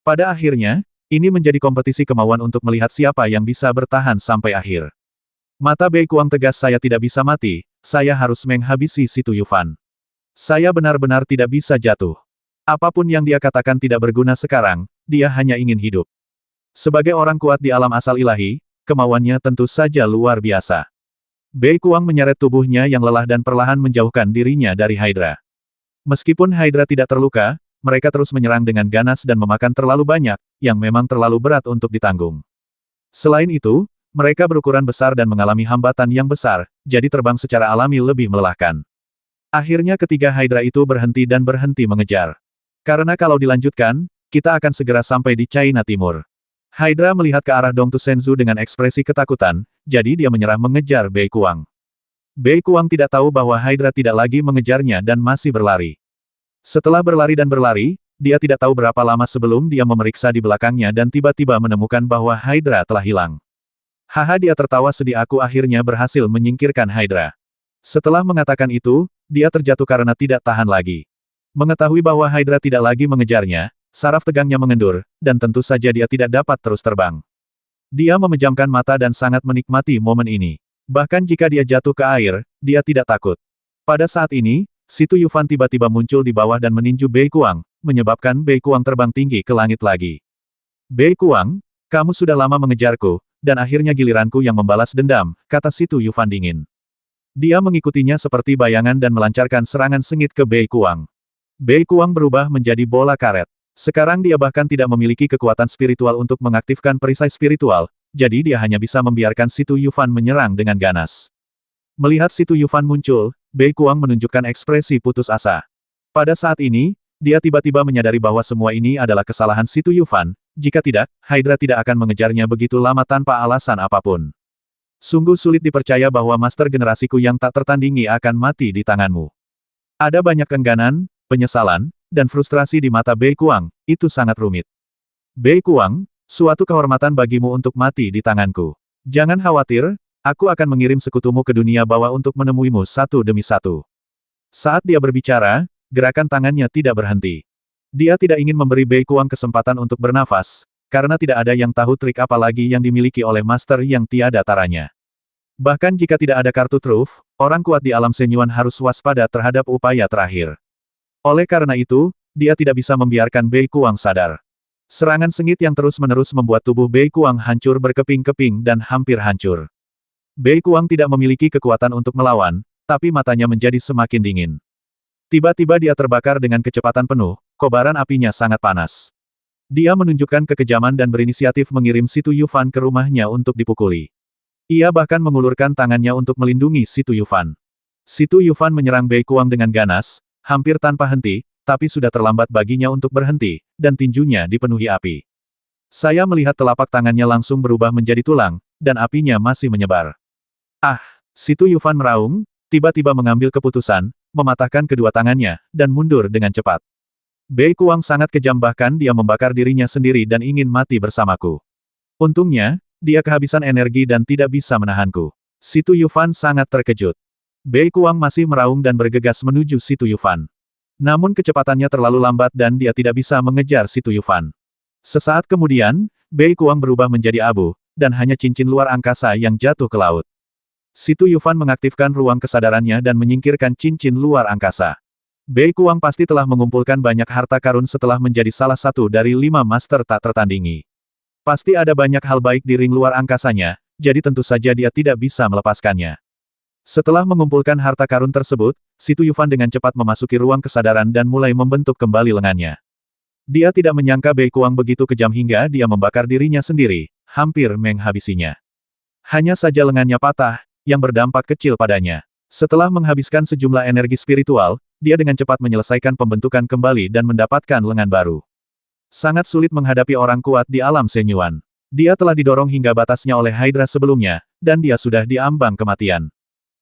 Pada akhirnya, ini menjadi kompetisi kemauan untuk melihat siapa yang bisa bertahan sampai akhir. Mata Bei Kuang tegas, saya tidak bisa mati, saya harus menghabisi Situ Yufan. Saya benar-benar tidak bisa jatuh. Apapun yang dia katakan tidak berguna sekarang, dia hanya ingin hidup. Sebagai orang kuat di alam asal ilahi, kemauannya tentu saja luar biasa. Bei Kuang menyeret tubuhnya yang lelah dan perlahan menjauhkan dirinya dari Hydra. Meskipun Hydra tidak terluka, mereka terus menyerang dengan ganas dan memakan terlalu banyak, yang memang terlalu berat untuk ditanggung. Selain itu, mereka berukuran besar dan mengalami hambatan yang besar, jadi terbang secara alami lebih melelahkan. Akhirnya ketiga Hydra itu berhenti dan berhenti mengejar. Karena kalau dilanjutkan, kita akan segera sampai di China Timur. Hydra melihat ke arah Dongtu Senzu dengan ekspresi ketakutan, jadi dia menyerah mengejar Bei Kuang. Bei Kuang tidak tahu bahwa Hydra tidak lagi mengejarnya dan masih berlari. Setelah berlari dan berlari, dia tidak tahu berapa lama sebelum dia memeriksa di belakangnya dan tiba-tiba menemukan bahwa Hydra telah hilang. Haha, dia tertawa sedih, aku akhirnya berhasil menyingkirkan Hydra. Setelah mengatakan itu, dia terjatuh karena tidak tahan lagi. Mengetahui bahwa Hydra tidak lagi mengejarnya, saraf tegangnya mengendur, dan tentu saja dia tidak dapat terus terbang. Dia memejamkan mata dan sangat menikmati momen ini. Bahkan jika dia jatuh ke air, dia tidak takut. Pada saat ini, Situ Yufan tiba-tiba muncul di bawah dan meninju Bei Kuang, menyebabkan Bei Kuang terbang tinggi ke langit lagi. Bei Kuang, kamu sudah lama mengejarku, dan akhirnya giliranku yang membalas dendam, kata Situ Yufan dingin. Dia mengikutinya seperti bayangan dan melancarkan serangan sengit ke Bei Kuang. Bei Kuang berubah menjadi bola karet. Sekarang dia bahkan tidak memiliki kekuatan spiritual untuk mengaktifkan perisai spiritual, jadi dia hanya bisa membiarkan Situ Yufan menyerang dengan ganas. Melihat Situ Yufan muncul, Bei Kuang menunjukkan ekspresi putus asa. Pada saat ini, dia tiba-tiba menyadari bahwa semua ini adalah kesalahan Situ Yufan, jika tidak, Hydra tidak akan mengejarnya begitu lama tanpa alasan apapun. Sungguh sulit dipercaya bahwa master generasiku yang tak tertandingi akan mati di tanganmu. Ada banyak engganan, penyesalan, dan frustrasi di mata Bei Kuang, itu sangat rumit. Bei Kuang, Suatu kehormatan bagimu untuk mati di tanganku. Jangan khawatir, aku akan mengirim sekutumu ke dunia bawah untuk menemuimu satu demi satu. Saat dia berbicara, gerakan tangannya tidak berhenti. Dia tidak ingin memberi Bei Kuang kesempatan untuk bernafas, karena tidak ada yang tahu trik apa lagi yang dimiliki oleh master yang tiada taranya. Bahkan jika tidak ada kartu truf, orang kuat di alam Shenyuan harus waspada terhadap upaya terakhir. Oleh karena itu, dia tidak bisa membiarkan Bei Kuang sadar. Serangan sengit yang terus-menerus membuat tubuh Bei Kuang hancur berkeping-keping dan hampir hancur. Bei Kuang tidak memiliki kekuatan untuk melawan, tapi matanya menjadi semakin dingin. Tiba-tiba dia terbakar dengan kecepatan penuh, kobaran apinya sangat panas. Dia menunjukkan kekejaman dan berinisiatif mengirim Si Tuyufan ke rumahnya untuk dipukuli. Ia bahkan mengulurkan tangannya untuk melindungi Si Tuyufan. Si Tuyufan menyerang Bei Kuang dengan ganas, hampir tanpa henti, tapi sudah terlambat baginya untuk berhenti, dan tinjunya dipenuhi api. Saya melihat telapak tangannya langsung berubah menjadi tulang, dan apinya masih menyebar. Ah! Si Tuyufan meraung, tiba-tiba mengambil keputusan, mematahkan kedua tangannya, dan mundur dengan cepat. Bei Kuang sangat kejam bahkan dia membakar dirinya sendiri dan ingin mati bersamaku. Untungnya, dia kehabisan energi dan tidak bisa menahanku. Si Tuyufan sangat terkejut. Bei Kuang masih meraung dan bergegas menuju Si Tuyufan. Namun kecepatannya terlalu lambat dan dia tidak bisa mengejar Si Tuyufan. Sesaat kemudian, Bei Kuang berubah menjadi abu, dan hanya cincin luar angkasa yang jatuh ke laut. Si Tuyufan mengaktifkan ruang kesadarannya dan menyingkirkan cincin luar angkasa. Bei Kuang pasti telah mengumpulkan banyak harta karun setelah menjadi salah satu dari 5 master tak tertandingi. Pasti ada banyak hal baik di ring luar angkasanya, jadi tentu saja dia tidak bisa melepaskannya. Setelah mengumpulkan harta karun tersebut, Si Tuyufan dengan cepat memasuki ruang kesadaran dan mulai membentuk kembali lengannya. Dia tidak menyangka Bei Kuang begitu kejam hingga dia membakar dirinya sendiri, hampir menghabisinya. Hanya saja lengannya patah, yang berdampak kecil padanya. Setelah menghabiskan sejumlah energi spiritual, dia dengan cepat menyelesaikan pembentukan kembali dan mendapatkan lengan baru. Sangat sulit menghadapi orang kuat di alam Shenyuan. Dia telah didorong hingga batasnya oleh Hydra sebelumnya, dan dia sudah diambang kematian.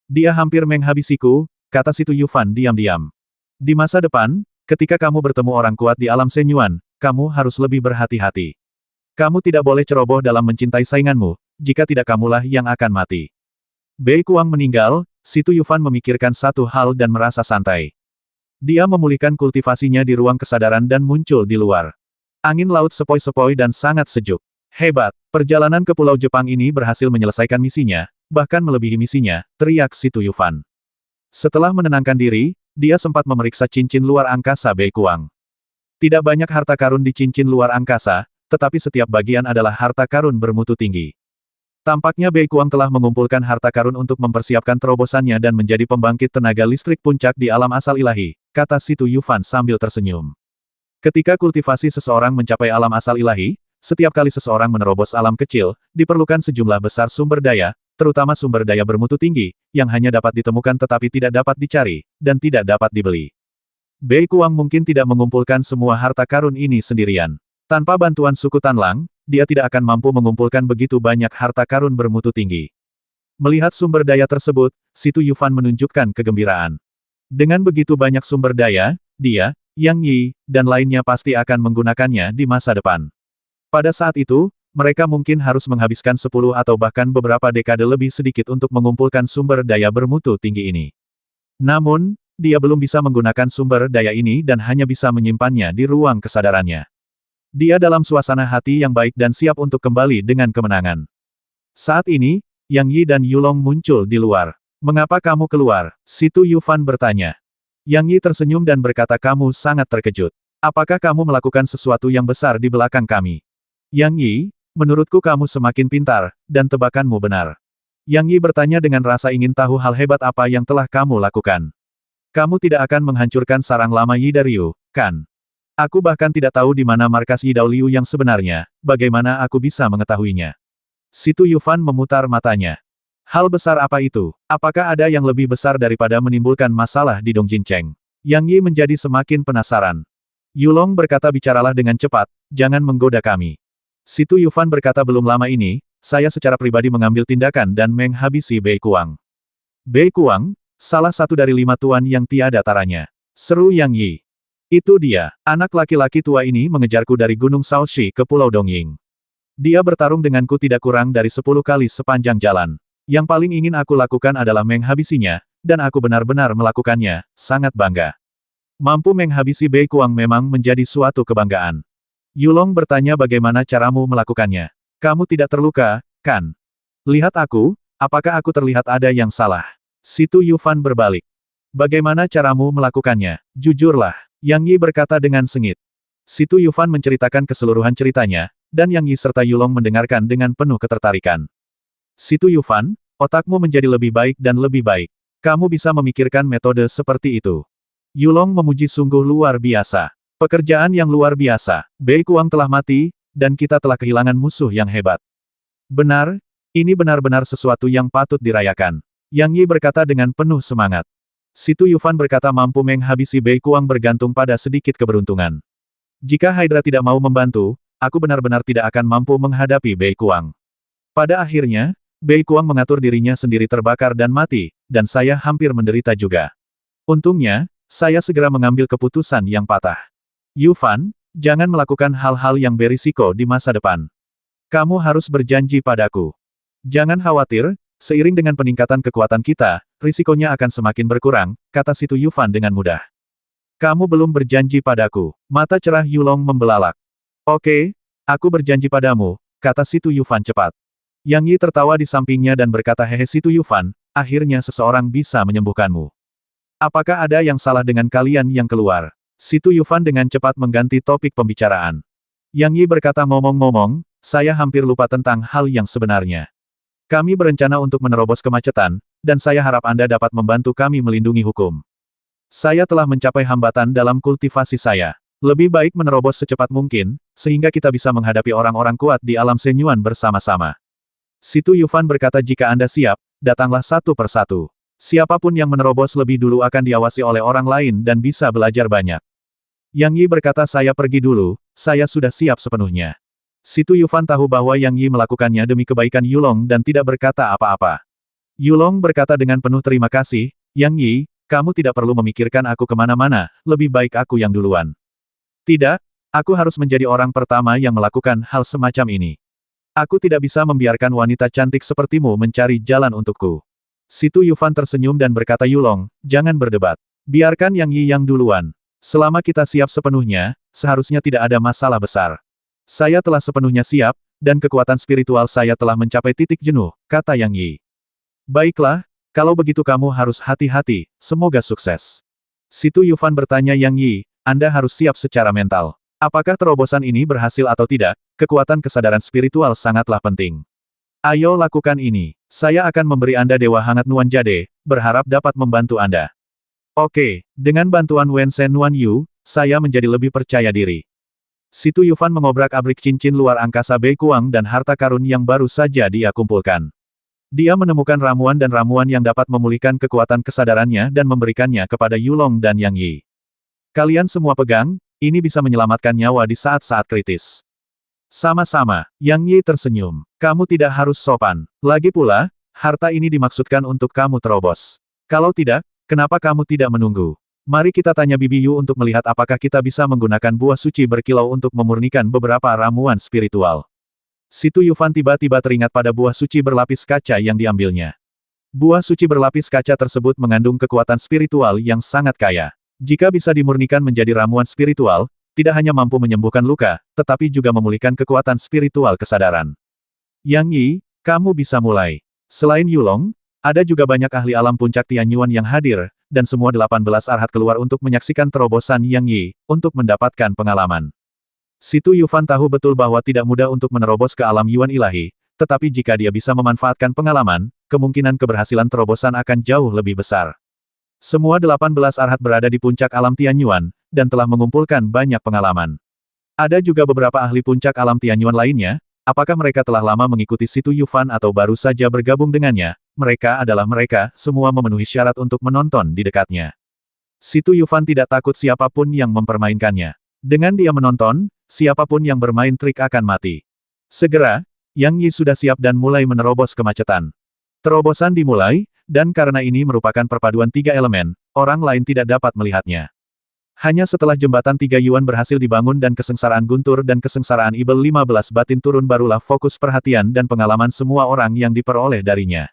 Dia hampir menghabisiku, kata Si Tuyufan diam-diam. Di masa depan, ketika kamu bertemu orang kuat di alam Shenyuan, kamu harus lebih berhati-hati. Kamu tidak boleh ceroboh dalam mencintai sainganmu, jika tidak kamulah yang akan mati. Bei Kuang meninggal, Si Tuyufan memikirkan satu hal dan merasa santai. Dia memulihkan kultivasinya di ruang kesadaran dan muncul di luar. Angin laut sepoi-sepoi dan sangat sejuk. Hebat, perjalanan ke Pulau Jepang ini berhasil menyelesaikan misinya, bahkan melebihi misinya, teriak Si Tuyufan. Setelah menenangkan diri, dia sempat memeriksa cincin luar angkasa Bei Kuang. Tidak banyak harta karun di cincin luar angkasa, tetapi setiap bagian adalah harta karun bermutu tinggi. Tampaknya Bei Kuang telah mengumpulkan harta karun untuk mempersiapkan terobosannya dan menjadi pembangkit tenaga listrik puncak di alam asal ilahi, kata Si Tuyufan sambil tersenyum. Ketika kultivasi seseorang mencapai alam asal ilahi, setiap kali seseorang menerobos alam kecil, diperlukan sejumlah besar sumber daya, terutama sumber daya bermutu tinggi, yang hanya dapat ditemukan tetapi tidak dapat dicari, dan tidak dapat dibeli. Bei Kuang mungkin tidak mengumpulkan semua harta karun ini sendirian. Tanpa bantuan suku Tanlang, dia tidak akan mampu mengumpulkan begitu banyak harta karun bermutu tinggi. Melihat sumber daya tersebut, Si Tuyufan menunjukkan kegembiraan. Dengan begitu banyak sumber daya, dia, Yang Yi, dan lainnya pasti akan menggunakannya di masa depan. Pada saat itu, mereka mungkin harus menghabiskan 10 atau bahkan beberapa dekade lebih sedikit untuk mengumpulkan sumber daya bermutu tinggi ini. Namun, dia belum bisa menggunakan sumber daya ini dan hanya bisa menyimpannya di ruang kesadarannya. Dia dalam suasana hati yang baik dan siap untuk kembali dengan kemenangan. Saat ini, Yang Yi dan Yulong muncul di luar. Mengapa kamu keluar? Si Tuyufan bertanya. Yang Yi tersenyum dan berkata kamu sangat terkejut. Apakah kamu melakukan sesuatu yang besar di belakang kami? Yang Yi, menurutku kamu semakin pintar, dan tebakanmu benar. Yang Yi bertanya dengan rasa ingin tahu hal hebat apa yang telah kamu lakukan. Kamu tidak akan menghancurkan sarang lama Yi Dariu, kan? Aku bahkan tidak tahu di mana markas Yi Daoliu yang sebenarnya, bagaimana aku bisa mengetahuinya? Si Tuyufan memutar matanya. Hal besar apa itu? Apakah ada yang lebih besar daripada menimbulkan masalah di Dongjincheng? Yang Yi menjadi semakin penasaran. Yulong berkata bicaralah dengan cepat, jangan menggoda kami. Si Tuyufan berkata belum lama ini, saya secara pribadi mengambil tindakan dan menghabisi Bei Kuang. Bei Kuang, salah satu dari 5 tuan yang tiada taranya. Seru Yang Yi. Itu dia, anak laki-laki tua ini mengejarku dari Gunung Shaoxi ke Pulau Dongying. Dia bertarung denganku tidak kurang dari 10 kali sepanjang jalan. Yang paling ingin aku lakukan adalah menghabisinya, dan aku benar-benar melakukannya, sangat bangga. Mampu menghabisi Bei Kuang memang menjadi suatu kebanggaan. Yulong bertanya bagaimana caramu melakukannya. Kamu tidak terluka, kan? Lihat aku, apakah aku terlihat ada yang salah? Situ Yufan berbalik. Bagaimana caramu melakukannya? Jujurlah, Yang Yi berkata dengan sengit. Situ Yufan menceritakan keseluruhan ceritanya, dan Yang Yi serta Yulong mendengarkan dengan penuh ketertarikan. Situ Yufan, otakmu menjadi lebih baik dan lebih baik. Kamu bisa memikirkan metode seperti itu. Yulong memuji sungguh luar biasa. Pekerjaan yang luar biasa. Bei Kuang telah mati, dan kita telah kehilangan musuh yang hebat. Benar, ini benar-benar sesuatu yang patut dirayakan. Yang Yi berkata dengan penuh semangat. Situ Yufan berkata mampu menghabisi Bei Kuang bergantung pada sedikit keberuntungan. Jika Hydra tidak mau membantu, aku benar-benar tidak akan mampu menghadapi Bei Kuang. Pada akhirnya, Bei Kuang mengatur dirinya sendiri terbakar dan mati, dan saya hampir menderita juga. Untungnya, saya segera mengambil keputusan yang patah. Yufan, jangan melakukan hal-hal yang berisiko di masa depan. Kamu harus berjanji padaku. Jangan khawatir, seiring dengan peningkatan kekuatan kita, risikonya akan semakin berkurang, kata Situ Yufan dengan mudah. Kamu belum berjanji padaku. Mata cerah Yulong membelalak. Oke, aku berjanji padamu, kata Situ Yufan cepat. Yang Yi tertawa di sampingnya dan berkata hehe Situ Yufan, akhirnya seseorang bisa menyembuhkanmu. Apakah ada yang salah dengan kalian yang keluar? Situ Yufan dengan cepat mengganti topik pembicaraan. Yang Yi berkata ngomong-ngomong, saya hampir lupa tentang hal yang sebenarnya. Kami berencana untuk menerobos kemacetan, dan saya harap Anda dapat membantu kami melindungi hukum. Saya telah mencapai hambatan dalam kultivasi saya. Lebih baik menerobos secepat mungkin, sehingga kita bisa menghadapi orang-orang kuat di alam Senyuan bersama-sama. Situ Yufan berkata jika Anda siap, datanglah satu persatu. Siapapun yang menerobos lebih dulu akan diawasi oleh orang lain dan bisa belajar banyak. Yang Yi berkata saya pergi dulu, saya sudah siap sepenuhnya. Situ Yufan tahu bahwa Yang Yi melakukannya demi kebaikan Yulong dan tidak berkata apa-apa. Yulong berkata dengan penuh terima kasih, Yang Yi, kamu tidak perlu memikirkan aku kemana-mana, lebih baik aku yang duluan. Tidak, aku harus menjadi orang pertama yang melakukan hal semacam ini. Aku tidak bisa membiarkan wanita cantik sepertimu mencari jalan untukku. Situ Yufan tersenyum dan berkata Yulong, jangan berdebat. Biarkan Yang Yi yang duluan. Selama kita siap sepenuhnya, seharusnya tidak ada masalah besar. Saya telah sepenuhnya siap, dan kekuatan spiritual saya telah mencapai titik jenuh, kata Yang Yi. Baiklah, kalau begitu kamu harus hati-hati, semoga sukses. Situ Yufan bertanya Yang Yi, Anda harus siap secara mental. Apakah terobosan ini berhasil atau tidak, kekuatan kesadaran spiritual sangatlah penting. Ayo lakukan ini. Saya akan memberi Anda Dewa Hangat Nuan Jade, berharap dapat membantu Anda. Oke, dengan bantuan Wen Shen Nuan Yu, saya menjadi lebih percaya diri. Situ Yufan mengobrak-abrik cincin luar angkasa Bei Kuang dan harta karun yang baru saja dia kumpulkan. Dia menemukan ramuan dan ramuan yang dapat memulihkan kekuatan kesadarannya dan memberikannya kepada Yulong dan Yang Yi. Kalian semua pegang, ini bisa menyelamatkan nyawa di saat-saat kritis. Sama-sama, Yang Yi tersenyum. Kamu tidak harus sopan. Lagi pula, harta ini dimaksudkan untuk kamu terobos. Kalau tidak, kenapa kamu tidak menunggu? Mari kita tanya Bibi Yu untuk melihat apakah kita bisa menggunakan buah suci berkilau untuk memurnikan beberapa ramuan spiritual. Situ Yufan tiba-tiba teringat pada buah suci berlapis kaca yang diambilnya. Buah suci berlapis kaca tersebut mengandung kekuatan spiritual yang sangat kaya. Jika bisa dimurnikan menjadi ramuan spiritual, tidak hanya mampu menyembuhkan luka, tetapi juga memulihkan kekuatan spiritual kesadaran. Yang Yi, kamu bisa mulai. Selain Yulong, ada juga banyak ahli alam puncak Tianyuan yang hadir, dan semua 18 arhat keluar untuk menyaksikan terobosan Yang Yi, untuk mendapatkan pengalaman. Situ Yufan tahu betul bahwa tidak mudah untuk menerobos ke alam Yuan ilahi, tetapi jika dia bisa memanfaatkan pengalaman, kemungkinan keberhasilan terobosan akan jauh lebih besar. Semua 18 arhat berada di puncak alam Tianyuan, dan telah mengumpulkan banyak pengalaman. Ada juga beberapa ahli puncak alam Tianyuan lainnya, apakah mereka telah lama mengikuti Situ Yufan atau baru saja bergabung dengannya, mereka semua memenuhi syarat untuk menonton di dekatnya. Situ Yufan tidak takut siapapun yang mempermainkannya. Dengan dia menonton, siapapun yang bermain trik akan mati. Segera, Yang Yi sudah siap dan mulai menerobos kemacetan. Terobosan dimulai, dan karena ini merupakan perpaduan 3 elemen, orang lain tidak dapat melihatnya. Hanya setelah jembatan 3 Yuan berhasil dibangun dan kesengsaraan Guntur dan kesengsaraan Ibel 15 batin turun barulah fokus perhatian dan pengalaman semua orang yang diperoleh darinya.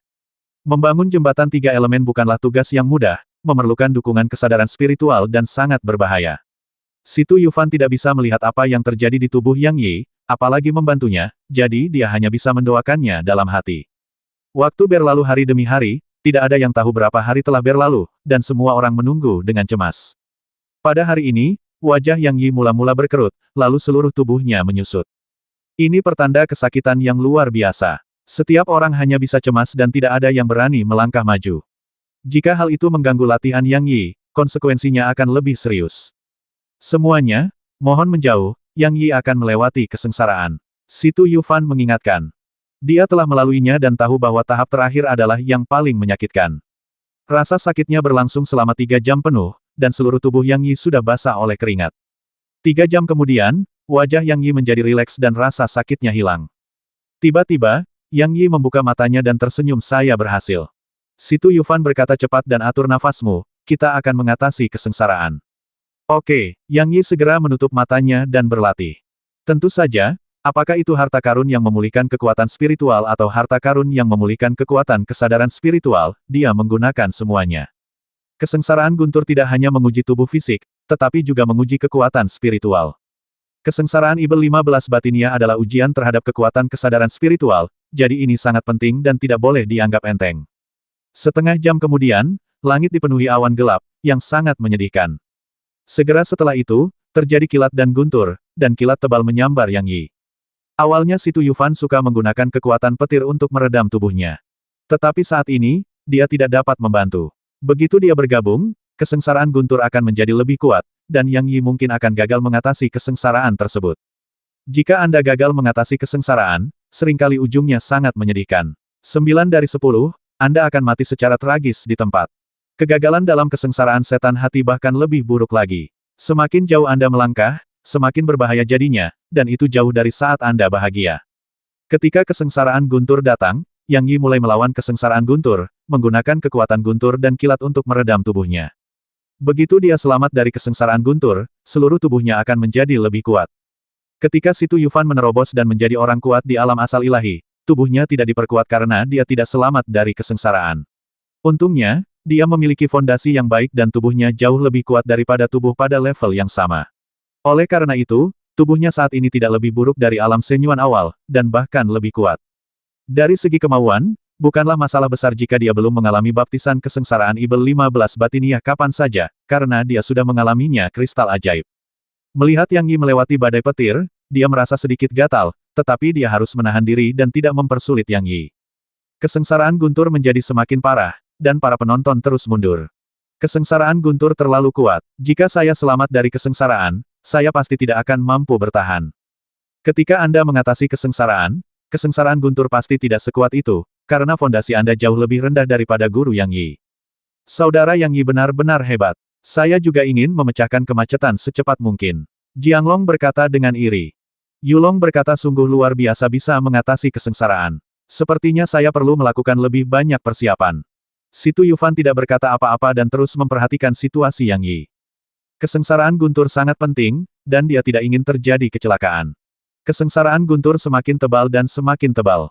Membangun jembatan 3 elemen bukanlah tugas yang mudah, memerlukan dukungan kesadaran spiritual dan sangat berbahaya. Situ Yufan tidak bisa melihat apa yang terjadi di tubuh Yang Yi, apalagi membantunya, jadi dia hanya bisa mendoakannya dalam hati. Waktu berlalu hari demi hari, tidak ada yang tahu berapa hari telah berlalu, dan semua orang menunggu dengan cemas. Pada hari ini, wajah Yang Yi mula-mula berkerut, lalu seluruh tubuhnya menyusut. Ini pertanda kesakitan yang luar biasa. Setiap orang hanya bisa cemas dan tidak ada yang berani melangkah maju. Jika hal itu mengganggu latihan Yang Yi, konsekuensinya akan lebih serius. Semuanya, mohon menjauh, Yang Yi akan melewati kesengsaraan. Situ Yufan mengingatkan. Dia telah melaluinya dan tahu bahwa tahap terakhir adalah yang paling menyakitkan. Rasa sakitnya berlangsung selama 3 jam penuh, dan seluruh tubuh Yang Yi sudah basah oleh keringat. 3 jam kemudian, wajah Yang Yi menjadi rileks dan rasa sakitnya hilang. Tiba-tiba, Yang Yi membuka matanya dan tersenyum. Saya berhasil. Situ Yufan berkata cepat dan atur nafasmu, kita akan mengatasi kesengsaraan. Oke, Yang Yi segera menutup matanya dan berlatih. Tentu saja, apakah itu harta karun yang memulihkan kekuatan spiritual atau harta karun yang memulihkan kekuatan kesadaran spiritual, dia menggunakan semuanya. Kesengsaraan Guntur tidak hanya menguji tubuh fisik, tetapi juga menguji kekuatan spiritual. Kesengsaraan Ibel 15 Batinia adalah ujian terhadap kekuatan kesadaran spiritual, jadi ini sangat penting dan tidak boleh dianggap enteng. Setengah jam kemudian, langit dipenuhi awan gelap, yang sangat menyedihkan. Segera setelah itu, terjadi kilat dan guntur, dan kilat tebal menyambar Yang Yi. Awalnya Situ Yufan suka menggunakan kekuatan petir untuk meredam tubuhnya. Tetapi saat ini, dia tidak dapat membantu. Begitu dia bergabung, kesengsaraan Guntur akan menjadi lebih kuat, dan Yang Yi mungkin akan gagal mengatasi kesengsaraan tersebut. Jika Anda gagal mengatasi kesengsaraan, seringkali ujungnya sangat menyedihkan. 9 dari 10, Anda akan mati secara tragis di tempat. Kegagalan dalam kesengsaraan setan hati bahkan lebih buruk lagi. Semakin jauh Anda melangkah, semakin berbahaya jadinya, dan itu jauh dari saat Anda bahagia. Ketika kesengsaraan Guntur datang, Yang Yi mulai melawan kesengsaraan Guntur, menggunakan kekuatan Guntur dan kilat untuk meredam tubuhnya. Begitu dia selamat dari kesengsaraan Guntur, seluruh tubuhnya akan menjadi lebih kuat. Ketika Situ Yufan menerobos dan menjadi orang kuat di alam asal ilahi, tubuhnya tidak diperkuat karena dia tidak selamat dari kesengsaraan. Untungnya, dia memiliki fondasi yang baik dan tubuhnya jauh lebih kuat daripada tubuh pada level yang sama. Oleh karena itu, tubuhnya saat ini tidak lebih buruk dari alam Senyuan awal, dan bahkan lebih kuat. Dari segi kemauan, bukanlah masalah besar jika dia belum mengalami baptisan kesengsaraan Ibel 15 Batiniah kapan saja, karena dia sudah mengalaminya kristal ajaib. Melihat Yang Yi melewati badai petir, dia merasa sedikit gatal, tetapi dia harus menahan diri dan tidak mempersulit Yang Yi. Kesengsaraan Guntur menjadi semakin parah, dan para penonton terus mundur. Kesengsaraan Guntur terlalu kuat. Jika saya selamat dari kesengsaraan, saya pasti tidak akan mampu bertahan. Ketika Anda mengatasi kesengsaraan Guntur pasti tidak sekuat itu, karena fondasi Anda jauh lebih rendah daripada guru Yang Yi. Saudara Yang Yi benar-benar hebat. Saya juga ingin memecahkan kemacetan secepat mungkin. Jianglong berkata dengan iri. Yulong berkata sungguh luar biasa bisa mengatasi kesengsaraan. Sepertinya saya perlu melakukan lebih banyak persiapan. Situ Yufan tidak berkata apa-apa dan terus memperhatikan situasi Yang Yi. Kesengsaraan Guntur sangat penting, dan dia tidak ingin terjadi kecelakaan. Kesengsaraan Guntur semakin tebal dan semakin tebal.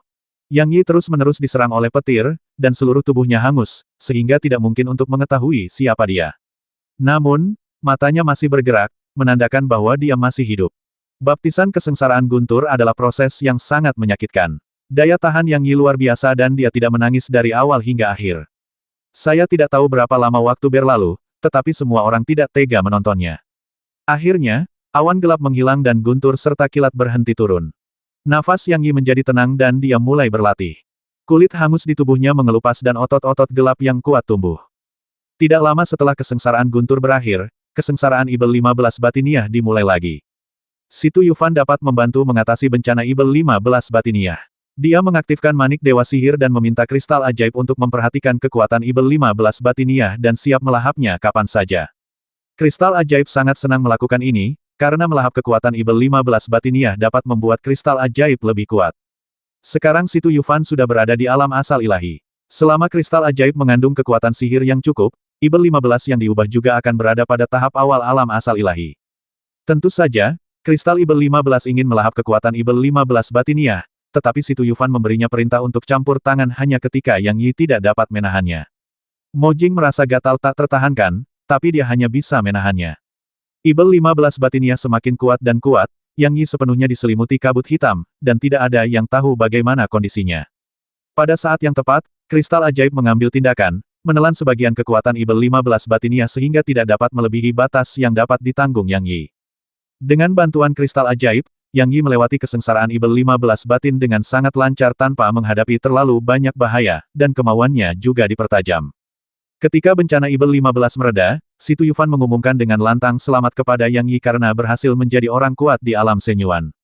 Yang Yi terus-menerus diserang oleh petir, dan seluruh tubuhnya hangus, sehingga tidak mungkin untuk mengetahui siapa dia. Namun, matanya masih bergerak, menandakan bahwa dia masih hidup. Baptisan kesengsaraan Guntur adalah proses yang sangat menyakitkan. Daya tahan Yang Yi luar biasa dan dia tidak menangis dari awal hingga akhir. Saya tidak tahu berapa lama waktu berlalu, tetapi semua orang tidak tega menontonnya. Akhirnya, awan gelap menghilang dan Guntur serta kilat berhenti turun. Nafas Yang Yi menjadi tenang dan dia mulai berlatih. Kulit hangus di tubuhnya mengelupas dan otot-otot gelap yang kuat tumbuh. Tidak lama setelah kesengsaraan Guntur berakhir, kesengsaraan Ibel 15 Batiniah dimulai lagi. Situ Yufan dapat membantu mengatasi bencana Ibel 15 Batiniah. Dia mengaktifkan manik Dewa Sihir dan meminta kristal ajaib untuk memperhatikan kekuatan Ibel 15 Batiniah dan siap melahapnya kapan saja. Kristal ajaib sangat senang melakukan ini, karena melahap kekuatan Ibel 15 Batiniah dapat membuat kristal ajaib lebih kuat. Sekarang Situ Yufan sudah berada di alam asal ilahi. Selama kristal ajaib mengandung kekuatan sihir yang cukup, Ibel 15 yang diubah juga akan berada pada tahap awal alam asal ilahi. Tentu saja, kristal Ibel 15 ingin melahap kekuatan Ibel 15 batiniah, tetapi Si Tuyufan memberinya perintah untuk campur tangan hanya ketika Yang Yi tidak dapat menahannya. Mo Jing merasa gatal tak tertahankan, tapi dia hanya bisa menahannya. Ibel 15 batiniah semakin kuat dan kuat, Yang Yi sepenuhnya diselimuti kabut hitam, dan tidak ada yang tahu bagaimana kondisinya. Pada saat yang tepat, kristal ajaib mengambil tindakan, menelan sebagian kekuatan Ibel 15 batiniah sehingga tidak dapat melebihi batas yang dapat ditanggung Yang Yi. Dengan bantuan kristal ajaib, Yang Yi melewati kesengsaraan Ibel 15 batin dengan sangat lancar tanpa menghadapi terlalu banyak bahaya, dan kemauannya juga dipertajam. Ketika bencana Ibel 15 mereda, Si Tuyufan mengumumkan dengan lantang selamat kepada Yang Yi karena berhasil menjadi orang kuat di alam Senyuan.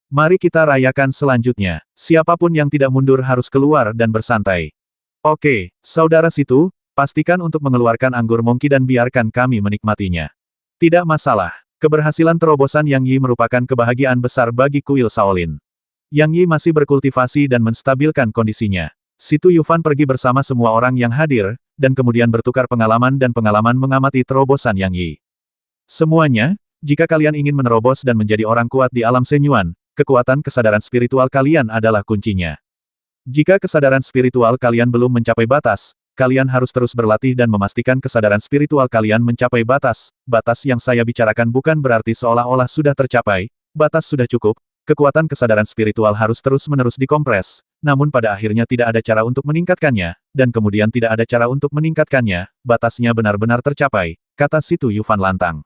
Mari kita rayakan selanjutnya. Siapapun yang tidak mundur harus keluar dan bersantai. Oke, saudara Situ, pastikan untuk mengeluarkan anggur mongki dan biarkan kami menikmatinya. Tidak masalah. Keberhasilan terobosan Yang Yi merupakan kebahagiaan besar bagi kuil Shaolin. Yang Yi masih berkultivasi dan menstabilkan kondisinya. Si Tuyufan pergi bersama semua orang yang hadir, dan kemudian bertukar pengalaman dan pengalaman mengamati terobosan Yang Yi. Semuanya, jika kalian ingin menerobos dan menjadi orang kuat di alam Senyuan, kekuatan kesadaran spiritual kalian adalah kuncinya. Jika kesadaran spiritual kalian belum mencapai batas, kalian harus terus berlatih dan memastikan kesadaran spiritual kalian mencapai batas. Batas yang saya bicarakan bukan berarti seolah-olah sudah tercapai, batas sudah cukup, kekuatan kesadaran spiritual harus terus-menerus dikompres, namun pada akhirnya tidak ada cara untuk meningkatkannya, dan kemudian tidak ada cara untuk meningkatkannya, batasnya benar-benar tercapai, kata Si Tuyufan lantang.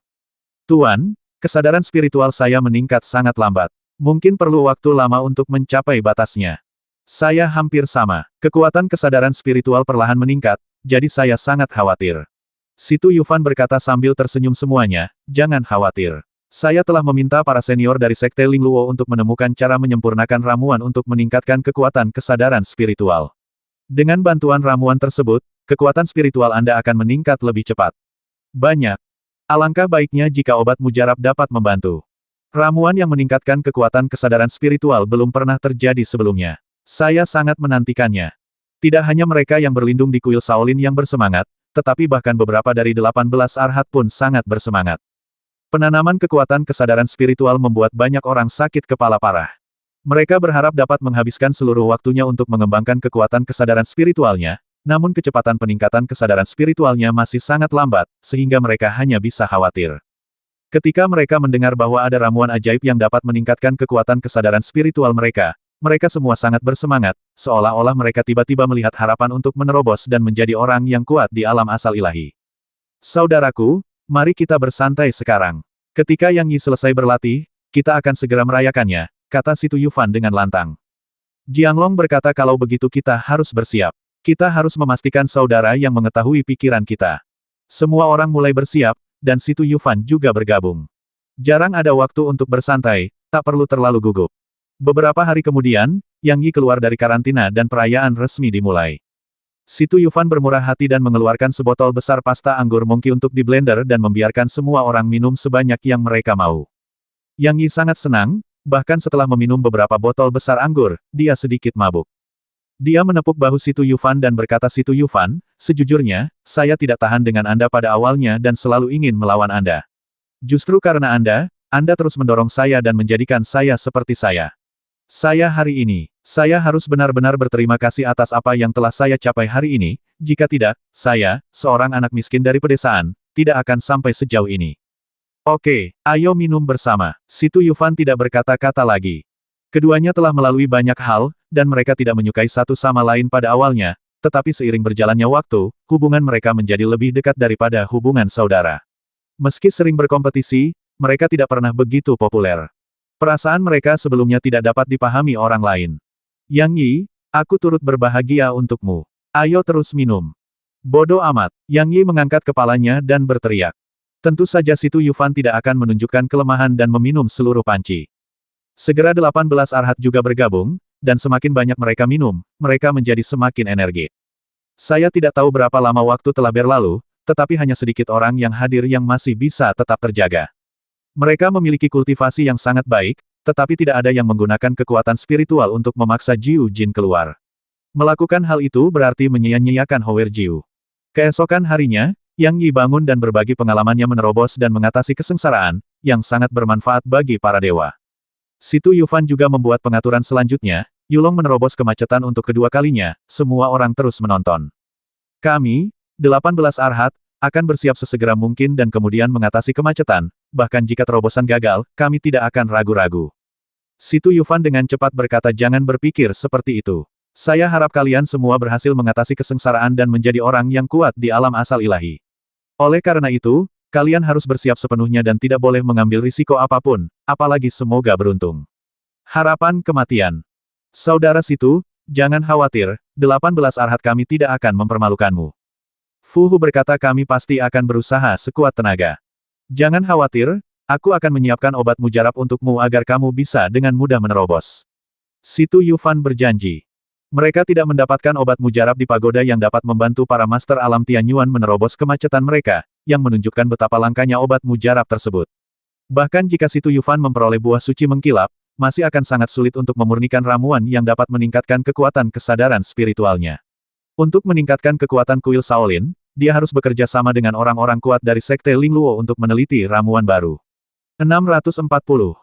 Tuan, kesadaran spiritual saya meningkat sangat lambat. Mungkin perlu waktu lama untuk mencapai batasnya. Saya hampir sama. Kekuatan kesadaran spiritual perlahan meningkat, jadi saya sangat khawatir. Si Tuyufan berkata sambil tersenyum semuanya, jangan khawatir. Saya telah meminta para senior dari Sekte Lingluo untuk menemukan cara menyempurnakan ramuan untuk meningkatkan kekuatan kesadaran spiritual. Dengan bantuan ramuan tersebut, kekuatan spiritual Anda akan meningkat lebih cepat. Banyak. Alangkah baiknya jika obat mujarab dapat membantu. Ramuan yang meningkatkan kekuatan kesadaran spiritual belum pernah terjadi sebelumnya. Saya sangat menantikannya. Tidak hanya mereka yang berlindung di kuil Shaolin yang bersemangat, tetapi bahkan beberapa dari 18 arhat pun sangat bersemangat. Penanaman kekuatan kesadaran spiritual membuat banyak orang sakit kepala parah. Mereka berharap dapat menghabiskan seluruh waktunya untuk mengembangkan kekuatan kesadaran spiritualnya, namun kecepatan peningkatan kesadaran spiritualnya masih sangat lambat, sehingga mereka hanya bisa khawatir. Ketika mereka mendengar bahwa ada ramuan ajaib yang dapat meningkatkan kekuatan kesadaran spiritual mereka, mereka semua sangat bersemangat, seolah-olah mereka tiba-tiba melihat harapan untuk menerobos dan menjadi orang yang kuat di alam asal ilahi. Saudaraku, mari kita bersantai sekarang. Ketika Yang Yi selesai berlatih, kita akan segera merayakannya, kata Si Tuyufan dengan lantang. Jianglong berkata kalau begitu kita harus bersiap. Kita harus memastikan saudara yang mengetahui pikiran kita. Semua orang mulai bersiap, dan Si Tuyufan juga bergabung. Jarang ada waktu untuk bersantai, tak perlu terlalu gugup. Beberapa hari kemudian, Yang Yi keluar dari karantina dan perayaan resmi dimulai. Si Tuyufan bermurah hati dan mengeluarkan sebotol besar pasta anggur mongki untuk diblender dan membiarkan semua orang minum sebanyak yang mereka mau. Yang Yi sangat senang, bahkan setelah meminum beberapa botol besar anggur, dia sedikit mabuk. Dia menepuk bahu Si Tuyufan dan berkata Si Tuyufan, sejujurnya, saya tidak tahan dengan Anda pada awalnya dan selalu ingin melawan Anda. Justru karena Anda terus mendorong saya dan menjadikan saya seperti saya. Saya harus benar-benar berterima kasih atas apa yang telah saya capai hari ini, jika tidak, saya, seorang anak miskin dari pedesaan, tidak akan sampai sejauh ini. Oke, ayo minum bersama. Si Tuyufan tidak berkata-kata lagi. Keduanya telah melalui banyak hal, dan mereka tidak menyukai satu sama lain pada awalnya, tetapi seiring berjalannya waktu, hubungan mereka menjadi lebih dekat daripada hubungan saudara. Meski sering berkompetisi, mereka tidak pernah begitu populer. Perasaan mereka sebelumnya tidak dapat dipahami orang lain. Yang Yi, aku turut berbahagia untukmu. Ayo terus minum. Bodoh amat. Yang Yi mengangkat kepalanya dan berteriak. Tentu saja Si Tuyufan tidak akan menunjukkan kelemahan dan meminum seluruh panci. Segera 18 arhat juga bergabung, dan semakin banyak mereka minum, mereka menjadi semakin energi. Saya tidak tahu berapa lama waktu telah berlalu, tetapi hanya sedikit orang yang hadir yang masih bisa tetap terjaga. Mereka memiliki kultivasi yang sangat baik, tetapi tidak ada yang menggunakan kekuatan spiritual untuk memaksa Jiu Jin keluar. Melakukan hal itu berarti menyia-nyiakan Hower Jiu. Keesokan harinya, Yang Yi bangun dan berbagi pengalamannya menerobos dan mengatasi kesengsaraan, yang sangat bermanfaat bagi para dewa. Situ Yufan juga membuat pengaturan selanjutnya, Yulong menerobos kemacetan untuk kedua kalinya, semua orang terus menonton. Kami, 18 Arhat, akan bersiap sesegera mungkin dan kemudian mengatasi kemacetan, bahkan jika terobosan gagal, kami tidak akan ragu-ragu. Situ Yufan dengan cepat berkata jangan berpikir seperti itu. Saya harap kalian semua berhasil mengatasi kesengsaraan dan menjadi orang yang kuat di alam asal ilahi. Oleh karena itu, kalian harus bersiap sepenuhnya dan tidak boleh mengambil risiko apapun, apalagi semoga beruntung. Harapan kematian. Saudara Situ, jangan khawatir, 18 Arhat kami tidak akan mempermalukanmu. Fu Hu berkata kami pasti akan berusaha sekuat tenaga. Jangan khawatir, aku akan menyiapkan obat mujarab untukmu agar kamu bisa dengan mudah menerobos. Situ Yufan berjanji. Mereka tidak mendapatkan obat mujarab di pagoda yang dapat membantu para master alam Tianyuan menerobos kemacetan mereka, yang menunjukkan betapa langkanya obat mujarab tersebut. Bahkan jika Situ Yufan memperoleh buah suci mengkilap, masih akan sangat sulit untuk memurnikan ramuan yang dapat meningkatkan kekuatan kesadaran spiritualnya. Untuk meningkatkan kekuatan kuil Shaolin, dia harus bekerja sama dengan orang-orang kuat dari Sekte Lingluo untuk meneliti ramuan baru. 640.